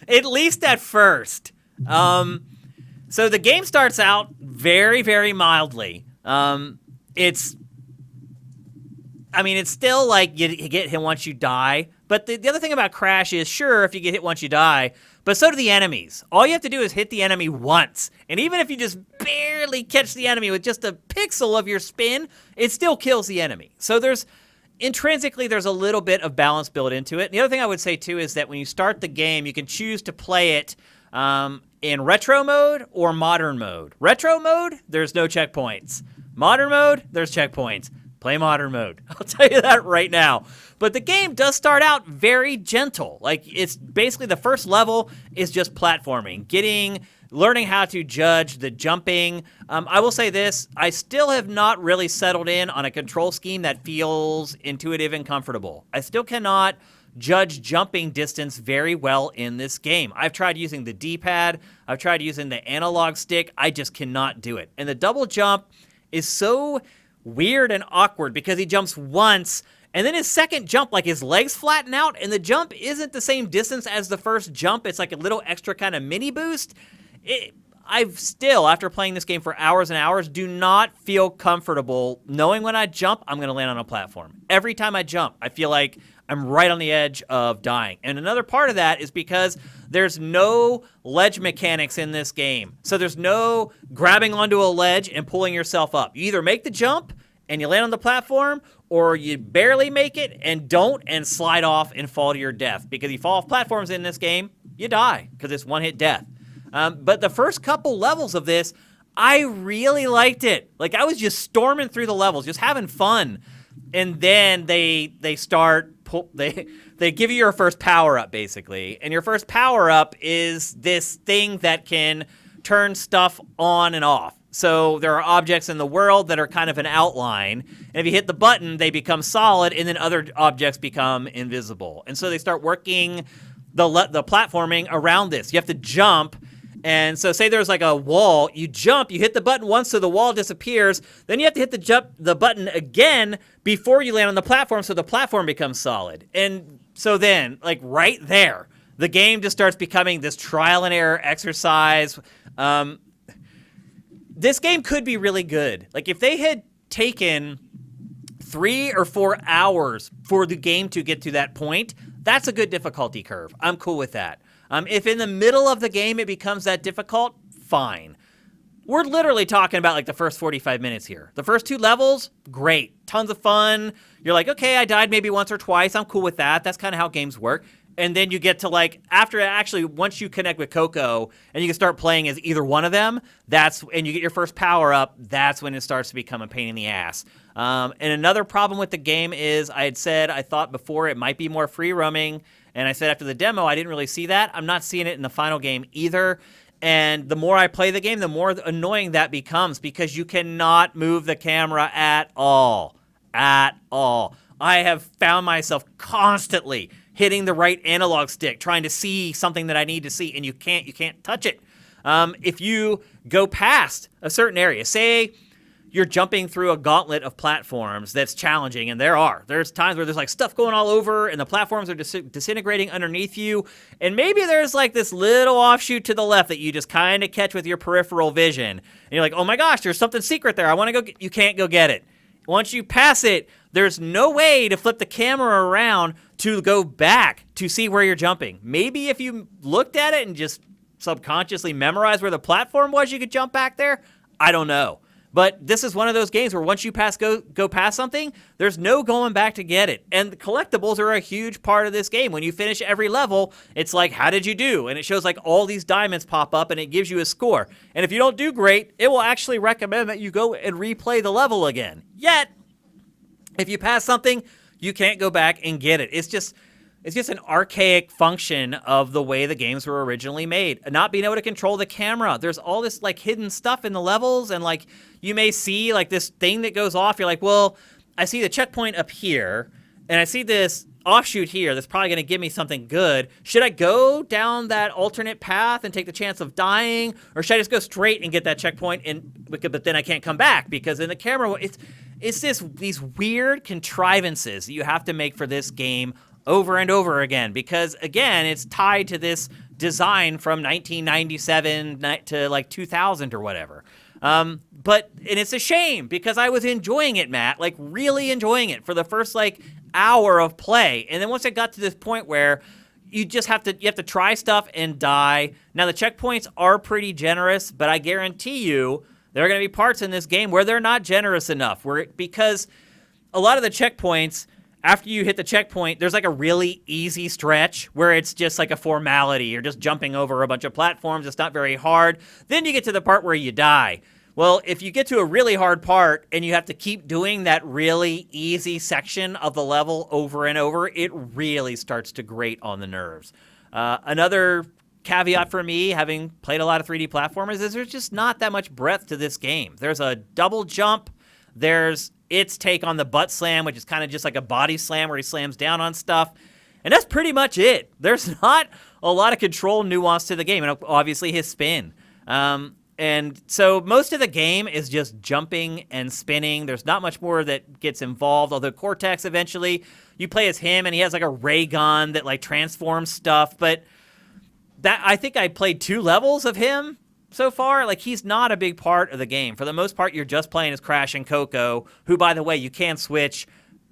At least at first. So the game starts out very, very mildly. It's still like you get hit once you die. But the other thing about Crash is, sure, if you get hit once you die, but so do the enemies. All you have to do is hit the enemy once. And even if you just barely catch the enemy with just a pixel of your spin, it still kills the enemy. So intrinsically, there's a little bit of balance built into it. And the other thing I would say, too, is that when you start the game, you can choose to play it in retro mode or modern mode. Retro mode, there's no checkpoints. Modern mode, there's checkpoints. Play modern mode. I'll tell you that right now. But the game does start out very gentle. Like, it's basically the first level is just platforming, learning how to judge the jumping. I will say this, I still have not really settled in on a control scheme that feels intuitive and comfortable. I still cannot judge jumping distance very well in this game. I've tried using the D-pad. I've tried using the analog stick. I just cannot do it. And the double jump is so weird and awkward because he jumps once, and then his second jump, like, his legs flatten out, and the jump isn't the same distance as the first jump. It's like a little extra kind of mini boost. I've still, after playing this game for hours and hours, do not feel comfortable knowing when I jump, I'm going to land on a platform. Every time I jump, I feel like I'm right on the edge of dying. And another part of that is because there's no ledge mechanics in this game. So there's no grabbing onto a ledge and pulling yourself up. You either make the jump and you land on the platform, or you barely make it and don't and slide off and fall to your death. Because you fall off platforms in this game, you die because it's one-hit death. But the first couple levels of this, I really liked it. Like, I was just storming through the levels, just having fun. And then they give you your first power-up, basically. And your first power-up is this thing that can turn stuff on and off. So there are objects in the world that are kind of an outline. And if you hit the button, they become solid, and then other objects become invisible. And so they start working the platforming around this. You have to jump. And so say there's like a wall, you jump, you hit the button once so the wall disappears, then you have to hit the button again before you land on the platform so the platform becomes solid. And so then, like right there, the game just starts becoming this trial and error exercise. This game could be really good. Like, if they had taken 3 or 4 hours for the game to get to that point, that's a good difficulty curve. I'm cool with that. If in the middle of the game it becomes that difficult, fine. We're literally talking about like the first 45 minutes here. The first 2 levels, great. Tons of fun. You're like, okay, I died maybe once or twice. I'm cool with that. That's kind of how games work. And then you get to like, once you connect with Coco and you can start playing as either one of them, and you get your first power up, that's when it starts to become a pain in the ass. And another problem with the game is I thought before it might be more free roaming. And I said after the demo, I didn't really see that. I'm not seeing it in the final game either. And the more I play the game, the more annoying that becomes because you cannot move the camera at all. At all. I have found myself constantly hitting the right analog stick, trying to see something that I need to see, and you can't touch it. If you go past a certain area, say you're jumping through a gauntlet of platforms that's challenging, and there's times where there's like stuff going all over and the platforms are disintegrating underneath you, and maybe there's like this little offshoot to the left that you just kind of catch with your peripheral vision, and you're like, oh my gosh, there's something secret there, I want to go you can't go get it. Once you pass it, there's no way to flip the camera around to go back to see where you're jumping. Maybe if you looked at it and just subconsciously memorized where the platform was, you could jump back there. I don't know. But this is one of those games where once you go past something, there's no going back to get it. And the collectibles are a huge part of this game. When you finish every level, it's like, how did you do? And it shows like all these diamonds pop up and it gives you a score. And if you don't do great, it will actually recommend that you go and replay the level again. Yet, if you pass something, you can't go back and get it. It's just, it's just an archaic function of the way the games were originally made. Not being able to control the camera. There's all this like hidden stuff in the levels, and like you may see like this thing that goes off. You're like, well, I see the checkpoint up here, and I see this offshoot here that's probably going to give me something good. Should I go down that alternate path and take the chance of dying, or should I just go straight and get that checkpoint? But then I can't come back because in the camera, it's these weird contrivances that you have to make for this game over and over again, because again, it's tied to this design from 1997 to like 2000 or whatever. And it's a shame because I was enjoying it, Matt, like really enjoying it for the first like hour of play. And then once it got to this point where you have to try stuff and die. Now the checkpoints are pretty generous, but I guarantee you there are going to be parts in this game where they're not generous enough, because a lot of the checkpoints, after you hit the checkpoint, there's like a really easy stretch where it's just like a formality. You're just jumping over a bunch of platforms. It's not very hard. Then you get to the part where you die. Well, if you get to a really hard part and you have to keep doing that really easy section of the level over and over, it really starts to grate on the nerves. Another caveat for me, having played a lot of 3D platformers, is there's just not that much breadth to this game. There's a double jump. There's its take on the butt slam, which is kind of just like a body slam where he slams down on stuff. And that's pretty much it. There's not a lot of control nuance to the game, and obviously his spin. And so most of the game is just jumping and spinning. There's not much more that gets involved, although Cortex eventually, you play as him, and he has like a ray gun that like transforms stuff. But I think I played 2 levels of him so far. Like, he's not a big part of the game. For the most part, you're just playing as Crash and Coco, who, by the way, you can switch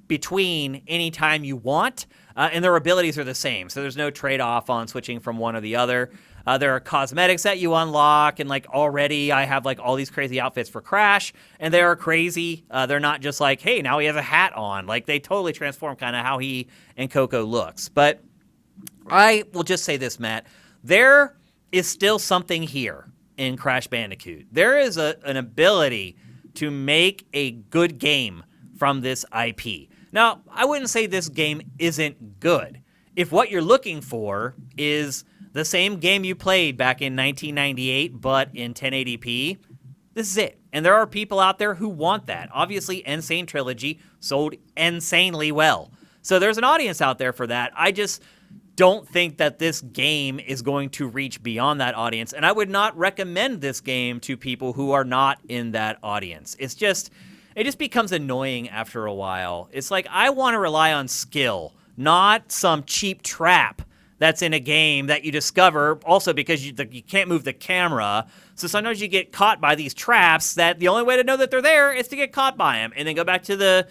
between anytime you want, and their abilities are the same. So there's no trade-off on switching from one or the other. There are cosmetics that you unlock, and like already I have like all these crazy outfits for Crash, and they are crazy. They're not just like, hey, now he has a hat on. Like, they totally transform kind of how he and Coco looks. But I will just say this, Matt. There is still something here in Crash Bandicoot. There is an ability to make a good game from this IP. Now, I wouldn't say this game isn't good. If what you're looking for is the same game you played back in 1998, but in 1080p, this is it. And there are people out there who want that. Obviously, Insane Trilogy sold insanely well. So there's an audience out there for that. I just don't think that this game is going to reach beyond that audience. And I would not recommend this game to people who are not in that audience. It just becomes annoying after a while. It's like, I want to rely on skill, not some cheap trap that's in a game that you discover also because you can't move the camera. So sometimes you get caught by these traps that the only way to know that they're there is to get caught by them and then go back to the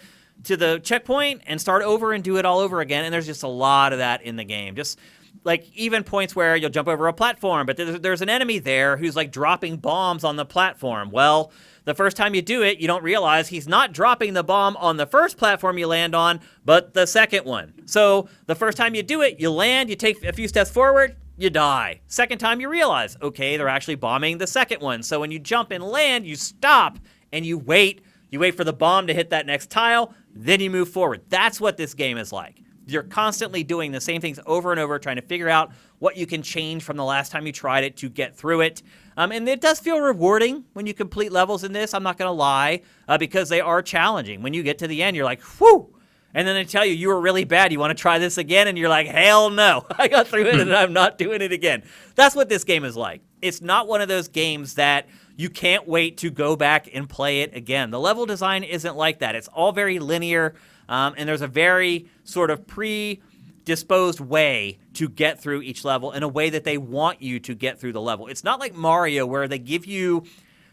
checkpoint and start over and do it all over again. And there's just a lot of that in the game. Just like even points where you'll jump over a platform, but there's an enemy there who's like dropping bombs on the platform. Well, the first time you do it, you don't realize he's not dropping the bomb on the first platform you land on, but the second one. So the first time you do it, you land, you take a few steps forward, you die. Second time you realize, okay, they're actually bombing the second one. So when you jump and land, you stop and you wait. You wait for the bomb to hit that next tile, then you move forward. That's what this game is like. You're constantly doing the same things over and over, trying to figure out what you can change from the last time you tried it to get through it. And it does feel rewarding when you complete levels in this, I'm not going to lie, because they are challenging. When you get to the end, you're like, whew! And then they tell you were really bad, you want to try this again? And you're like, hell no, I got through it and I'm not doing it again. That's what this game is like. It's not one of those games that you can't wait to go back and play it again. The level design isn't like that. It's all very linear, and there's a very sort of predisposed way to get through each level in a way that they want you to get through the level. It's not like Mario where they give you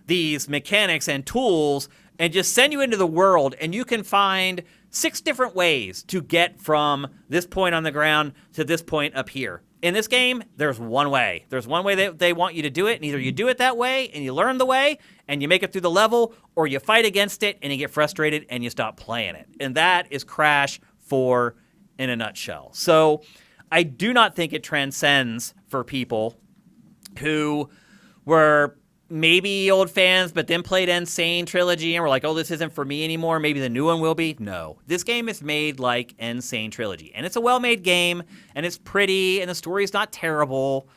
these mechanics and tools and just send you into the world and you can find 6 different ways to get from this point on the ground to this point up here. In this game, there's one way. There's one way that they want you to do it, and either you do it that way and you learn the way and you make it through the level, or you fight against it and you get frustrated and you stop playing it. And that is Crash 4 in a nutshell. So I do not think it transcends for people who were maybe old fans, but then played Insane Trilogy and were like, oh, this isn't for me anymore. Maybe the new one will be. No. This game is made like Insane Trilogy. And it's a well-made game, and it's pretty, and the story's not terrible.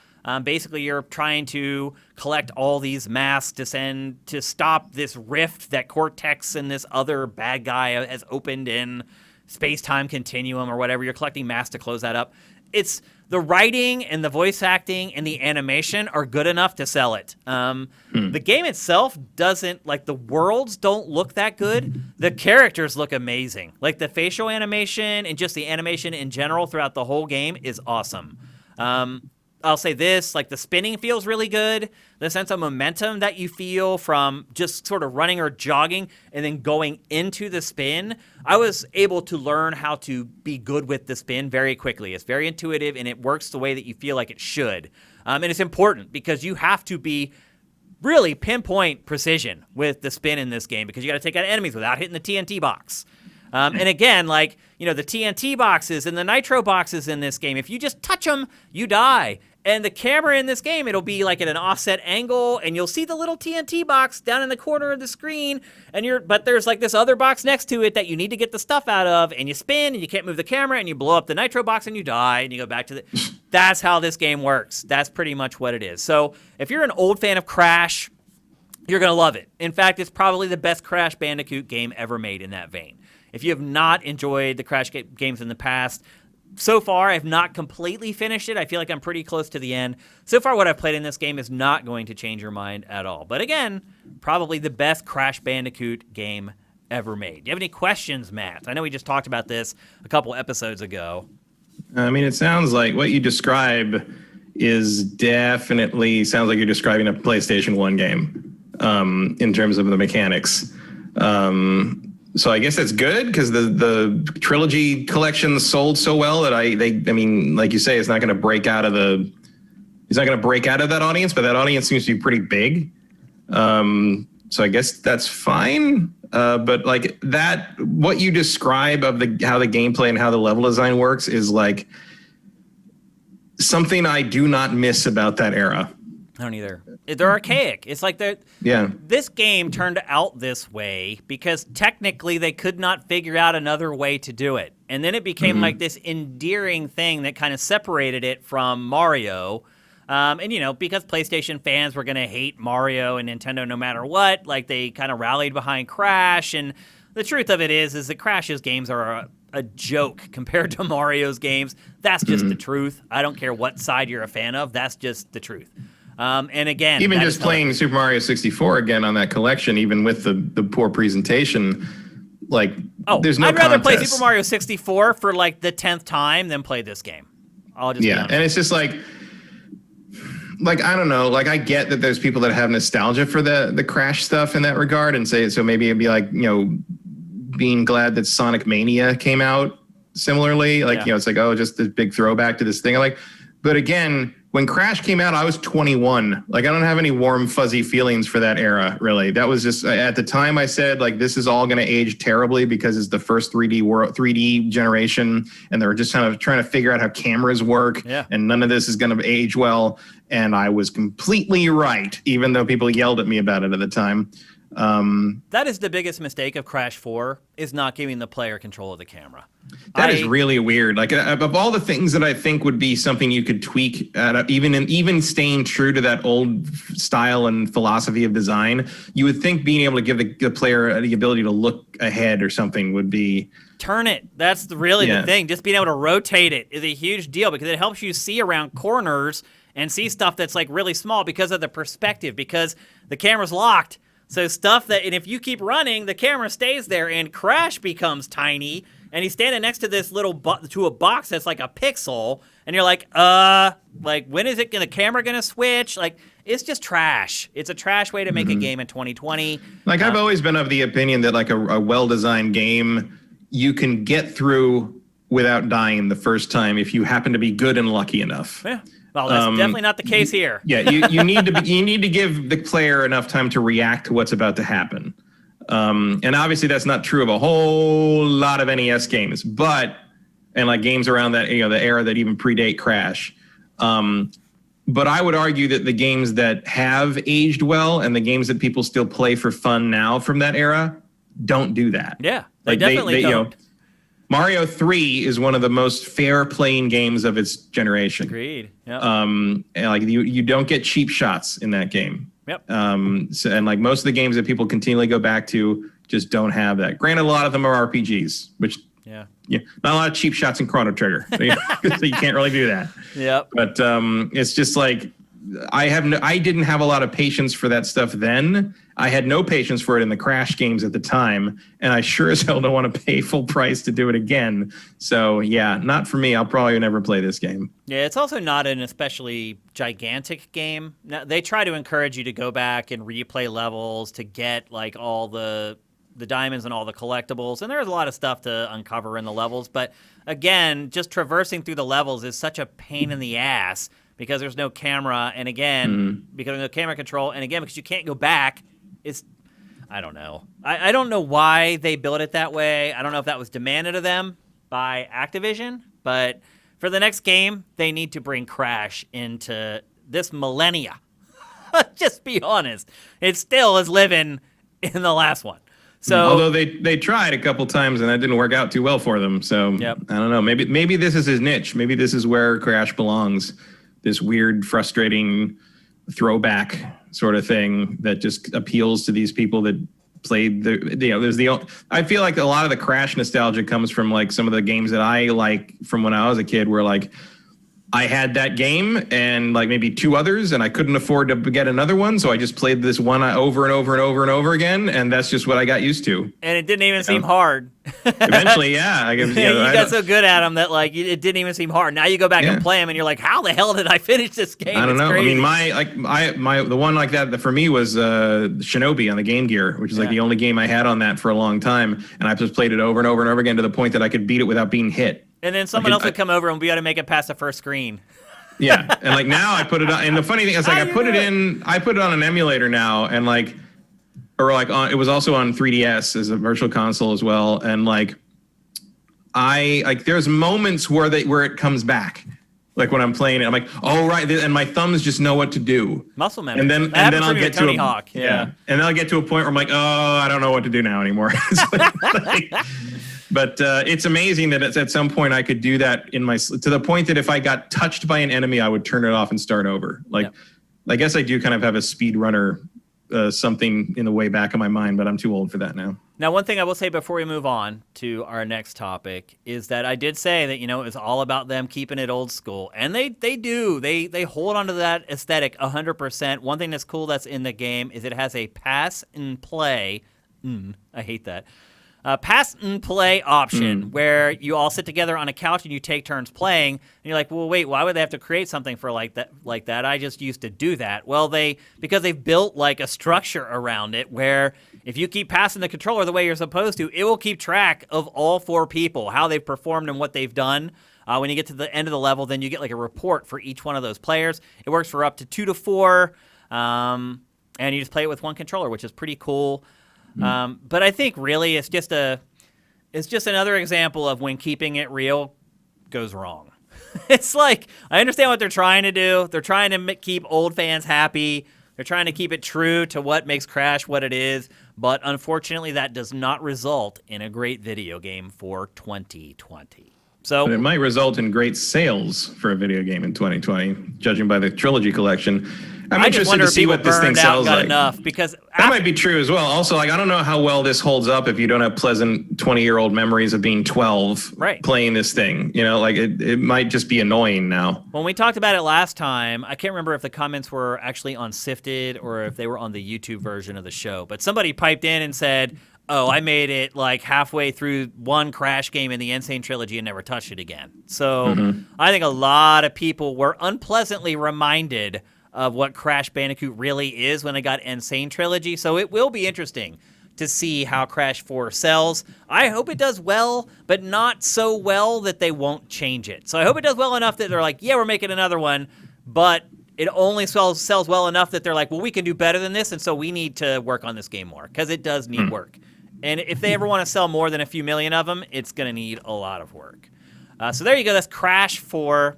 Basically, you're trying to collect all these masks to stop this rift that Cortex and this other bad guy has opened in space-time continuum or whatever. You're collecting masks to close that up. It's the writing and the voice acting and the animation are good enough to sell it. The game itself doesn't, like, the worlds don't look that good. The characters look amazing. Like, the facial animation and just the animation in general throughout the whole game is awesome. I'll say this, like, the spinning feels really good. The sense of momentum that you feel from just sort of running or jogging and then going into the spin, I was able to learn how to be good with the spin very quickly. It's very intuitive, and it works the way that you feel like it should. And it's important because you have to be really pinpoint precision with the spin in this game because you got to take out enemies without hitting the TNT box. And again, like, you know, the TNT boxes and the nitro boxes in this game, if you just touch them, you die. And the camera in this game, it'll be like at an offset angle, and you'll see the little TNT box down in the corner of the screen, but there's like this other box next to it that you need to get the stuff out of, and you spin, and you can't move the camera, and you blow up the nitro box, and you die, and you go back to the... That's how this game works. That's pretty much what it is. So if you're an old fan of Crash, you're going to love it. In fact, it's probably the best Crash Bandicoot game ever made in that vein. If you have not enjoyed the Crash games in the past, so far, I've not completely finished it. I feel like I'm pretty close to the end. So far, what I've played in this game is not going to change your mind at all. But again, probably the best Crash Bandicoot game ever made. Do you have any questions, Matt? I know we just talked about this a couple episodes ago. I mean, it sounds like what you describe is definitely sounds like you're describing a PlayStation 1 game in terms of the mechanics. So I guess that's good because the trilogy collection sold so well that I mean, like you say, it's not going to break out of that audience, but that audience seems to be pretty big. So I guess that's fine. But like that, what you describe of how the gameplay and how the level design works is like something I do not miss about that era. I don't either. They're archaic. It's like this game turned out this way because technically they could not figure out another way to do it. And then it became like this endearing thing that kind of separated it from Mario. And, you know, because PlayStation fans were going to hate Mario and Nintendo no matter what, like they kind of rallied behind Crash. And the truth of it is that Crash's games are a joke compared to Mario's games. That's just the truth. I don't care what side you're a fan of. That's just the truth. And again, even just playing Super Mario 64 again on that collection, even with the poor presentation, like there's no. I'd rather contest. play Super Mario 64 for like the 10th time than play this game. I'll just and it's just like I don't know, like I get that there's people that have nostalgia for the Crash stuff in that regard, and say so maybe it'd be like, you know, being glad that Sonic Mania came out similarly, like you know, it's like, oh, just this big throwback to this thing. Like, but again, when Crash came out, I was 21. Like, I don't have any warm, fuzzy feelings for that era, really. That was just, at the time I said, like, this is all going to age terribly because it's the first 3D generation, and they're just kind of trying to figure out how cameras work, and none of this is going to age well. And I was completely right, even though people yelled at me about it at the time. That is the biggest mistake of Crash 4, is not giving the player control of the camera. That is really weird. Like, of all the things that I think would be something you could tweak, even staying true to that old style and philosophy of design, you would think being able to give the player the ability to look ahead or something would be... Turn it. That's really the thing. Just being able to rotate it is a huge deal because it helps you see around corners and see stuff that's like really small because of the perspective, because the camera's locked. So stuff that, and if you keep running, the camera stays there, and Crash becomes tiny, and he's standing next to this little to a box that's like a pixel, and you're like, when is the camera gonna switch? Like, it's just trash. It's a trash way to make a game in 2020. Like, I've always been of the opinion that like a well-designed game, you can get through without dying the first time if you happen to be good and lucky enough. Yeah. Well, that's definitely not the case here. Yeah, you need to give the player enough time to react to what's about to happen. And obviously that's not true of a whole lot of NES games, and like games around that, you know, the era that even predate Crash. But I would argue that the games that have aged well and the games that people still play for fun now from that era don't do that. Yeah, they definitely don't. Mario 3 is one of the most fair playing games of its generation. Agreed. Yep. And like you don't get cheap shots in that game. Yep. And like most of the games that people continually go back to just don't have that. Granted, a lot of them are RPGs, which not a lot of cheap shots in Chrono Trigger, so you can't really do that. Yep. But it's just like I didn't have a lot of patience for that stuff then. I had no patience for it in the Crash games at the time, and I sure as hell don't want to pay full price to do it again. So yeah, not for me. I'll probably never play this game. Yeah, it's also not an especially gigantic game. Now, they try to encourage you to go back and replay levels to get like all the diamonds and all the collectibles, and there's a lot of stuff to uncover in the levels. But again, just traversing through the levels is such a pain in the ass because there's no camera, and again, because there's no camera control, and again, because you can't go back. I don't know. I don't know why they built it that way. I don't know if that was demanded of them by Activision, but for the next game, they need to bring Crash into this millennia. Just be honest. It still is living in the last one. So, although they tried a couple times and that didn't work out too well for them. So I don't know. Maybe this is his niche. Maybe this is where Crash belongs. This weird, frustrating throwback sort of thing that just appeals to these people that played I feel like a lot of the Crash nostalgia comes from like some of the games that I like from when I was a kid, where like I had that game and like maybe two others, and I couldn't afford to get another one, so I just played this one over and over and over and over again, and that's just what I got used to. And it didn't even seem hard. Eventually, yeah. You got so good at them that like it didn't even seem hard. Now you go back and play them, and you're like, "How the hell did I finish this game?" I don't know. Crazy. I mean, the one like that for me was Shinobi on the Game Gear, which is like the only game I had on that for a long time, and I just played it over and over and over again to the point that I could beat it without being hit. And then someone else would come over and be able to make it past the first screen. Yeah, and like now I put it on, and the funny thing is like I put it on an emulator now, and like, or like it was also on 3DS as a virtual console as well, and like there's moments where it comes back, like when I'm playing it, I'm like, oh right, and my thumbs just know what to do. Muscle memory. And then I'll get to Tony Hawk. Yeah, and then I'll get to a point where I'm like, oh, I don't know what to do now anymore. But it's amazing that at some point I could do that to the point that if I got touched by an enemy, I would turn it off and start over. Like, I guess I do kind of have a speedrunner something in the way back of my mind, but I'm too old for that now. Now, one thing I will say before we move on to our next topic is that I did say that, it was all about them keeping it old school. And they do. They hold onto that aesthetic 100%. One thing that's cool that's in the game is it has a pass and play. I hate that. Pass and play option where you all sit together on a couch and you take turns playing, and you're like, well, wait, why would they have to create something for like that? I just used to do that. Well, because they've built like a structure around it where if you keep passing the controller the way you're supposed to, it will keep track of all four people, how they've performed and what they've done. When you get to the end of the level, then you get like a report for each one of those players. It works for up to 2 to 4, and you just play it with one controller, which is pretty cool. But I think really it's just another example of when keeping it real goes wrong. It's like, I understand what they're trying to do. They're trying to keep old fans happy. They're trying to keep it true to what makes Crash what it is. But unfortunately, that does not result in a great video game for 2020. But it might result in great sales for a video game in 2020, judging by the Trilogy Collection. I'm interested to see what this thing sells like. Enough because that might be true as well. Also, like I don't know how well this holds up if you don't have pleasant 20-year-old memories of being 12 playing this thing. Like it might just be annoying now. When we talked about it last time, I can't remember if the comments were actually on Sifted or if they were on the YouTube version of the show. But somebody piped in and said, oh, I made it like halfway through one Crash game in the Insane Trilogy and never touched it again. So I think a lot of people were unpleasantly reminded of what Crash Bandicoot really is when they got Insane Trilogy. So it will be interesting to see how Crash 4 sells. I hope it does well, but not so well that they won't change it. So I hope it does well enough that they're like, yeah, we're making another one, but it only sells well enough that they're like, well, we can do better than this, and so we need to work on this game more, because it does need work. And if they ever want to sell more than a few million of them, it's going to need a lot of work. So there you go. That's Crash 4.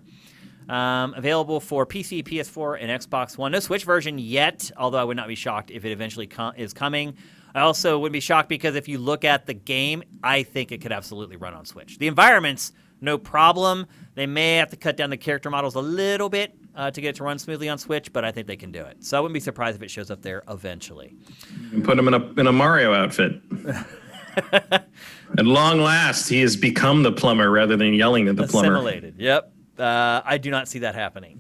Available for PC, PS4, and Xbox One. No Switch version yet, although I would not be shocked if it eventually is coming. I also wouldn't be shocked because if you look at the game, I think it could absolutely run on Switch. The environments, no problem. They may have to cut down the character models a little bit to get it to run smoothly on Switch, but I think they can do it. So I wouldn't be surprised if it shows up there eventually. And put him in a Mario outfit. At long last, he has become the plumber rather than yelling at the plumber. Assimilated, yep. I do not see that happening.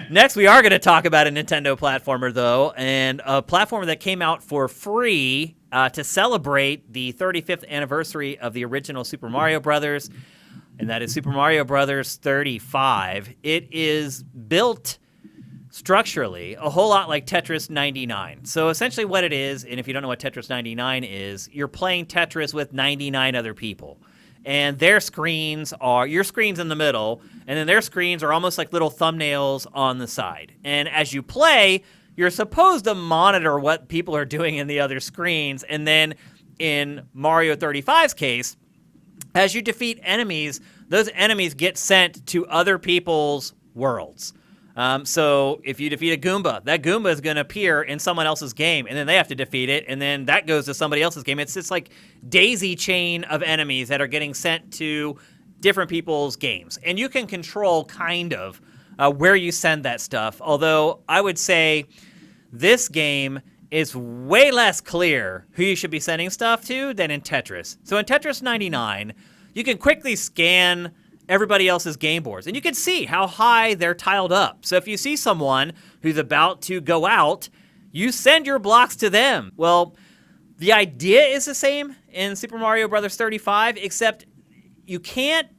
Next, we are going to talk about a Nintendo platformer, though, and a platformer that came out for free to celebrate the 35th anniversary of the original Super Mario Brothers, and that is Super Mario Brothers 35. It is built structurally a whole lot like Tetris 99. So essentially what it is, and if you don't know what Tetris 99 is, you're playing Tetris with 99 other people. And their screens are, your screen's in the middle, and then their screens are almost like little thumbnails on the side. And as you play, you're supposed to monitor what people are doing in the other screens. And then in Mario 35's case, as you defeat enemies, those enemies get sent to other people's worlds. So if you defeat a Goomba, that Goomba is going to appear in someone else's game, and then they have to defeat it, and then that goes to somebody else's game. It's this like daisy chain of enemies that are getting sent to different people's games. And you can control kind of where you send that stuff, although I would say this game is way less clear who you should be sending stuff to than in Tetris. So in Tetris 99, you can quickly scan everybody else's game boards, and you can see how high they're tiled up. So if you see someone who's about to go out, you send your blocks to them. Well, the idea is the same in Super Mario Bros. 35, except you can't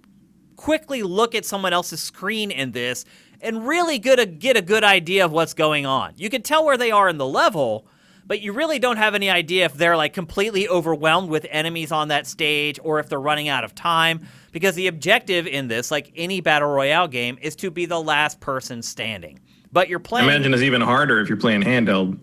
quickly look at someone else's screen in this and really get a good idea of what's going on. You can tell where they are in the level, but you really don't have any idea if they're like completely overwhelmed with enemies on that stage or if they're running out of time, because the objective in this, like any Battle Royale game, is to be the last person standing. But you're playing... I imagine it's even harder if you're playing handheld.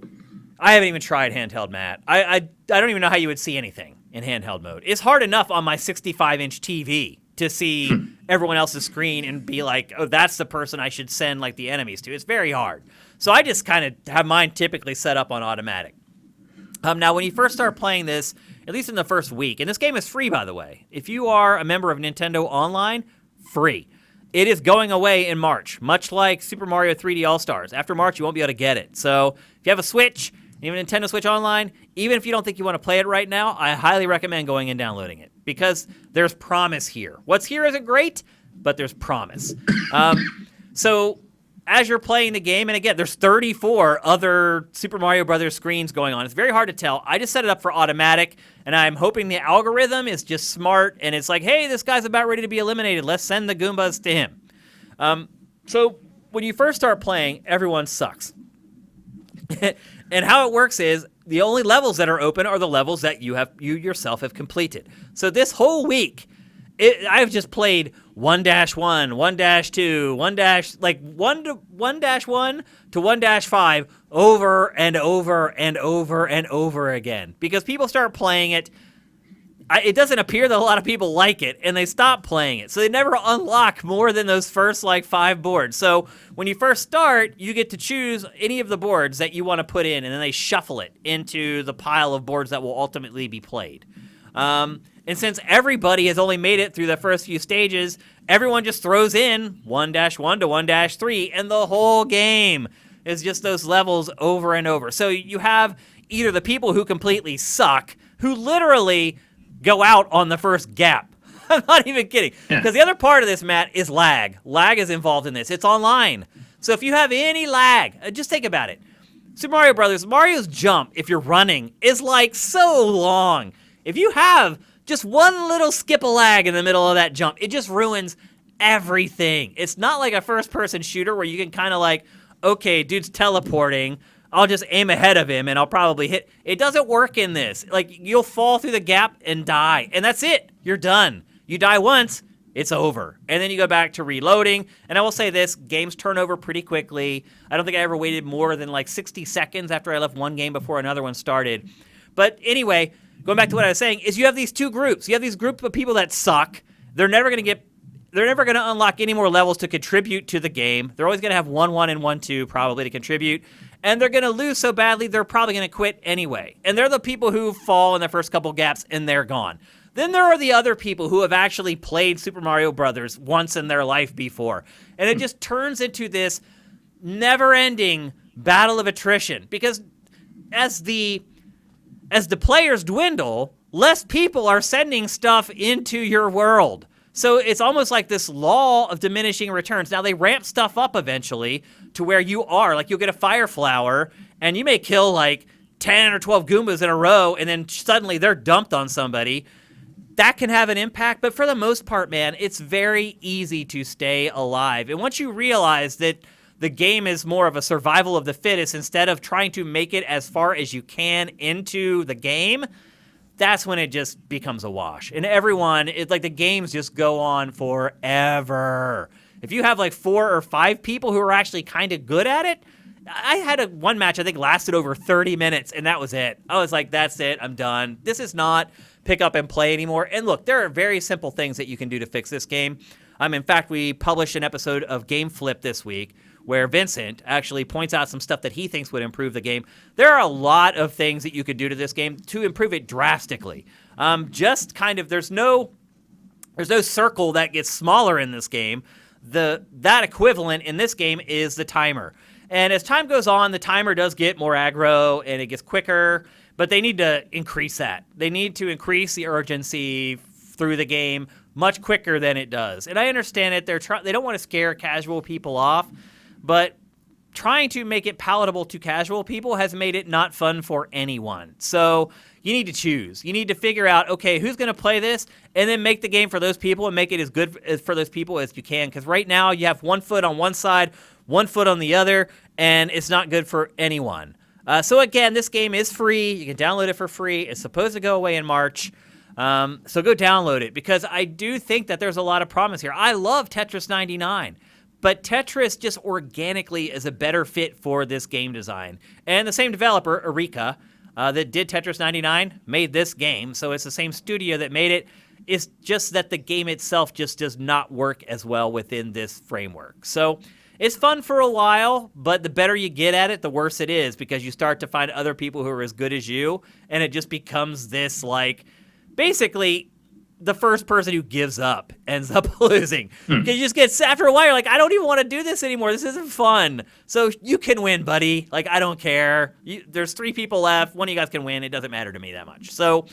I haven't even tried handheld, Matt. I don't even know how you would see anything in handheld mode. It's hard enough on my 65-inch TV to see everyone else's screen and be like, oh, that's the person I should send like the enemies to. It's very hard. So I just kind of have mine typically set up on automatic. Now, when you first start playing this, at least in the first week, and this game is free, by the way. If you are a member of Nintendo Online, free. It is going away in March, much like Super Mario 3D All-Stars. After March, you won't be able to get it. So if you have a Switch, even Nintendo Switch Online, even if you don't think you want to play it right now, I highly recommend going and downloading it because there's promise here. What's here isn't great, but there's promise. So as you're playing the game, and again, there's 34 other Super Mario Brothers screens going on. It's very hard to tell. I just set it up for automatic, and I'm hoping the algorithm is just smart, and it's like, hey, this guy's about ready to be eliminated. Let's send the Goombas to him. So when you first start playing, everyone sucks. And how it works is the only levels that are open are the levels that you yourself have completed. So this whole week, I've just played 1-1, 1-2, 1-1 to 1-5 over and over and over and over again. Because people start playing it. It doesn't appear that a lot of people like it, and they stop playing it. So they never unlock more than those first, 5 boards. So when you first start, you get to choose any of the boards that you want to put in, and then they shuffle it into the pile of boards that will ultimately be played. And since everybody has only made it through the first few stages, everyone just throws in 1-1 to 1-3, and the whole game is just those levels over and over. So you have either the people who completely suck, who literally go out on the first gap. I'm not even kidding. Because the other part of this, Matt, is lag. Lag is involved in this. It's online. So if you have any lag, just think about it. Super Mario Brothers, Mario's jump, if you're running, is so long. If you have just one little skip of lag in the middle of that jump, it just ruins everything. It's not like a first-person shooter where you can kind of okay, dude's teleporting, I'll just aim ahead of him and I'll probably hit. It doesn't work in this. You'll fall through the gap and die, and that's it. You're done. You die once, it's over. And then you go back to reloading. And I will say this, games turn over pretty quickly. I don't think I ever waited more than 60 seconds after I left one game before another one started. But anyway, going back to what I was saying, is you have these two groups. You have these group of people that suck. They're never going to get they're never going to unlock any more levels to contribute to the game. They're always going to have 1-1 and 1-2 probably to contribute. And they're going to lose so badly, they're probably going to quit anyway. And they're the people who fall in the first couple gaps and they're gone. Then there are the other people who have actually played Super Mario Brothers once in their life before. And it just turns into this never-ending battle of attrition. Because as the players dwindle, less people are sending stuff into your world. So it's almost like this law of diminishing returns. Now, they ramp stuff up eventually to where you are. Like, you'll get a fire flower, and you may kill, like, 10 or 12 Goombas in a row, and then suddenly they're dumped on somebody. That can have an impact, but for the most part, man, it's very easy to stay alive. And once you realize that the game is more of a survival of the fittest instead of trying to make it as far as you can into the game, that's when it just becomes a wash. And everyone, it's like the games just go on forever. If you have like 4 or 5 people who are actually kind of good at it, I had one match I think lasted over 30 minutes, and that was it. I was like, that's it, I'm done. This is not pick up and play anymore. And look, there are very simple things that you can do to fix this game. In fact, we published an episode of Game Flip this week where Vincent actually points out some stuff that he thinks would improve the game. There are a lot of things that you could do to this game to improve it drastically. Just kind of, there's no circle that gets smaller in this game. That equivalent in this game is the timer. And as time goes on, the timer does get more aggro and it gets quicker, but they need to increase that. They need to increase the urgency through the game much quicker than it does. And I understand it. They don't want to scare casual people off, but trying to make it palatable to casual people has made it not fun for anyone. So you need to choose. You need to figure out, okay, who's going to play this, and then make the game for those people and make it as good for those people as you can. Because right now you have one foot on one side, one foot on the other, and it's not good for anyone. So again, this game is free. You can download it for free. It's supposed to go away in March. So go download it, because I do think that there's a lot of promise here. I love Tetris 99. But Tetris just organically is a better fit for this game design. And the same developer, Eureka, that did Tetris 99, made this game. So it's the same studio that made it. It's just that the game itself just does not work as well within this framework. So it's fun for a while, but the better you get at it, the worse it is, because you start to find other people who are as good as you, and it just becomes this, like, basically the first person who gives up ends up losing. Because you just get, after a while, you're like, I don't even want to do this anymore. This isn't fun. So you can win, buddy. Like, I don't care. There's 3 people left. One of you guys can win. It doesn't matter to me that much. So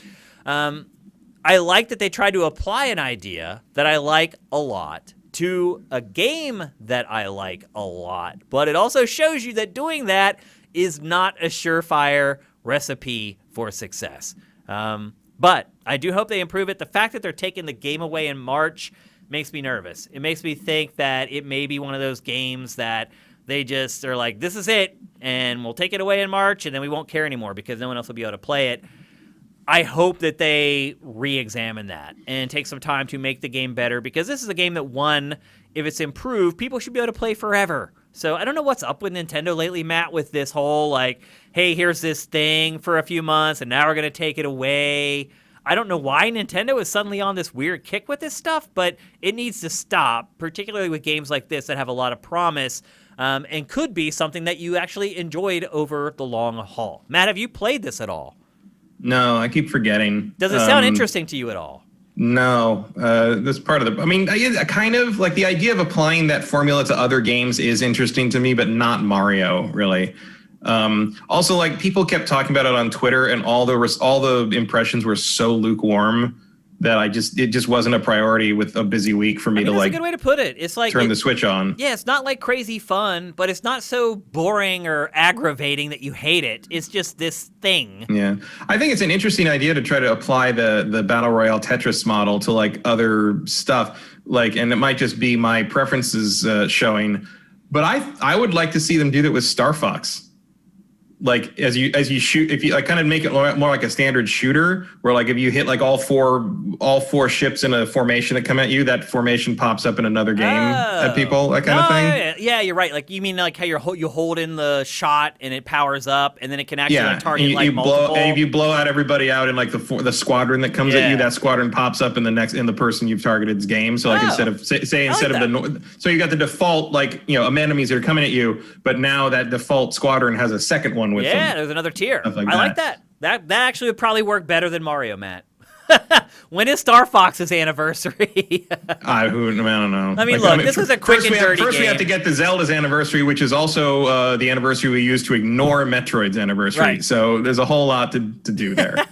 I like that they tried to apply an idea that I like a lot to a game that I like a lot. But it also shows you that doing that is not a surefire recipe for success. But I do hope they improve it. The fact that they're taking the game away in March makes me nervous. It makes me think that it may be one of those games that they just are like, this is it, and we'll take it away in March, and then we won't care anymore because no one else will be able to play it. I hope that they re-examine that and take some time to make the game better, because this is a game that, one, if it's improved, people should be able to play forever. So I don't know what's up with Nintendo lately, Matt, with this whole, like, hey, here's this thing for a few months, and now we're going to take it away. I don't know why Nintendo is suddenly on this weird kick with this stuff, but it needs to stop, particularly with games like this that have a lot of promise and could be something that you actually enjoyed over the long haul. Matt, have you played this at all? No, I keep forgetting. Does it sound interesting to you at all? No, this part of the, I mean, I kind of like the idea of applying that formula to other games is interesting to me, but not Mario, really. Also, like, people kept talking about it on Twitter, and all the impressions were so lukewarm that it just wasn't a priority with a busy week for me to, like, that's a good way to put it. It's like turn the switch on. Yeah, it's not like crazy fun, but it's not so boring or aggravating that you hate it. It's just this thing. Yeah, I think it's an interesting idea to try to apply the Battle Royale Tetris model to, like, other stuff. Like, and it might just be my preferences showing, but I would like to see them do that with Star Fox. like as you shoot, if you like kind of make it more like a standard shooter, where like if you hit like all four ships in a formation that come at you, that formation pops up in another game at people, that kind of thing. Yeah, you're right. Like you mean like how you hold in the shot and it powers up, and then it can actually like, target you multiple. And if you blow out everybody out in like the squadron that comes at you, that squadron pops up in the person you've targeted's game. So like instead of so you got the default like enemies that are coming at you, but now that default squadron has a second one with them. Yeah, there's another tier. Like I like that. That actually would probably work better than Mario, Matt. When is Star Fox's anniversary? I don't know. I mean, this is a quick and dirty First, game. we have to get the Zelda's anniversary, which is also the anniversary we use to ignore Metroid's anniversary. Right. So there's a whole lot to do there.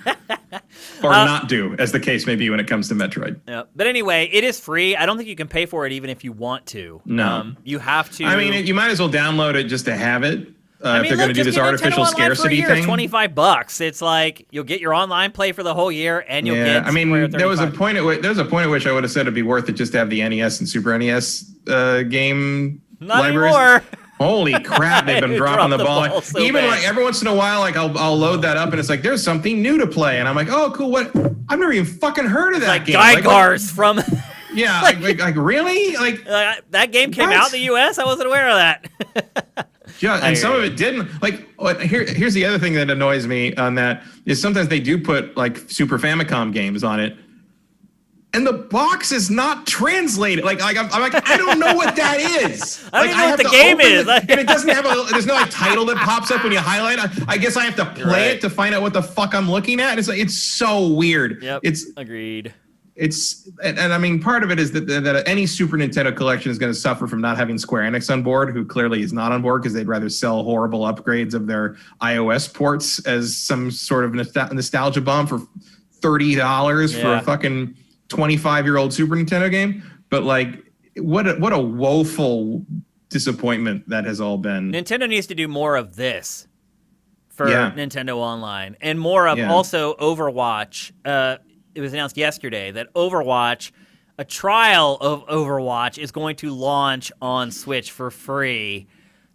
Or not do, as the case may be when it comes to Metroid. Yeah. But anyway, it is free. I don't think you can pay for it even if you want to. No. You have to. I mean, you might as well download it just to have it. If they're going to do this artificial scarcity thing. $25. It's like you'll get your online play for the whole year, and you'll get. I mean, there was a point at which I would have said it'd be worth it just to have the NES and Super NES game libraries. Anymore. Holy crap! They've been dropping the ball. So Even bad. like every once in a while, like I'll load that up, and it's like there's something new to play, and I'm like, oh, cool. What? I've never even fucking heard of that game. Gygars from. Yeah, like really? Like that game came out in the U.S. I wasn't aware of that. Yeah, and some of it didn't. Like, here's the other thing that annoys me on that is sometimes they do put like Super Famicom games on it, and the box is not translated. Like I'm like, I don't know what that is. I don't even know what the game is. And it doesn't have there's no like title that pops up when you highlight. I guess I have to play it to find out what the fuck I'm looking at. It's so weird. Yep. Agreed. And I mean, part of it is that any Super Nintendo collection is going to suffer from not having Square Enix on board, who clearly is not on board because they'd rather sell horrible upgrades of their iOS ports as some sort of nostalgia bomb for $30 for a fucking 25-year-old Super Nintendo game. But like, what a woeful disappointment that has all been. Nintendo needs to do more of this for Nintendo Online, and more of also Overwatch. It was announced yesterday that Overwatch, a trial of Overwatch, is going to launch on Switch for free.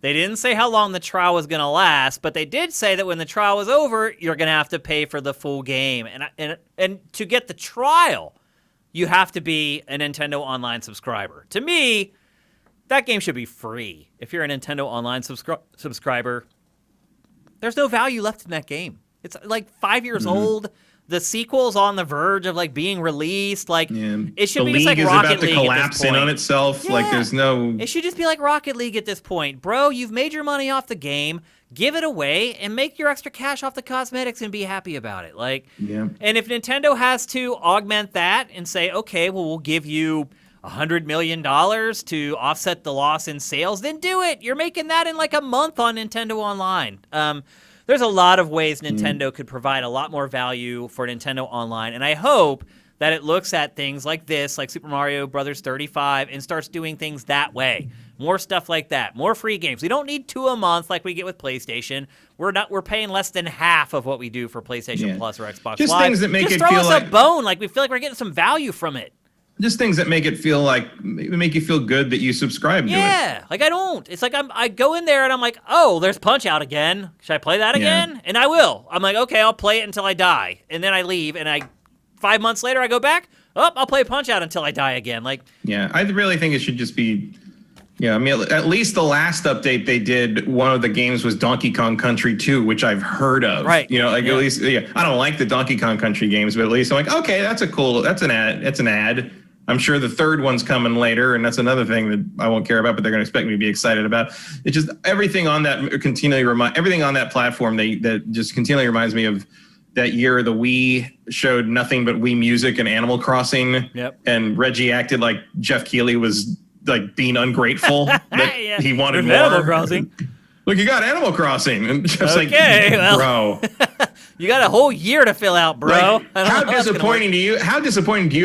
They didn't say how long the trial was going to last, but they did say that when the trial was over, you're going to have to pay for the full game. And to get the trial, you have to be a Nintendo Online subscriber. To me, that game should be free. If you're a Nintendo Online subscriber, there's no value left in that game. It's like 5 years old. The sequel's on the verge of like being released. Like it should be just like Rocket League at this point. The league is about to collapse in on itself. Yeah. Like there's no. It should just be like Rocket League at this point, bro. You've made your money off the game. Give it away and make your extra cash off the cosmetics and be happy about it. Like, and if Nintendo has to augment that and say, okay, well, we'll give you $100 million to offset the loss in sales, then do it. You're making that in like a month on Nintendo Online. There's a lot of ways Nintendo could provide a lot more value for Nintendo Online, and I hope that it looks at things like this, like Super Mario Brothers 35, and starts doing things that way. More stuff like that. More free games. We don't need 2 a month like we get with PlayStation. We're paying less than half of what we do for PlayStation Plus or Xbox Just Live. Things that make Just it throw feel us like a bone. Like we feel like we're getting some value from it. Just things that make it feel like make you feel good that you subscribe to it. Yeah, like I don't. It's like I go in there and I'm like, oh, there's Punch-Out again. Should I play that again? And I will. I'm like, okay, I'll play it until I die, and then I leave. And 5 months later, I go back. Oh, I'll play Punch-Out until I die again. Like, I really think it should just be. Yeah, I mean, at least the last update they did, one of the games was Donkey Kong Country 2, which I've heard of. Right. At least, I don't like the Donkey Kong Country games, but at least I'm like, okay, that's an ad. I'm sure the third one's coming later, and that's another thing that I won't care about, but they're going to expect me to be excited about. It's just everything on that everything on that platform that just continually reminds me of that year the Wii showed nothing but Wii Music and Animal Crossing, and Reggie acted like Jeff Keighley was like being ungrateful that he wanted more. Animal Crossing. Look, you got Animal Crossing, and Jeff's bro. You got a whole year to fill out, bro. Like, how disappointing do you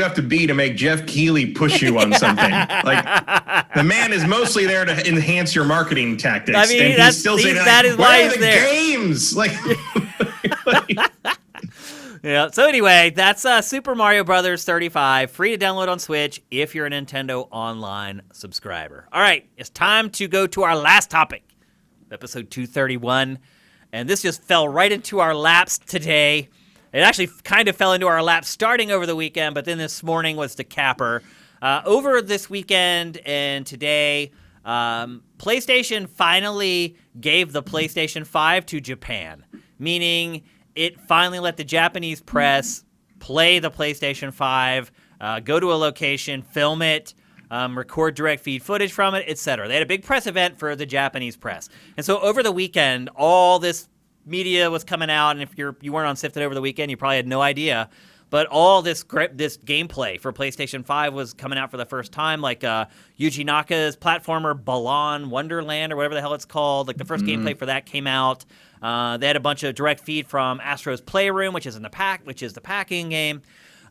have to be to make Jeff Keighley push you on something? Like the man is mostly there to enhance your marketing tactics. I mean, and he's still saying that is why he's there. Games like. Yeah. So anyway, that's Super Mario Brothers 35, free to download on Switch if you're a Nintendo Online subscriber. All right, it's time to go to our last topic, episode 231. And this just fell right into our laps today. It actually kind of fell into our laps starting over the weekend, but then this morning was the capper. Over this weekend and today, PlayStation finally gave the PlayStation 5 to Japan, meaning it finally let the Japanese press play the PlayStation 5, go to a location, film it, record direct feed footage from it, etc. They had a big press event for the Japanese press. And so over the weekend, all this media was coming out, and if you weren't on Sifted over the weekend, you probably had no idea. But all this gameplay for PlayStation 5 was coming out for the first time, like Yuji Naka's platformer Balan Wonderland, or whatever the hell it's called. Like the first gameplay for that came out. They had a bunch of direct feed from Astro's Playroom, which is the packing game.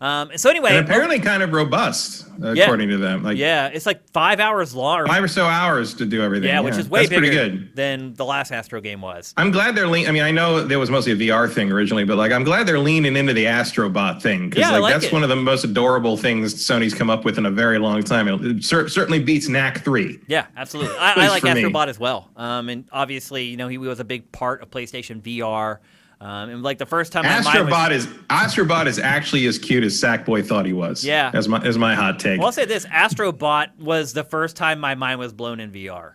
So anyway, and apparently kind of robust, according to them. Like, yeah, it's like 5 hours long. 5 or so hours to do everything. Yeah, which is way pretty bigger good than the last Astro game was. I'm glad they're I mean, I know there was mostly a VR thing originally, but like I'm glad they're leaning into the Astrobot thing, because that's one of the most adorable things Sony's come up with in a very long time. It certainly beats Knack 3. Yeah, absolutely. I like Astrobot as well. And obviously, you know, he was a big part of PlayStation VR. And like the first time Astrobot is actually as cute as Sackboy thought he was. Yeah, as my hot take. Well, I'll say this: Astrobot was the first time my mind was blown in VR.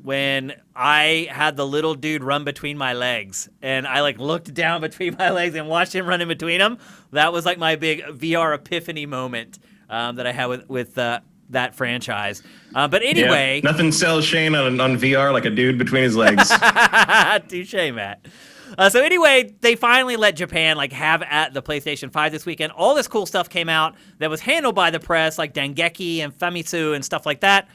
When I had the little dude run between my legs, and I like looked down between my legs and watched him run in between them. That was like my big VR epiphany moment that I had with that franchise. But anyway, nothing sells Shane on VR like a dude between his legs. Touche, Matt. So anyway, they finally let Japan like have at the PlayStation 5 this weekend. All this cool stuff came out that was handled by the press, like Dengeki and Famitsu and stuff like that.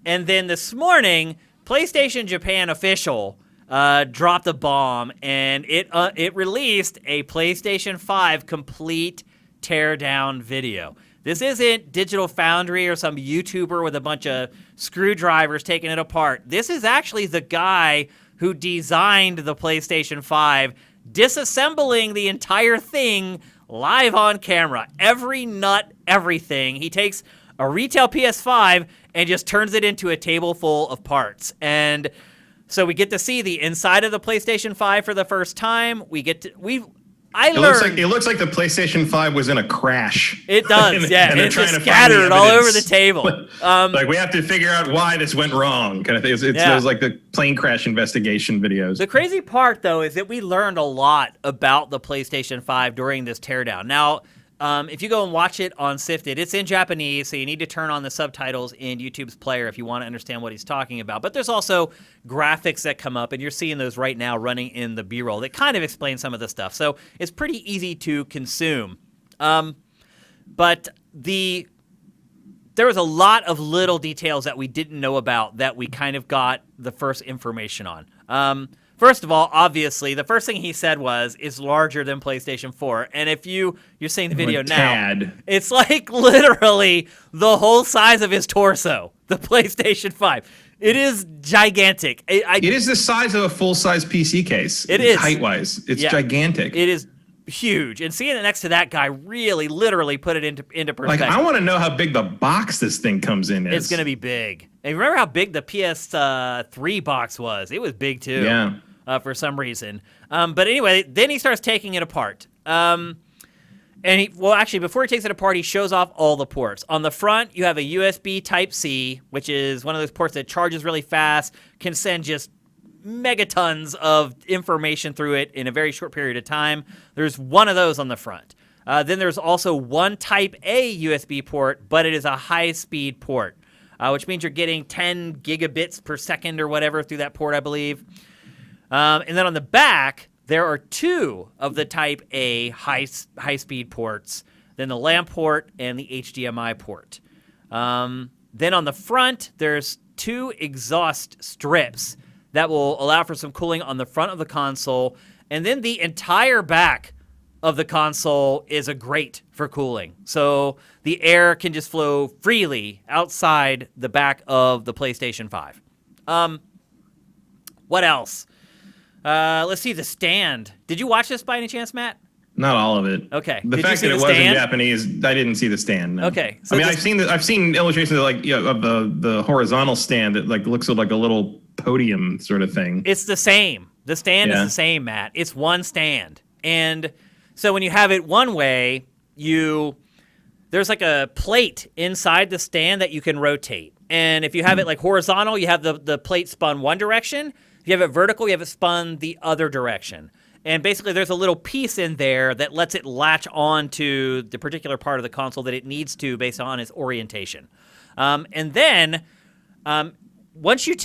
And then this morning, PlayStation Japan official dropped a bomb, and it released a PlayStation 5 complete teardown video. This isn't Digital Foundry or some YouTuber with a bunch of screwdrivers taking it apart. This is actually the guy who designed the PlayStation 5, disassembling the entire thing live on camera. Every nut, everything. He takes a retail PS5 and just turns it into a table full of parts. And so we get to see the inside of the PlayStation 5 for the first time. It looks like the PlayStation 5 was in a crash. It does, yeah. And it's just scattered all over the table. Like, we have to figure out why this went wrong, kind of thing. It's those like the plane crash investigation videos. The crazy part, though, is that we learned a lot about the PlayStation 5 during this teardown. Now, if you go and watch it on Sifted, it's in Japanese, so you need to turn on the subtitles in YouTube's player if you want to understand what he's talking about. But there's also graphics that come up, and you're seeing those right now running in the B-roll that kind of explain some of the stuff. So it's pretty easy to consume. But there was a lot of little details that we didn't know about that we kind of got the first information on. First of all, obviously, the first thing he said was, it's larger than PlayStation 4. And if you're seeing the video now, it's like literally the whole size of his torso, the PlayStation 5. It is gigantic. It is the size of a full-size PC case. It is. Height-wise. It's gigantic. It is huge. And seeing it next to that guy really literally put it into perspective. Like, I want to know how big the box this thing comes in is. It's going to be big. And remember how big the PS3 box was? It was big, too. Yeah. For some reason. But anyway, then he starts taking it apart. And actually, before he takes it apart, he shows off all the ports. On the front, you have a USB Type-C, which is one of those ports that charges really fast, can send just megatons of information through it in a very short period of time. There's one of those on the front. Then there's also one Type-A USB port, but it is a high-speed port, which means you're getting 10 gigabits per second or whatever through that port, I believe. And then on the back, there are two of the Type A high-speed ports, then the LAN port and the HDMI port. Then on the front, there's two exhaust strips that will allow for some cooling on the front of the console. And then the entire back of the console is a grate for cooling. So the air can just flow freely outside the back of the PlayStation 5. What else? Let's see, the stand. Did you watch this by any chance, Matt? Not all of it. Okay. The fact that it was in Japanese, I didn't see the stand. No. Okay. So I've seen illustrations of of the horizontal stand that like looks like a little podium sort of thing. It's the same. The stand is the same, Matt. It's one stand. And so when you have it one way, there's like a plate inside the stand that you can rotate. And if you have it like horizontal, you have the plate spun one direction. If you have it vertical, you have it spun the other direction. And basically there's a little piece in there that lets it latch on to the particular part of the console that it needs to based on its orientation. And then once you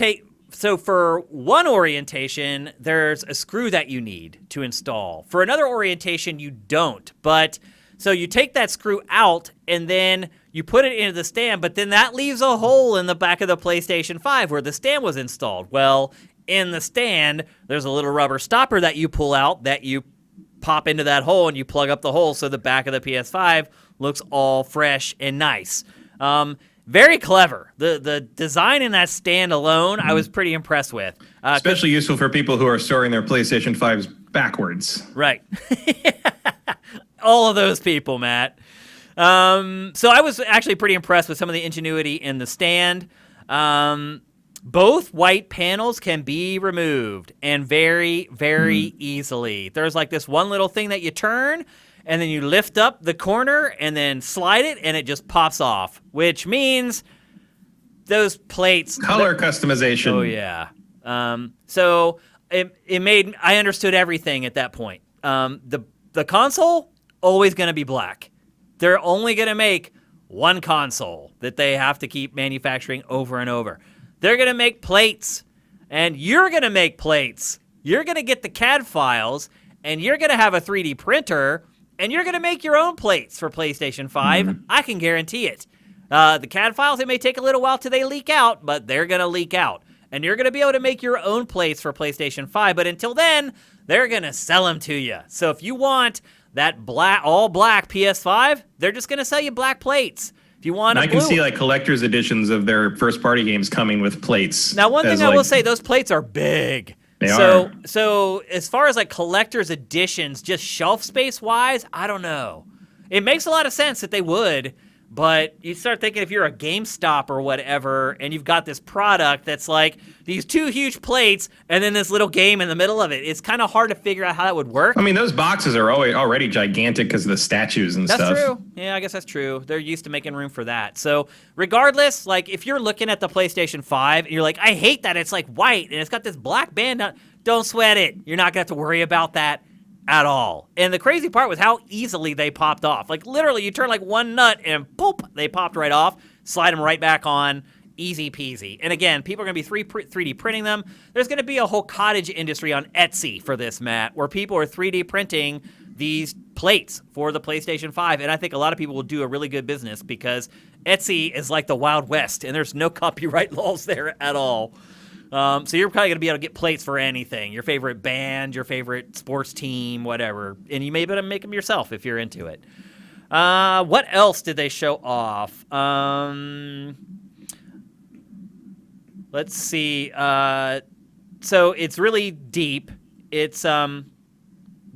so for one orientation, there's a screw that you need to install. For another orientation, you don't. But so you take that screw out and then you put it into the stand, but then that leaves a hole in the back of the PlayStation 5 where the stand was installed. Well, in the stand, there's a little rubber stopper that you pull out that you pop into that hole and you plug up the hole so the back of the PS5 looks all fresh and nice. Very clever. The design in that stand alone, I was pretty impressed with. Especially useful for people who are storing their PlayStation 5s backwards. Right. All of those people, Matt. So I was actually pretty impressed with some of the ingenuity in the stand. Both white panels can be removed, and very, very easily. There's like this one little thing that you turn, and then you lift up the corner and then slide it, and it just pops off, which means those plates... Color customization. Oh, yeah. So it made... I understood everything at that point. The console, always going to be black. They're only going to make one console that they have to keep manufacturing over and over. They're going to make plates, and you're going to make plates. You're going to get the CAD files, and you're going to have a 3D printer, and you're going to make your own plates for PlayStation 5. I can guarantee it. The CAD files, it may take a little while till they leak out, but they're going to leak out. And you're going to be able to make your own plates for PlayStation 5, but until then, they're going to sell them to you. So if you want that all black PS5, they're just going to sell you black plates. If you want, I can see like collector's editions of their first party games coming with plates. Now, one thing I will say, those plates are big. They are. So as far as like collector's editions, just shelf space wise, I don't know. It makes a lot of sense that they would, but you start thinking if you're a GameStop or whatever, and you've got this product that's like these two huge plates and then this little game in the middle of it, it's kind of hard to figure out how that would work. I mean, those boxes are already gigantic because of the statues and stuff. That's true. Yeah, I guess that's true. They're used to making room for that. So regardless, like if you're looking at the PlayStation 5 and you're like, I hate that it's like white and it's got this black band, don't sweat it. You're not going to have to worry about that at all. And the crazy part was how easily they popped off. Like literally you turn like one nut and poop, they popped right off, slide them right back on, easy peasy. And again, people are going to be 3D printing them. There's going to be a whole cottage industry on Etsy for this, Matt, where people are 3D printing these plates for the PlayStation 5. And I think a lot of people will do a really good business because Etsy is like the Wild West and there's no copyright laws there at all. So you're probably going to be able to get plates for anything, your favorite band, your favorite sports team, whatever. And you may be able to make them yourself if you're into it. What else did they show off? Let's see. So it's really deep. It's the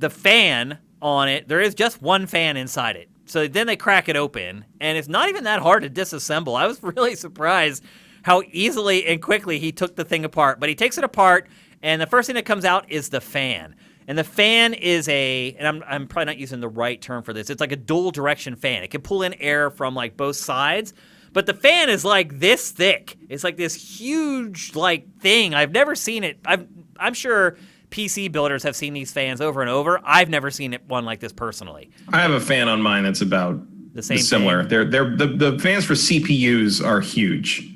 fan on it. There is just one fan inside it. So then they crack it open, and it's not even that hard to disassemble. I was really surprised how easily and quickly he took the thing apart. But he takes it apart, and the first thing that comes out is the fan. And the fan is and I'm probably not using the right term for this, it's like a dual direction fan. It can pull in air from like both sides, but the fan is like this thick. It's like this huge like thing. I've never seen it. I'm sure PC builders have seen these fans over and over. I've never seen one like this personally. I have a fan on mine that's about the same similar. thing. The fans for CPUs are huge.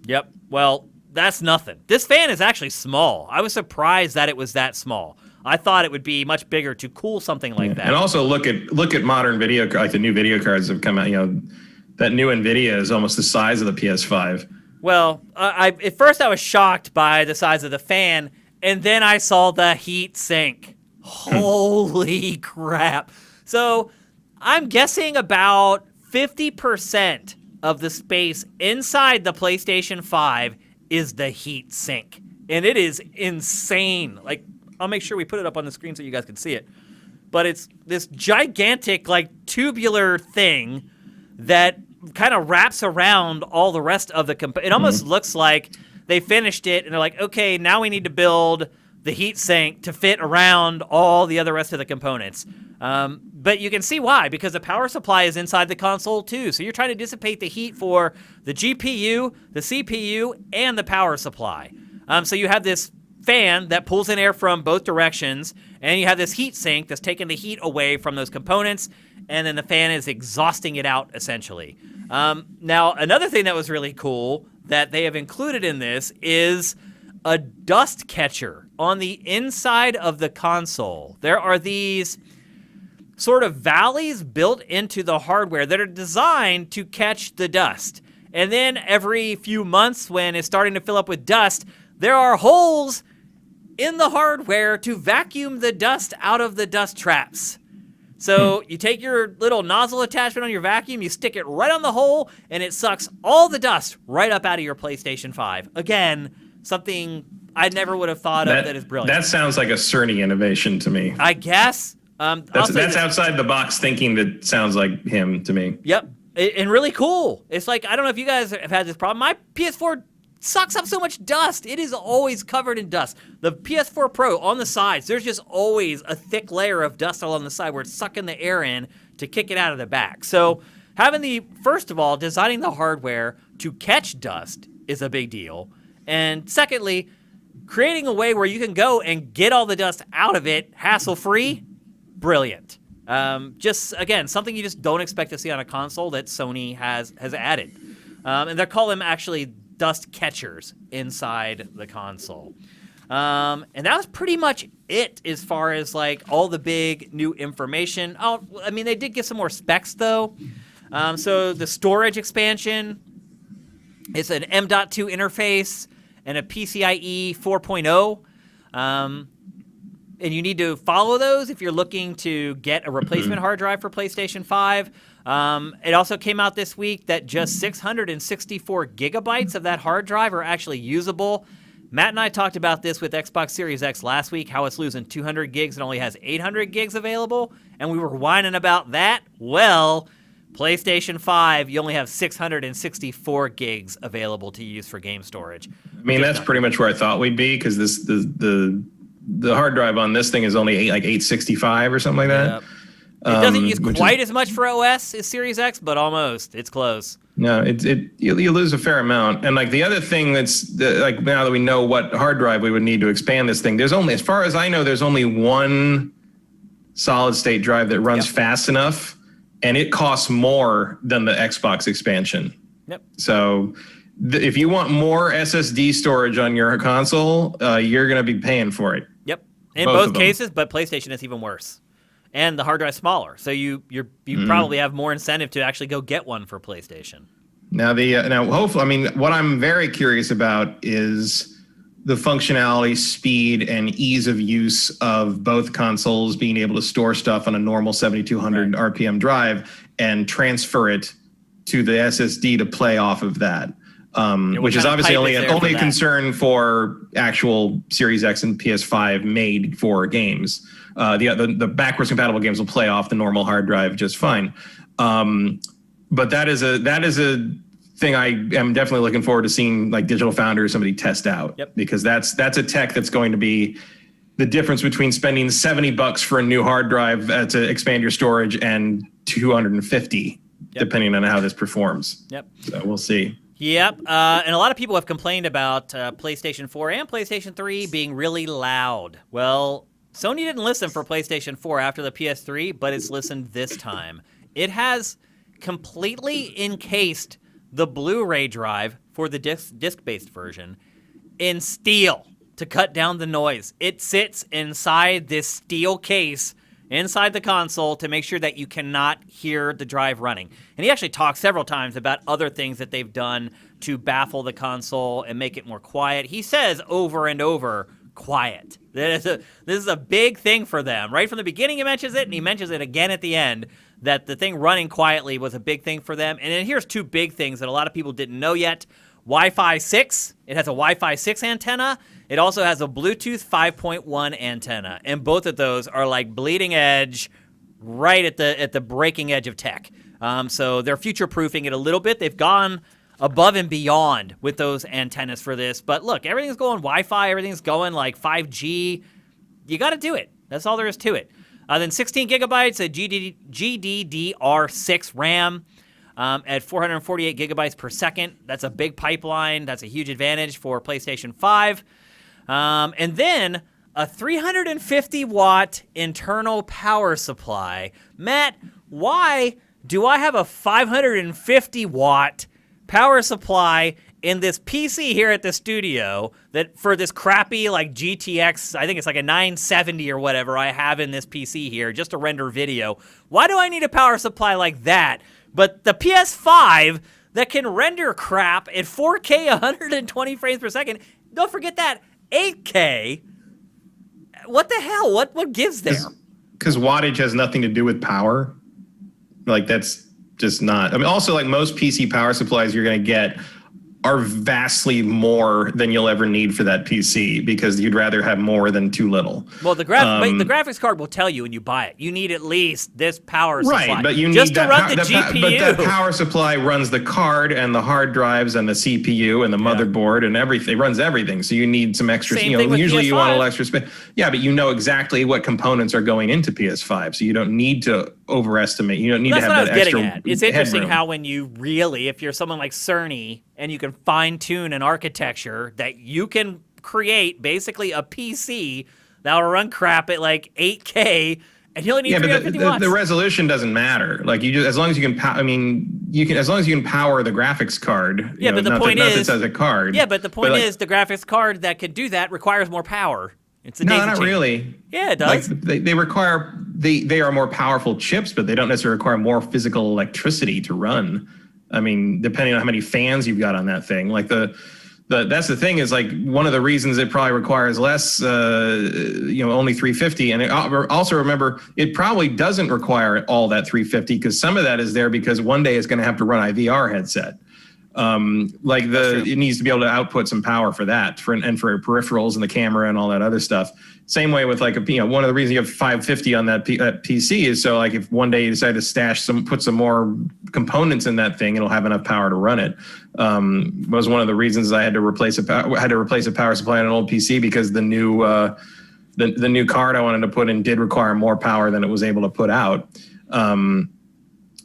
Yep. Well, that's nothing. This fan is actually small. I was surprised that it was that small. I thought it would be much bigger to cool something like that. And also look at modern video, like the new video cards that have come out. You know, that new NVIDIA is almost the size of the PS5. Well, at first I was shocked by the size of the fan, and then I saw the heat sink. Holy crap. So I'm guessing about 50% of the space inside the PlayStation 5 is the heat sink. And it is insane. Like, I'll make sure we put it up on the screen so you guys can see it. But it's this gigantic, like, tubular thing that kind of wraps around all the rest of the it almost looks like they finished it and they're like, okay, now we need to build the heat sink to fit around all the other rest of the components. But you can see why, because the power supply is inside the console too. So you're trying to dissipate the heat for the GPU, the CPU, and the power supply. So you have this fan that pulls in air from both directions, and you have this heat sink that's taking the heat away from those components, and then the fan is exhausting it out, essentially. Now, another thing that was really cool that they have included in this is a dust catcher on the inside of the console. There are these sort of valleys built into the hardware that are designed to catch the dust. And then every few months, when it's starting to fill up with dust, there are holes in the hardware to vacuum the dust out of the dust traps. So you take your little nozzle attachment on your vacuum, you stick it right on the hole, and it sucks all the dust right up out of your PlayStation 5. Again, something I never would have thought of that is brilliant. That sounds like a Cerny innovation to me. I guess. That's outside the box thinking that sounds like him to me. Yep. And really cool. It's like, I don't know if you guys have had this problem. My PS4 sucks up so much dust. It is always covered in dust. The PS4 Pro, on the sides, there's just always a thick layer of dust along the side where it's sucking the air in to kick it out of the back. So having first of all, designing the hardware to catch dust is a big deal. And secondly, creating a way where you can go and get all the dust out of it hassle-free, brilliant. Just, again, something you just don't expect to see on a console that Sony has added. And they call them actually dust catchers inside the console. And that was pretty much it as far as like all the big new information. Oh, I mean, they did give some more specs though. So the storage expansion, it's an M.2 interface and a PCIe 4.0. And you need to follow those if you're looking to get a replacement hard drive for PlayStation 5. It also came out this week that just 664 gigabytes of that hard drive are actually usable. Matt and I talked about this with Xbox Series X last week, how it's losing 200 gigs and only has 800 gigs available, and we were whining about that. Well, PlayStation 5, you only have 664 gigs available to use for game storage. I mean, that's pretty much where I thought we'd be, because the hard drive on this thing is only 865 or something like that. Yep. It doesn't use quite as much for OS as Series X, but almost. It's close. No, you lose a fair amount. And like the other thing like now that we know what hard drive we would need to expand this thing, there's only, as far as I know, there's only one solid state drive that runs fast enough, and it costs more than the Xbox expansion. Yep. So if you want more SSD storage on your console, you're going to be paying for it. Yep. In both cases, but PlayStation is even worse. And the hard drive's smaller, so you probably have more incentive to actually go get one for PlayStation. Now hopefully, I mean, what I'm very curious about is the functionality, speed, and ease of use of both consoles being able to store stuff on a normal 7,200 RPM drive and transfer it to the SSD to play off of that. Which is obviously only a concern for actual Series X and PS5 made for games. The backwards compatible games will play off the normal hard drive just fine. But that is a thing I am definitely looking forward to seeing, like Digital Foundry or somebody test out. Yep. Because that's a tech that's going to be the difference between spending $70 for a new hard drive to expand your storage and $250, depending on how this performs. Yep. So we'll see. Yep, and a lot of people have complained about PlayStation 4 and PlayStation 3 being really loud. Well, Sony didn't listen for PlayStation 4 after the PS3, but it's listened this time. It has completely encased the Blu-ray drive for the disc-based version in steel to cut down the noise. It sits inside this steel case inside the console to make sure that you cannot hear the drive running. And he actually talked several times about other things that they've done to baffle the console and make it more quiet. He says over and over, quiet. This is a big thing for them. Right from the beginning he mentions it, and he mentions it again at the end, that the thing running quietly was a big thing for them. And then here's two big things that a lot of people didn't know yet. Wi-Fi 6. It has a Wi-Fi 6 antenna. It also has a Bluetooth 5.1 antenna. And both of those are like bleeding edge, right at the breaking edge of tech. So they're future-proofing it a little bit. They've gone above and beyond with those antennas for this. But look, everything's going Wi-Fi, everything's going like 5G. You got to do it. That's all there is to it. Then 16 gigabytes of GDDR6 RAM at 448 gigabytes per second. That's a big pipeline. That's a huge advantage for PlayStation 5. And then a 350-watt internal power supply. Matt, why do I have a 550-watt power supply in this PC here at the studio that for this crappy like GTX, I think it's like a 970 or whatever I have in this PC here just to render video? Why do I need a power supply like that? But the PS5 that can render crap at 4K 120 frames per second, don't forget that, 8K. What the hell? What gives there? Because wattage has nothing to do with power. Like, that's just not. I mean, also, like, most PC power supplies you're going to get are vastly more than you'll ever need for that PC because you'd rather have more than too little. Well, the graphics card will tell you when you buy it. You need at least this power supply. Right, but you just need to run the GPU. But that power supply runs the card and the hard drives and the CPU and the motherboard and everything. It runs everything. So you need some extra. Same thing with usually PS5. you want a little extra space. Yeah, but you know exactly what components are going into PS5, so you don't need to overestimate. You don't need to have that extra. That's what I was getting at. It's interesting headroom. how when you really, if you're someone like Cerny and you can fine tune an architecture that you can create basically a PC that will run crap at like 8K, and you only need 350 watts. The resolution doesn't matter. Like you just, as long as you can, as long as you can power the graphics card. Yeah, but the point is, as a card. Yeah, but the point is, the graphics card that could do that requires more power. It's a not really. Yeah, it does. Like they require they are more powerful chips, but they don't necessarily require more physical electricity to run. I mean, depending on how many fans you've got on that thing, like that's the thing is like one of the reasons it probably requires less, only 350. And also remember, it probably doesn't require all that 350 because some of that is there because one day it's going to have to run a VR headset. It needs to be able to output some power for that, for peripherals and the camera and all that other stuff. Same way with like one of the reasons you have 550 on that PC is so like if one day you decide to put some more components in that thing, it'll have enough power to run it. Was one of the reasons I had to replace a power supply on an old PC because the new card I wanted to put in did require more power than it was able to put out.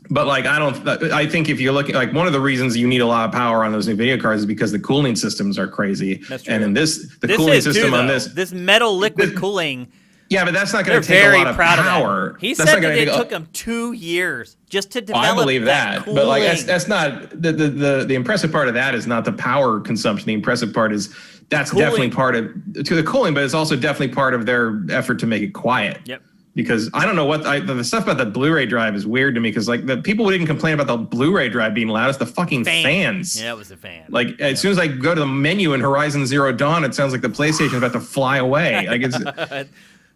But like, I think if you're looking, like one of the reasons you need a lot of power on those new video cards is because the cooling systems are crazy. That's true. And in the cooling system on this metal liquid cooling. Yeah, but that's not going to take a lot of power. He said that it took him 2 years just to develop. I believe that. Cooling. But like, that's not the impressive part of that is not the power consumption. The impressive part is that's definitely part of the cooling, but it's also definitely part of their effort to make it quiet. Yep. Because I don't know the stuff about the Blu-ray drive is weird to me because like the people wouldn't complain about the Blu-ray drive being loud. It's the fucking fans. Yeah, it was the fan. Like as soon as I go to the menu in Horizon Zero Dawn, it sounds like the PlayStation is about to fly away. Like it's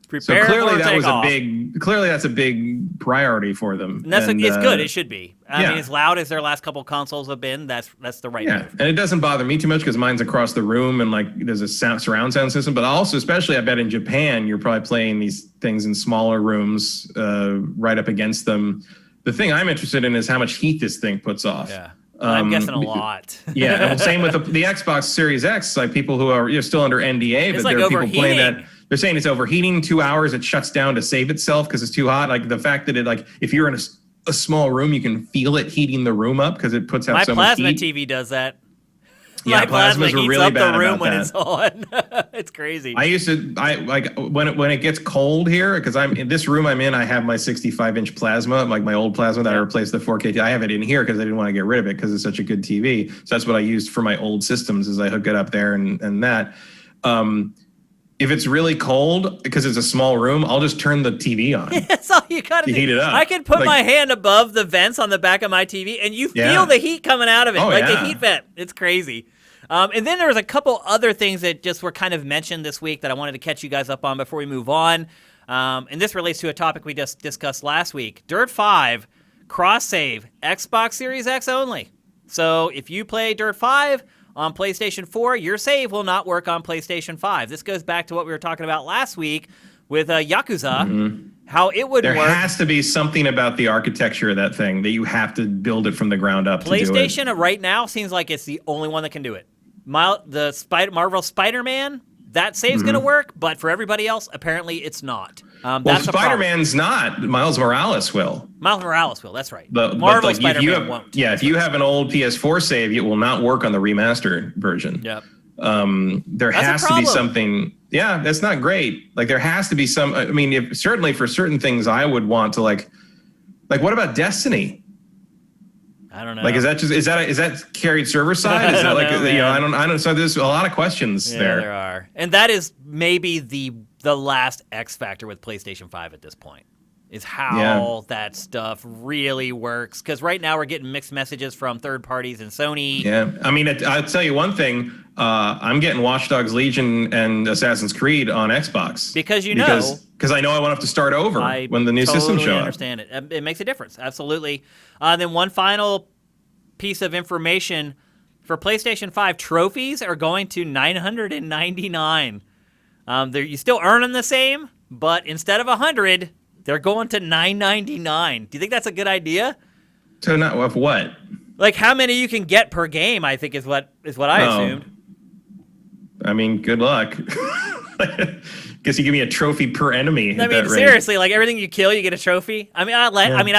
Prepare so clearly for that was takeoff. Clearly that's a big priority for them. And it's good. It should be. I yeah. mean, as loud as their last couple consoles have been, that's the right move. And it doesn't bother me too much because mine's across the room and like there's a surround sound system. But also, especially I bet in Japan, you're probably playing these things in smaller rooms right up against them. The thing I'm interested in is how much heat this thing puts off. Yeah. I'm guessing a lot. Yeah. Well, same with the Xbox Series X. Like people who are still under NDA, but like there are people playing that. They're saying it's overheating 2 hours. It shuts down to save itself because it's too hot. Like the fact that if you're in a small room, you can feel it heating the room up because it puts out so much heat. My plasma TV does that. Yeah, my plasma plasmas are heats really up bad the room about when that. it's on. It's crazy. I used to, when it gets cold here, because I'm in this room I'm in, I have my 65-inch plasma, like my old plasma that I replaced the 4K. I have it in here because I didn't want to get rid of it because it's such a good TV. So that's what I used for my old systems is I hook it up there and that. If it's really cold, because it's a small room, I'll just turn the TV on. That's all you got to do. Heat it up. I can put my hand above the vents on the back of my TV, and you feel the heat coming out of it, a heat vent. It's crazy. And then there was a couple other things that just were kind of mentioned this week that I wanted to catch you guys up on before we move on. And this relates to a topic we just discussed last week. Dirt 5, cross-save, Xbox Series X only. So if you play Dirt 5 on PlayStation 4, your save will not work on PlayStation 5. This goes back to what we were talking about last week with Yakuza how it would there work. There has to be something about the architecture of that thing that you have to build it from the ground up. PlayStation to do it. Right now seems like it's the only one that can do it. Marvel Spider-Man, that save's going to work, but for everybody else, apparently it's not. Well, Spider-Man's not. Miles Morales will. Miles Morales will, that's right. Marvel Spider-Man won't. Yeah, if you have an old PS4 save, it will not work on the remastered version. Yep. There has to be something. Yeah, that's not great. Like, there has to be some. I mean, certainly for certain things, I would want to like what about Destiny? I don't know. Like, is that carried server side? Is that like I don't. So there's a lot of questions there. There are, and that is maybe the last X factor with PlayStation 5 at this point. Is how that stuff really works. Because right now we're getting mixed messages from third parties and Sony. Yeah, I mean, I'll tell you one thing. I'm getting Watch Dogs Legion and Assassin's Creed on Xbox. Because because I know I won't have to start over when the new system shows up. I understand it. It makes a difference. Absolutely. Then one final piece of information. For PlayStation 5, trophies are going to $999. You still earn them the same, but instead of $100, they're going to $999. Do you think that's a good idea? So not of what? Like how many you can get per game, I think is what I assumed. I mean, good luck. Guess you give me a trophy per enemy. I mean, seriously, like everything you kill, you get a trophy. I mean, I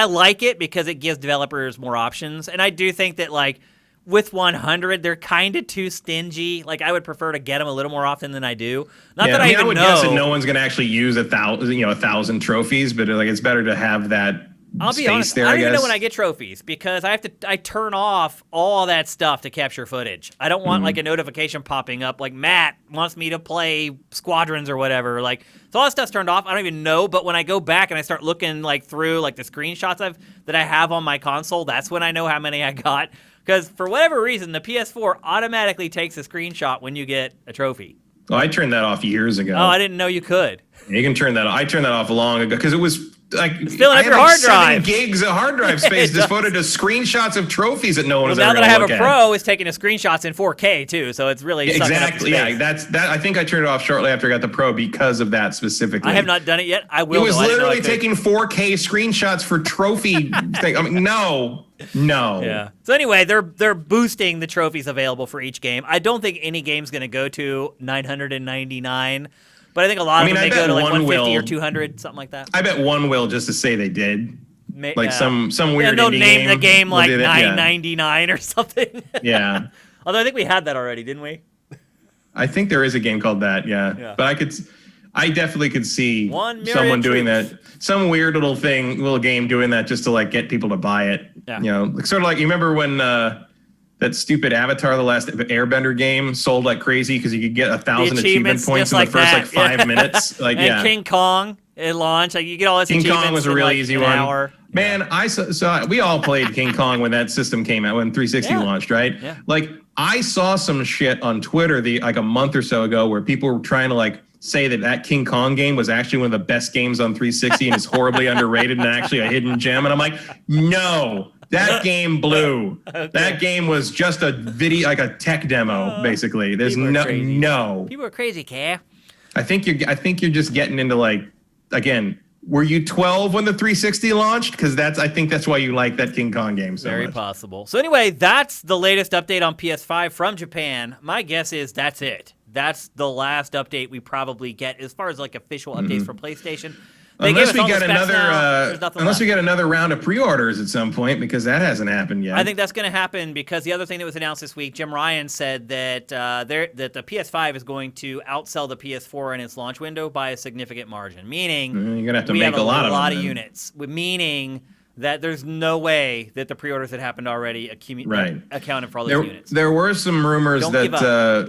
like it because it gives developers more options, and I do think that like with 100, they're kind of too stingy. Like I would prefer to get them a little more often than I do. I would guess that no one's going to actually use 1,000 trophies, but like it's better to have that. I'll be honest. I don't even know when I get trophies because I turn off all that stuff to capture footage. I don't want like a notification popping up like Matt wants me to play Squadrons or whatever. Like so all that stuff's turned off. I don't even know. But when I go back and I start looking like through like the screenshots that I have on my console, that's when I know how many I got. Because for whatever reason, the PS4 automatically takes a screenshot when you get a trophy. Oh, I turned that off years ago. Oh, I didn't know you could. You can turn that off. I turned that off long ago because it was like it's filling up your hard drive. 7 gigs of hard drive space devoted to screenshots of trophies that no one has ever looked at. Now that I have a Pro, it's taking the screenshots in 4K too, so it's really exactly. Yeah, that. I think I turned it off shortly after I got the Pro because of that specifically. I have not done it yet. I will. It was literally taking 4K screenshots for trophy thing. I mean, no. Yeah. So anyway, they're boosting the trophies available for each game. I don't think any game's going to go to 999. But I think a lot of them may go to like 150 or 200, something like that. I bet one will just to say they did. Like some weird they'll indie name the game like 999 or something. Yeah. Although I think we had that already, didn't we? I think there is a game called that, yeah. But I definitely could see someone doing that. Some weird little game doing that just to like get people to buy it. Yeah. You know, sort of like you remember when that stupid Avatar, the last Airbender game, sold like crazy because you could get 1,000 achievement points in the first 5 minutes. Like, and King Kong at launch, like you get all this. King Kong was a really easy one. Hour. Man, I saw we all played King Kong when that system came out, when 360 launched, right? Yeah. Like I saw some shit on Twitter like a month or so ago where people were trying to like say that King Kong game was actually one of the best games on 360 and is horribly underrated and actually a hidden gem. And I'm like, no. That game blew. Okay. That game was just a video, like a tech demo, basically. There's no. People are crazy, Care. I think you're just getting into like, again, were you 12 when the 360 launched? Because I think that's why you like that King Kong game so much. Very possible. So anyway, that's the latest update on PS5 from Japan. My guess is that's it. That's the last update we probably get as far as like official updates from PlayStation. Unless we get another round of pre-orders at some point, because that hasn't happened yet. I think that's going to happen because the other thing that was announced this week, Jim Ryan said that that the PS5 is going to outsell the PS4 in its launch window by a significant margin. Meaning, you're going to have to make a lot of units. Meaning that there's no way that the pre-orders that happened already accounted for all those units. There were some rumors what the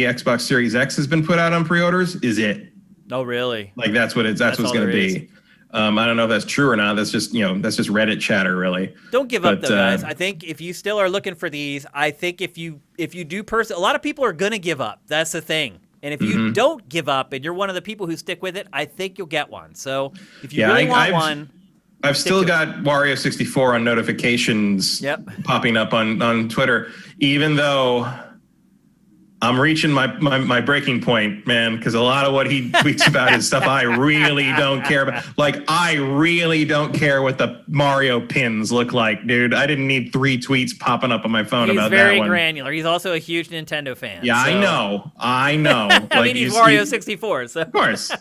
Xbox Series X has been put out on pre-orders is it. Oh, really? Like that's what it's going to be. I don't know if that's true or not. That's just Reddit chatter, really. Don't give up, though, guys. I think if you still are looking for these, I think if you do a lot of people are going to give up. That's the thing. And if you don't give up and you're one of the people who stick with it, I think you'll get one. So if you really want one, I've still got Wario 64 on notifications popping up on Twitter, even though I'm reaching my breaking point, man, because a lot of what he tweets about is stuff I really don't care about. Like, I really don't care what the Mario pins look like, dude. I didn't need 3 tweets popping up on my phone about that one. He's very granular. He's also a huge Nintendo fan. Yeah, so. I know. I mean, he's Mario 64, so. Of course.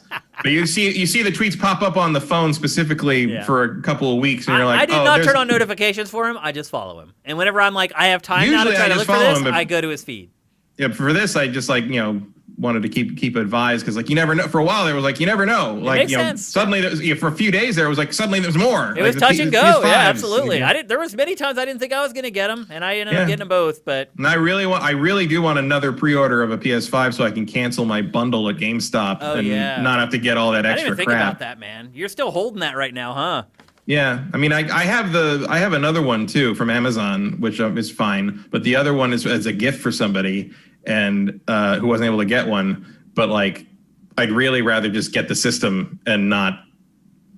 But you see the tweets pop up on the phone specifically for a couple of weeks, and you're like, I did not turn on notifications for him. I just follow him. And whenever I'm like, I have time now to try to look for this, I go to his feed. Yeah, for this, I just wanted to keep advised because you never know. For a while there was you never know. Makes sense. Suddenly there was, for a few days there was suddenly there's more. It was touch and go. Yeah, absolutely. There was many times I didn't think I was going to get them, and I ended up getting them both. But and I really do want another pre-order of a PS5 so I can cancel my bundle at GameStop and not have to get all that extra crap. I didn't even think about that, man. You're still holding that right now, huh? Yeah, I mean, I have another one too from Amazon, which is fine, but the other one is as a gift for somebody and who wasn't able to get one. But I'd really rather just get the system and not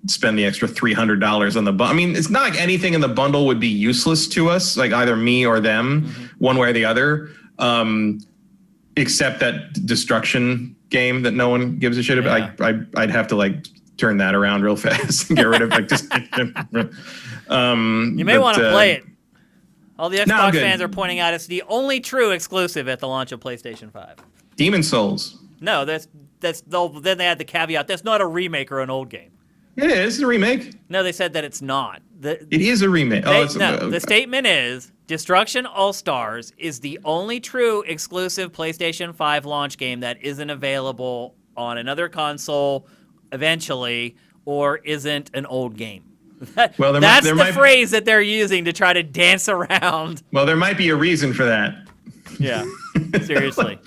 spend the extra $300 on the bundle. I mean, it's not like anything in the bundle would be useless to us, like either me or them, one way or the other, except that destruction game that no one gives a shit about. I'd have to turn that around real fast and get rid of you may want to play it. All the Xbox fans are pointing out it's the only true exclusive at the launch of PlayStation 5. Demon Souls. No, then they had the caveat that's not a remake or an old game. It is a remake. No, they said that it's not. It is a remake. The statement is Destruction All-Stars is the only true exclusive PlayStation 5 launch game that isn't available on another console eventually, or isn't an old game. That's the phrase that they're using to try to dance around. Well, there might be a reason for that. Yeah, seriously.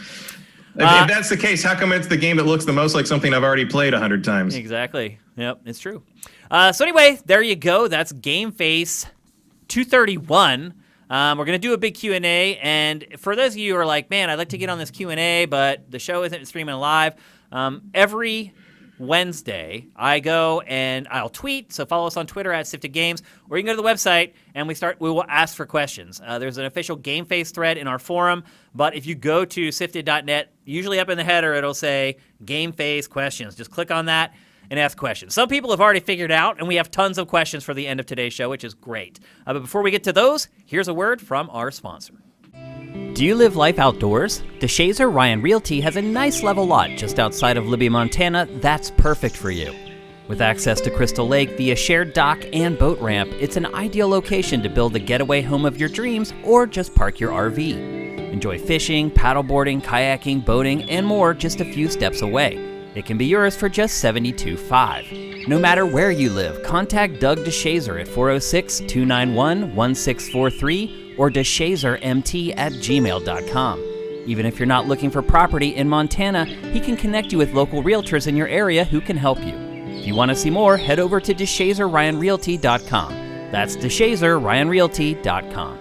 If that's the case, how come it's the game that looks the most like something I've already played 100 times? Exactly. Yep, it's true. So anyway, there you go. That's GameFace 231. We're going to do a big Q&A, and for those of you who are like, man, I'd like to get on this Q&A, but the show isn't streaming live, every Wednesday, I go and I'll tweet. So follow us on Twitter at Sifted Games, or you can go to the website and we will ask for questions. There's an official GameFace thread in our forum, but if you go to sifted.net, usually up in the header it'll say GameFace questions. Just click on that and ask questions. Some people have already figured out, and we have tons of questions for the end of today's show, which is great. But before we get to those, here's a word from our sponsor. Do you live life outdoors? DeShazer Ryan Realty has a nice level lot just outside of Libby, Montana that's perfect for you. With access to Crystal Lake via shared dock and boat ramp, it's an ideal location to build the getaway home of your dreams or just park your RV. Enjoy fishing, paddleboarding, kayaking, boating, and more just a few steps away. It can be yours for just $72,500. No matter where you live, contact Doug DeShazer at 406-291-1643 or DeShazerMT@gmail.com. Even if you're not looking for property in Montana, he can connect you with local realtors in your area who can help you. If you want to see more, head over to DeShazerRyanRealty.com. That's DeShazerRyanRealty.com.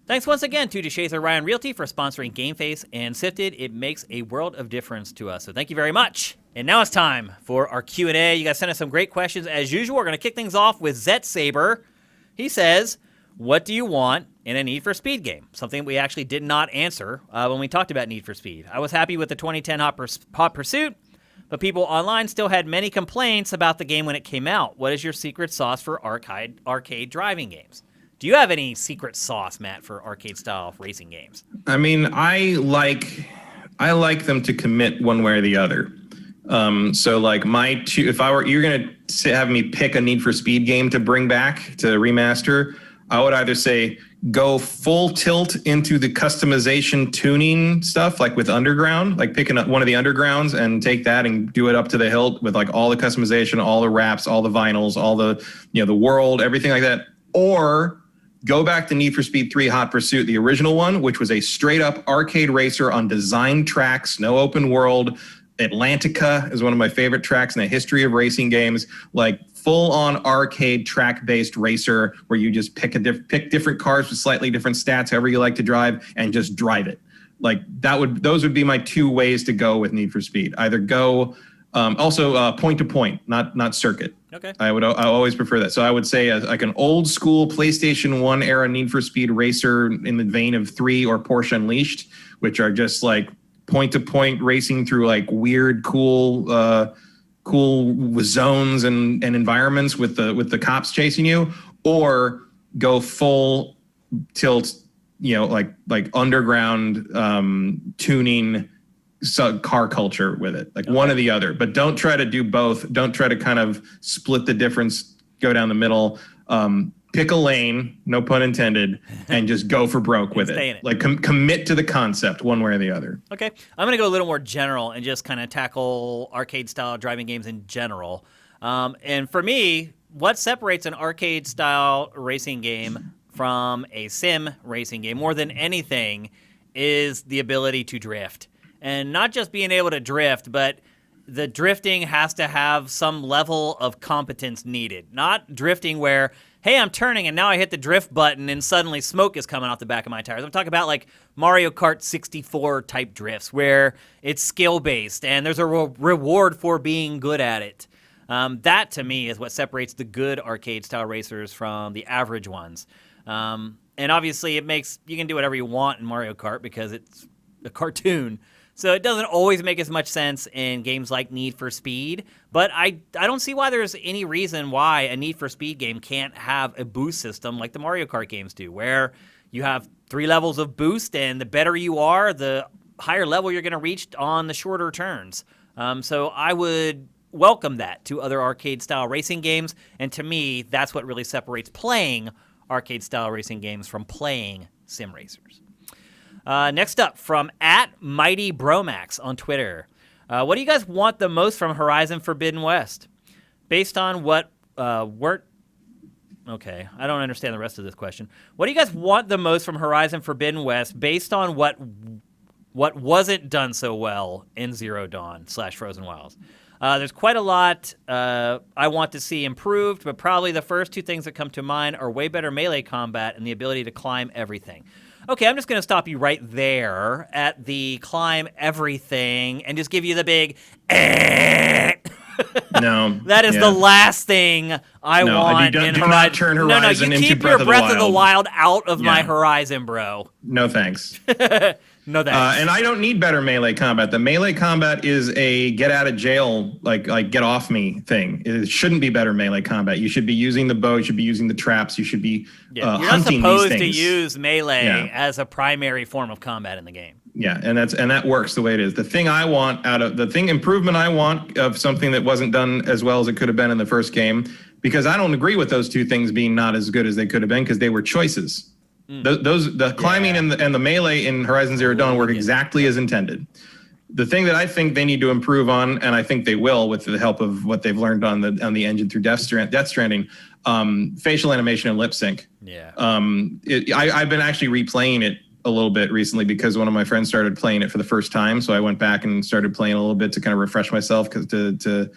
Thanks once again to DeShazer Ryan Realty for sponsoring GameFace and Sifted. It makes a world of difference to us, so thank you very much. And now it's time for our Q&A. You guys sent us some great questions. As usual, we're going to kick things off with Zet Saber. He says, what do you want in a Need for Speed game? Something we actually did not answer when we talked about Need for Speed. I was happy with the 2010 Hot Pursuit, but people online still had many complaints about the game when it came out. What is your secret sauce for arcade driving games? Do you have any secret sauce, Matt, for arcade-style racing games? I mean, I like them to commit one way or the other. So like if you're gonna have me pick a Need for Speed game to bring back to remaster, I would either say go full tilt into the customization tuning stuff, like with Underground, like picking up one of the Undergrounds and take that and do it up to the hilt with like all the customization, all the wraps, all the vinyls, all the the world, everything like that, or go back to Need for Speed 3 Hot Pursuit, the original one, which was a straight-up arcade racer on designed tracks, no open world. Atlantica is one of my favorite tracks in the history of racing games, like full-on arcade track-based racer where you just pick different cars with slightly different stats, however you like to drive, and just drive it. Like those would be my two ways to go with Need for Speed. Either go also point to point, not circuit. Okay. I always prefer that. So I would say like an old school PlayStation 1 era Need for Speed racer in the vein of 3 or Porsche Unleashed, which are just like point to point racing through like weird, cool zones and environments with the cops chasing you, or go full tilt, like underground tuning car culture with it, like one or the other. But don't try to do both. Don't try to kind of split the difference, go down the middle. Pick a lane, no pun intended, and just go for broke with it. Like commit to the concept one way or the other. Okay. I'm going to go a little more general and just kind of tackle arcade-style driving games in general. And for me, what separates an arcade-style racing game from a sim racing game more than anything is the ability to drift. And not just being able to drift, but the drifting has to have some level of competence needed. Not drifting where, hey, I'm turning and now I hit the drift button and suddenly smoke is coming off the back of my tires. I'm talking about like Mario Kart 64 type drifts where it's skill-based and there's a reward for being good at it. That, to me, is what separates the good arcade-style racers from the average ones. And obviously, you can do whatever you want in Mario Kart because it's a cartoon. So it doesn't always make as much sense in games like Need for Speed, but I don't see why there's any reason why a Need for Speed game can't have a boost system like the Mario Kart games do, where you have 3 levels of boost, and the better you are, the higher level you're going to reach on the shorter turns. So I would welcome that to other arcade-style racing games, and to me, that's what really separates playing arcade-style racing games from playing sim racers. Next up, from @MightyBromax on Twitter. What do you guys want the most from Horizon Forbidden West? Based on what Okay, I don't understand the rest of this question. What do you guys want the most from Horizon Forbidden West based on what wasn't done so well in Zero Dawn / Frozen Wilds? There's quite a lot I want to see improved, but probably the first 2 things that come to mind are way better melee combat and the ability to climb everything. Okay, I'm just going to stop you right there at the climb everything and just give you the big No. That is the last thing I want in Horizon. Do not turn Horizon into Breath of the Wild. You keep your Breath of the Wild out of my Horizon, bro. No thanks. No thanks. And I don't need better melee combat. The melee combat is a get out of jail, like get off me thing. It shouldn't be better melee combat. You should be using the bow. You should be using the traps. You should be you're hunting not supposed these things. to use melee as a primary form of combat in the game. Yeah, and that works the way it is. The improvement I want of something that wasn't done as well as it could have been in the first game, because I don't agree with those 2 things being not as good as they could have been because they were choices. The climbing and the melee in Horizon Zero Dawn work exactly as intended. The thing that I think they need to improve on, and I think they will with the help of what they've learned on the engine through Death Stranding, facial animation and lip sync. Yeah. I've been actually replaying it a little bit recently because one of my friends started playing it for the first time, so I went back and started playing a little bit to kind of refresh myself, to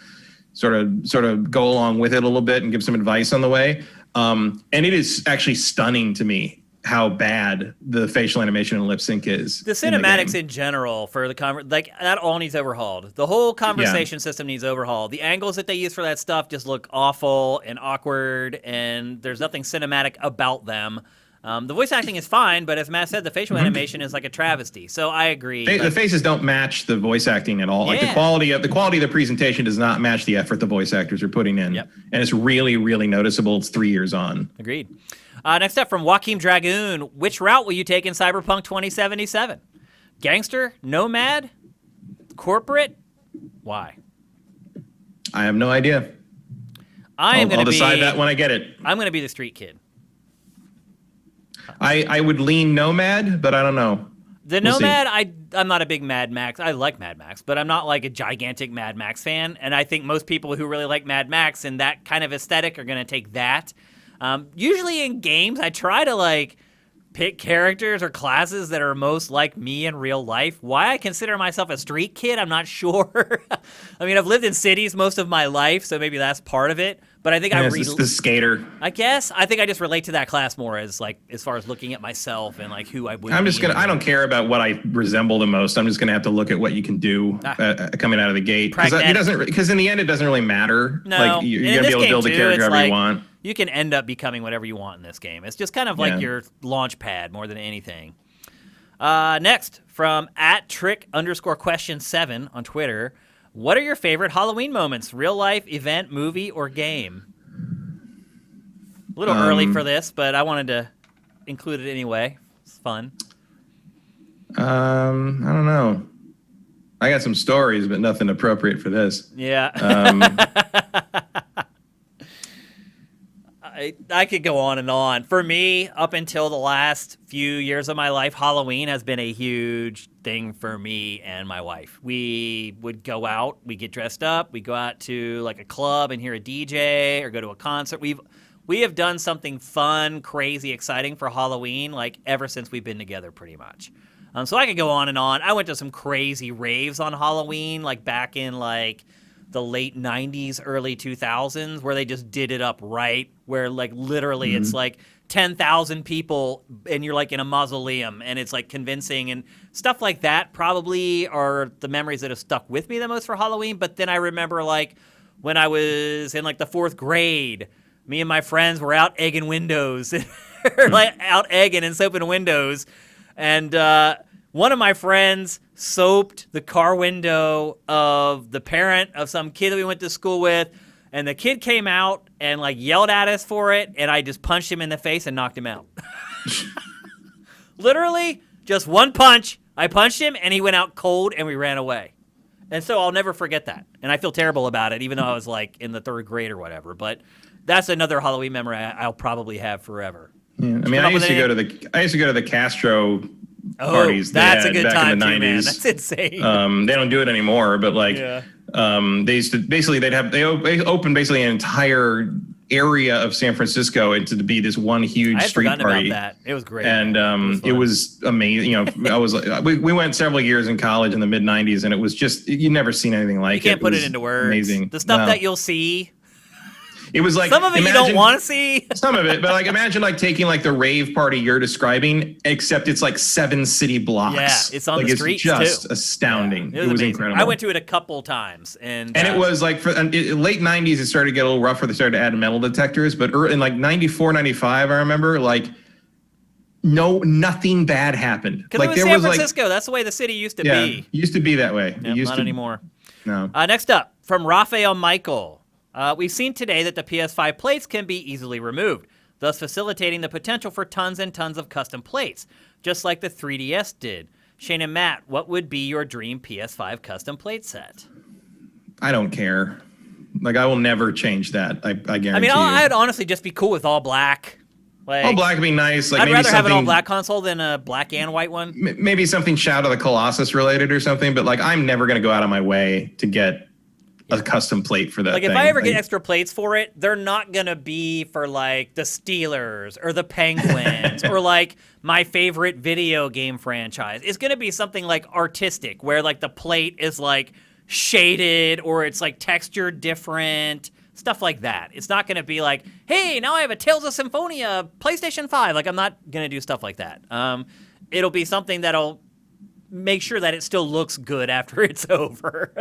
sort of go along with it a little bit and give some advice on the way. And it is actually stunning to me how bad the facial animation and lip sync is. The cinematics in general for the that all needs overhauled. The whole conversation system needs overhauled. The angles that they use for that stuff just look awful and awkward, and there's nothing cinematic about them. The voice acting is fine, but as Matt said, the facial animation is like a travesty. So I agree. The faces don't match the voice acting at all. Like the quality of the presentation does not match the effort the voice actors are putting in. Yep. And it's really, really noticeable. It's 3 years on. Agreed. Next up from Joaquim Dragoon, which route will you take in Cyberpunk 2077? Gangster? Nomad? Corporate? Why? I have no idea. I'll decide that when I get it. I'm going to be the street kid. I would lean Nomad, but I don't know. The Nomad, I'm not a big Mad Max. I like Mad Max, but I'm not like a gigantic Mad Max fan. And I think most people who really like Mad Max and that kind of aesthetic are going to take that. Usually in games, I try to pick characters or classes that are most like me in real life. Why I consider myself a street kid, I'm not sure. I mean, I've lived in cities most of my life, so maybe that's part of it. But I think the skater. I guess I think I just relate to that class more as like as far as looking at myself and like who I would. I don't care about what I resemble the most. I'm just gonna have to look at what you can do coming out of the gate because in the end it doesn't really matter. No, like you're gonna be able to build a character however you want. You can end up becoming whatever you want in this game. It's just kind of like your launch pad more than anything. Next, from @trick_question7 on Twitter. What are your favorite Halloween moments? Real life, event, movie, or game? A little early for this, but I wanted to include it anyway. It's fun. I don't know. I got some stories, but nothing appropriate for this. Yeah. I could go on and on. For me, up until the last few years of my life, Halloween has been a huge thing for me and my wife. We would go out, we get dressed up, we go out to like a club and hear a DJ or go to a concert. We have done something fun, crazy, exciting for Halloween like ever since we've been together pretty much. So I could go on and on. I went to some crazy raves on Halloween like back in like the late 90s, early 2000s, where they just did it up right, where like literally it's like 10,000 people and you're like in a mausoleum and it's like convincing and stuff like that probably are the memories that have stuck with me the most for Halloween. But then I remember like when I was in like the 4th grade, me and my friends were out egging windows, like out egging and soaping windows. And one of my friends soaped the car window of the parent of some kid that we went to school with, and the kid came out and like yelled at us for it, and I just punched him in the face and knocked him out. Literally, just one punch. I punched him, and he went out cold, and we ran away. And so I'll never forget that, and I feel terrible about it, even though I was like in the 3rd grade or whatever. But that's another Halloween memory I'll probably have forever. Yeah, I mean, I used to go to the Castro parties. That's a good back time in the too, 90s. man. That's insane. They don't do it anymore, but like they used to basically they opened basically an entire area of San Francisco into to be this one huge street party. About that. It was great. And it was amazing. You know, I was we went several years in college in the mid 90s, and it was just you'd never seen anything like it. You can't put it into words. Amazing. The stuff that you'll see. It was like some of it you don't want to see. Some of it, but like imagine like taking like the rave party you're describing, except it's like 7 city blocks. Yeah, it's on the streets too. It's just astounding. Yeah, it was incredible. I went to it a couple times, and it was like for late 90s. It started to get a little rougher. They started to add metal detectors, but in like 94, 95, I remember like nothing bad happened. Because like it was San Francisco. That's the way the city used to be. Used to be that way. Yep, not anymore. No. Next up, from Raphael Michael. We've seen today that the PS5 plates can be easily removed, thus facilitating the potential for tons and tons of custom plates, just like the 3DS did. Shane and Matt, what would be your dream PS5 custom plate set? I don't care. Like, I will never change that. I guarantee I mean, I'd honestly just be cool with all black. Like, all black would be nice. Like I'd rather have an all black console than a black and white one. Maybe something Shadow of the Colossus related or something, but like I'm never going to go out of my way to get a custom plate for that. Like thing. if I ever get extra plates for it, they're not going to be for like the Steelers or the Penguins or like my favorite video game franchise. It's going to be something like artistic where like the plate is like shaded or it's like textured different. Stuff like that. It's not going to be like, hey, now I have a Tales of Symphonia PlayStation 5. Like, I'm not going to do stuff like that. It'll be something that'll make sure that it still looks good after it's over.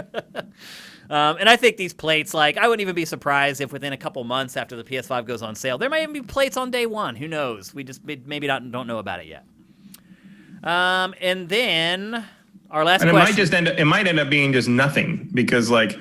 And I think these plates, like, I wouldn't even be surprised if within a couple months after the PS5 goes on sale, there might even be plates on day one. Who knows? We just maybe don't know about it yet. And then our last question. It might end up being just nothing because, like,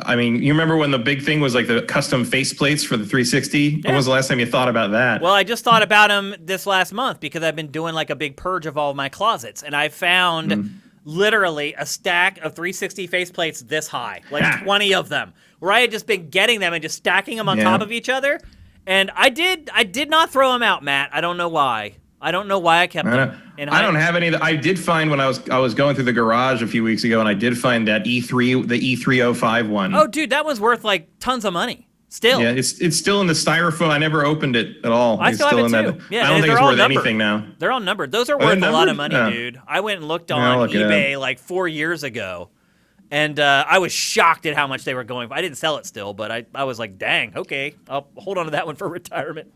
I mean, you remember when the big thing was like the custom faceplates for the 360? Yeah. When was the last time you thought about that? Well, I just thought about them this last month because I've been doing like a big purge of all of my closets, and I found literally a stack of 360 faceplates this high, like 20 of them, where I had just been getting them and just stacking them on top of each other. And I did not throw them out, Matt. I don't know why. I don't know why I kept them. I don't have any. I did find when I was going through the garage a few weeks ago, and I did find that the E305 one. Oh, dude, that was worth like tons of money. Still. Yeah, it's still in the styrofoam. I never opened it at all. I still have it too. Yeah, I don't think it's worth anything now. They're all numbered. Those are worth a lot of money, dude. I went and looked on eBay like 4 years ago, and I was shocked at how much they were going for. I didn't sell it still, but I was like, dang, okay, I'll hold on to that one for retirement.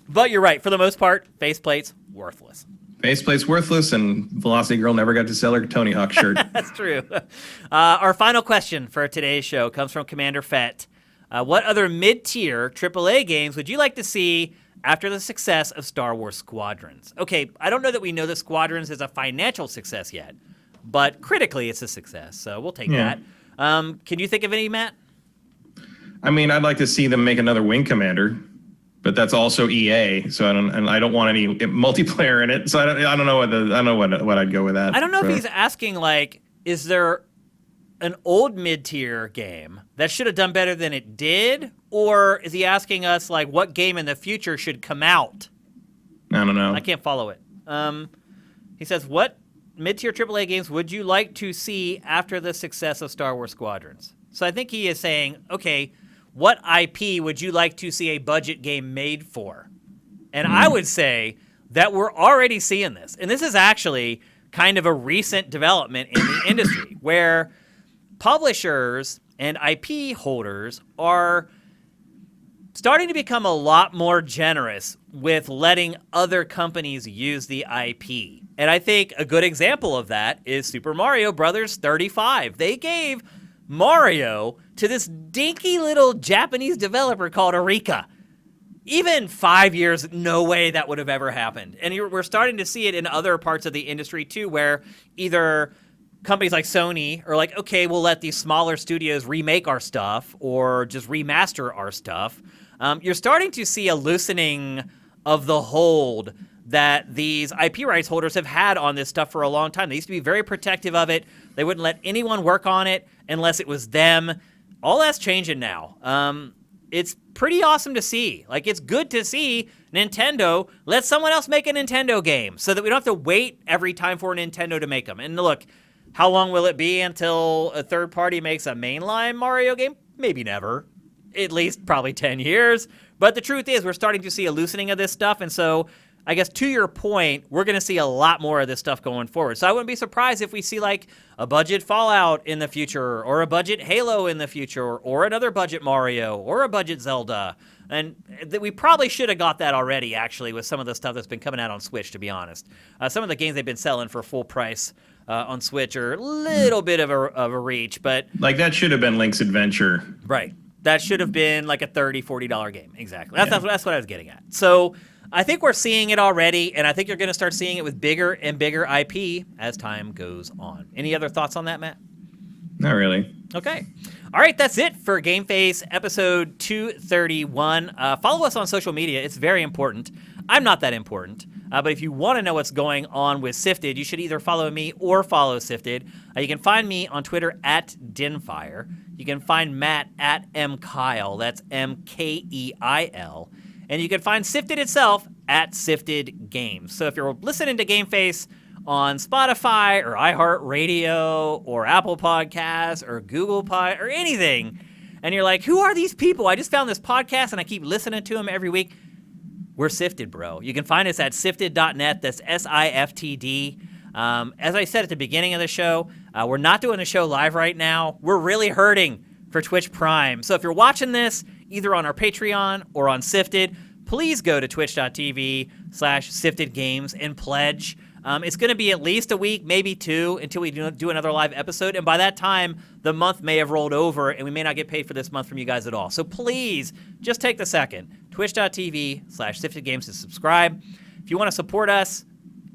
But you're right. For the most part, faceplates, worthless. Faceplate's worthless, and Velocity Girl never got to sell her Tony Hawk shirt. That's true. Our final question for today's show comes from Commander Fett. What other mid-tier AAA games would you like to see after the success of Star Wars Squadrons? Okay, I don't know that we know that Squadrons is a financial success yet, but critically it's a success, so we'll take that. Can you think of any, Matt? I mean, I'd like to see them make another Wing Commander, but that's also EA, so I don't want any multiplayer in it. So I don't know what I'd go with that. I don't know if he's asking, like, is there an old mid-tier game that should have done better than it did, or is he asking us, like, what game in the future should come out? I don't know. I can't follow it. He says, what mid-tier AAA games would you like to see after the success of Star Wars Squadrons? So I think he is saying, okay, what IP would you like to see a budget game made for? And I would say that we're already seeing this. And this is actually kind of a recent development in the industry where publishers and IP holders are starting to become a lot more generous with letting other companies use the IP. And I think a good example of that is Super Mario Bros. 35. They gave Mario to this dinky little Japanese developer called Arika. Even 5 years, no way that would have ever happened. And we're starting to see it in other parts of the industry too, where either companies like Sony are like, okay, we'll let these smaller studios remake our stuff or just remaster our stuff. You're starting to see a loosening of the hold that these IP rights holders have had on this stuff for a long time. They used to be very protective of it. They wouldn't let anyone work on it unless it was them. All that's changing now. It's pretty awesome to see. Like, it's good to see Nintendo let someone else make a Nintendo game so that we don't have to wait every time for Nintendo to make them. And look, how long will it be until a third party makes a mainline Mario game? Maybe never. At least probably 10 years. But the truth is, we're starting to see a loosening of this stuff. And so I guess to your point, we're going to see a lot more of this stuff going forward. So I wouldn't be surprised if we see like a budget Fallout in the future, or a budget Halo in the future, or another budget Mario, or a budget Zelda. And we probably should have got that already, actually, with some of the stuff that's been coming out on Switch, to be honest. Some of the games they've been selling for full price on Switch are a little bit of a reach, but... Like, that should have been Link's Adventure. Right. That should have been like a $30, $40 game. Exactly. That's what I was getting at. So I think we're seeing it already, and I think you're going to start seeing it with bigger and bigger IP as time goes on. Any other thoughts on that, Matt? Not really. Okay. All right, that's it for GameFace episode 231. Follow us on social media. It's very important. I'm not that important. But if you want to know what's going on with Sifted, you should either follow me or follow Sifted. You can find me on Twitter at Dinfire. You can find Matt at MKyle. That's MKEIL. And you can find Sifted itself at Sifted Games. So if you're listening to GameFace on Spotify or iHeartRadio or Apple Podcasts or Google Pod or anything, and you're like, who are these people? I just found this podcast and I keep listening to them every week. We're Sifted, bro. You can find us at sifted.net. That's SIFTD. As I said at the beginning of the show, we're not doing the show live right now. We're really hurting for Twitch Prime. So if you're watching this either on our Patreon or on Sifted, please go to twitch.tv/SiftedGames and pledge. It's going to be at least a week, maybe two, until we do another live episode. And by that time, the month may have rolled over, and we may not get paid for this month from you guys at all. So please, just take the second. Twitch.tv/SiftedGames to subscribe. If you want to support us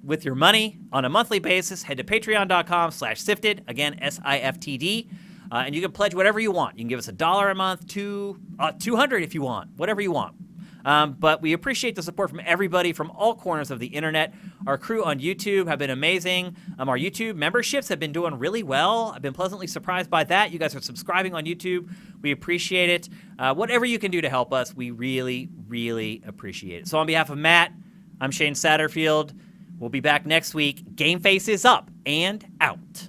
with your money on a monthly basis, head to patreon.com/Sifted. Again, SIFTD. And you can pledge whatever you want. You can give us $1 a month, $200 if you want, whatever you want. But we appreciate the support from everybody from all corners of the internet. Our crew on YouTube have been amazing. Our YouTube memberships have been doing really well. I've been pleasantly surprised by that. You guys are subscribing on YouTube. We appreciate it. Whatever you can do to help us, we really, really appreciate it. So on behalf of Matt, I'm Shane Satterfield. We'll be back next week. GameFace is up and out.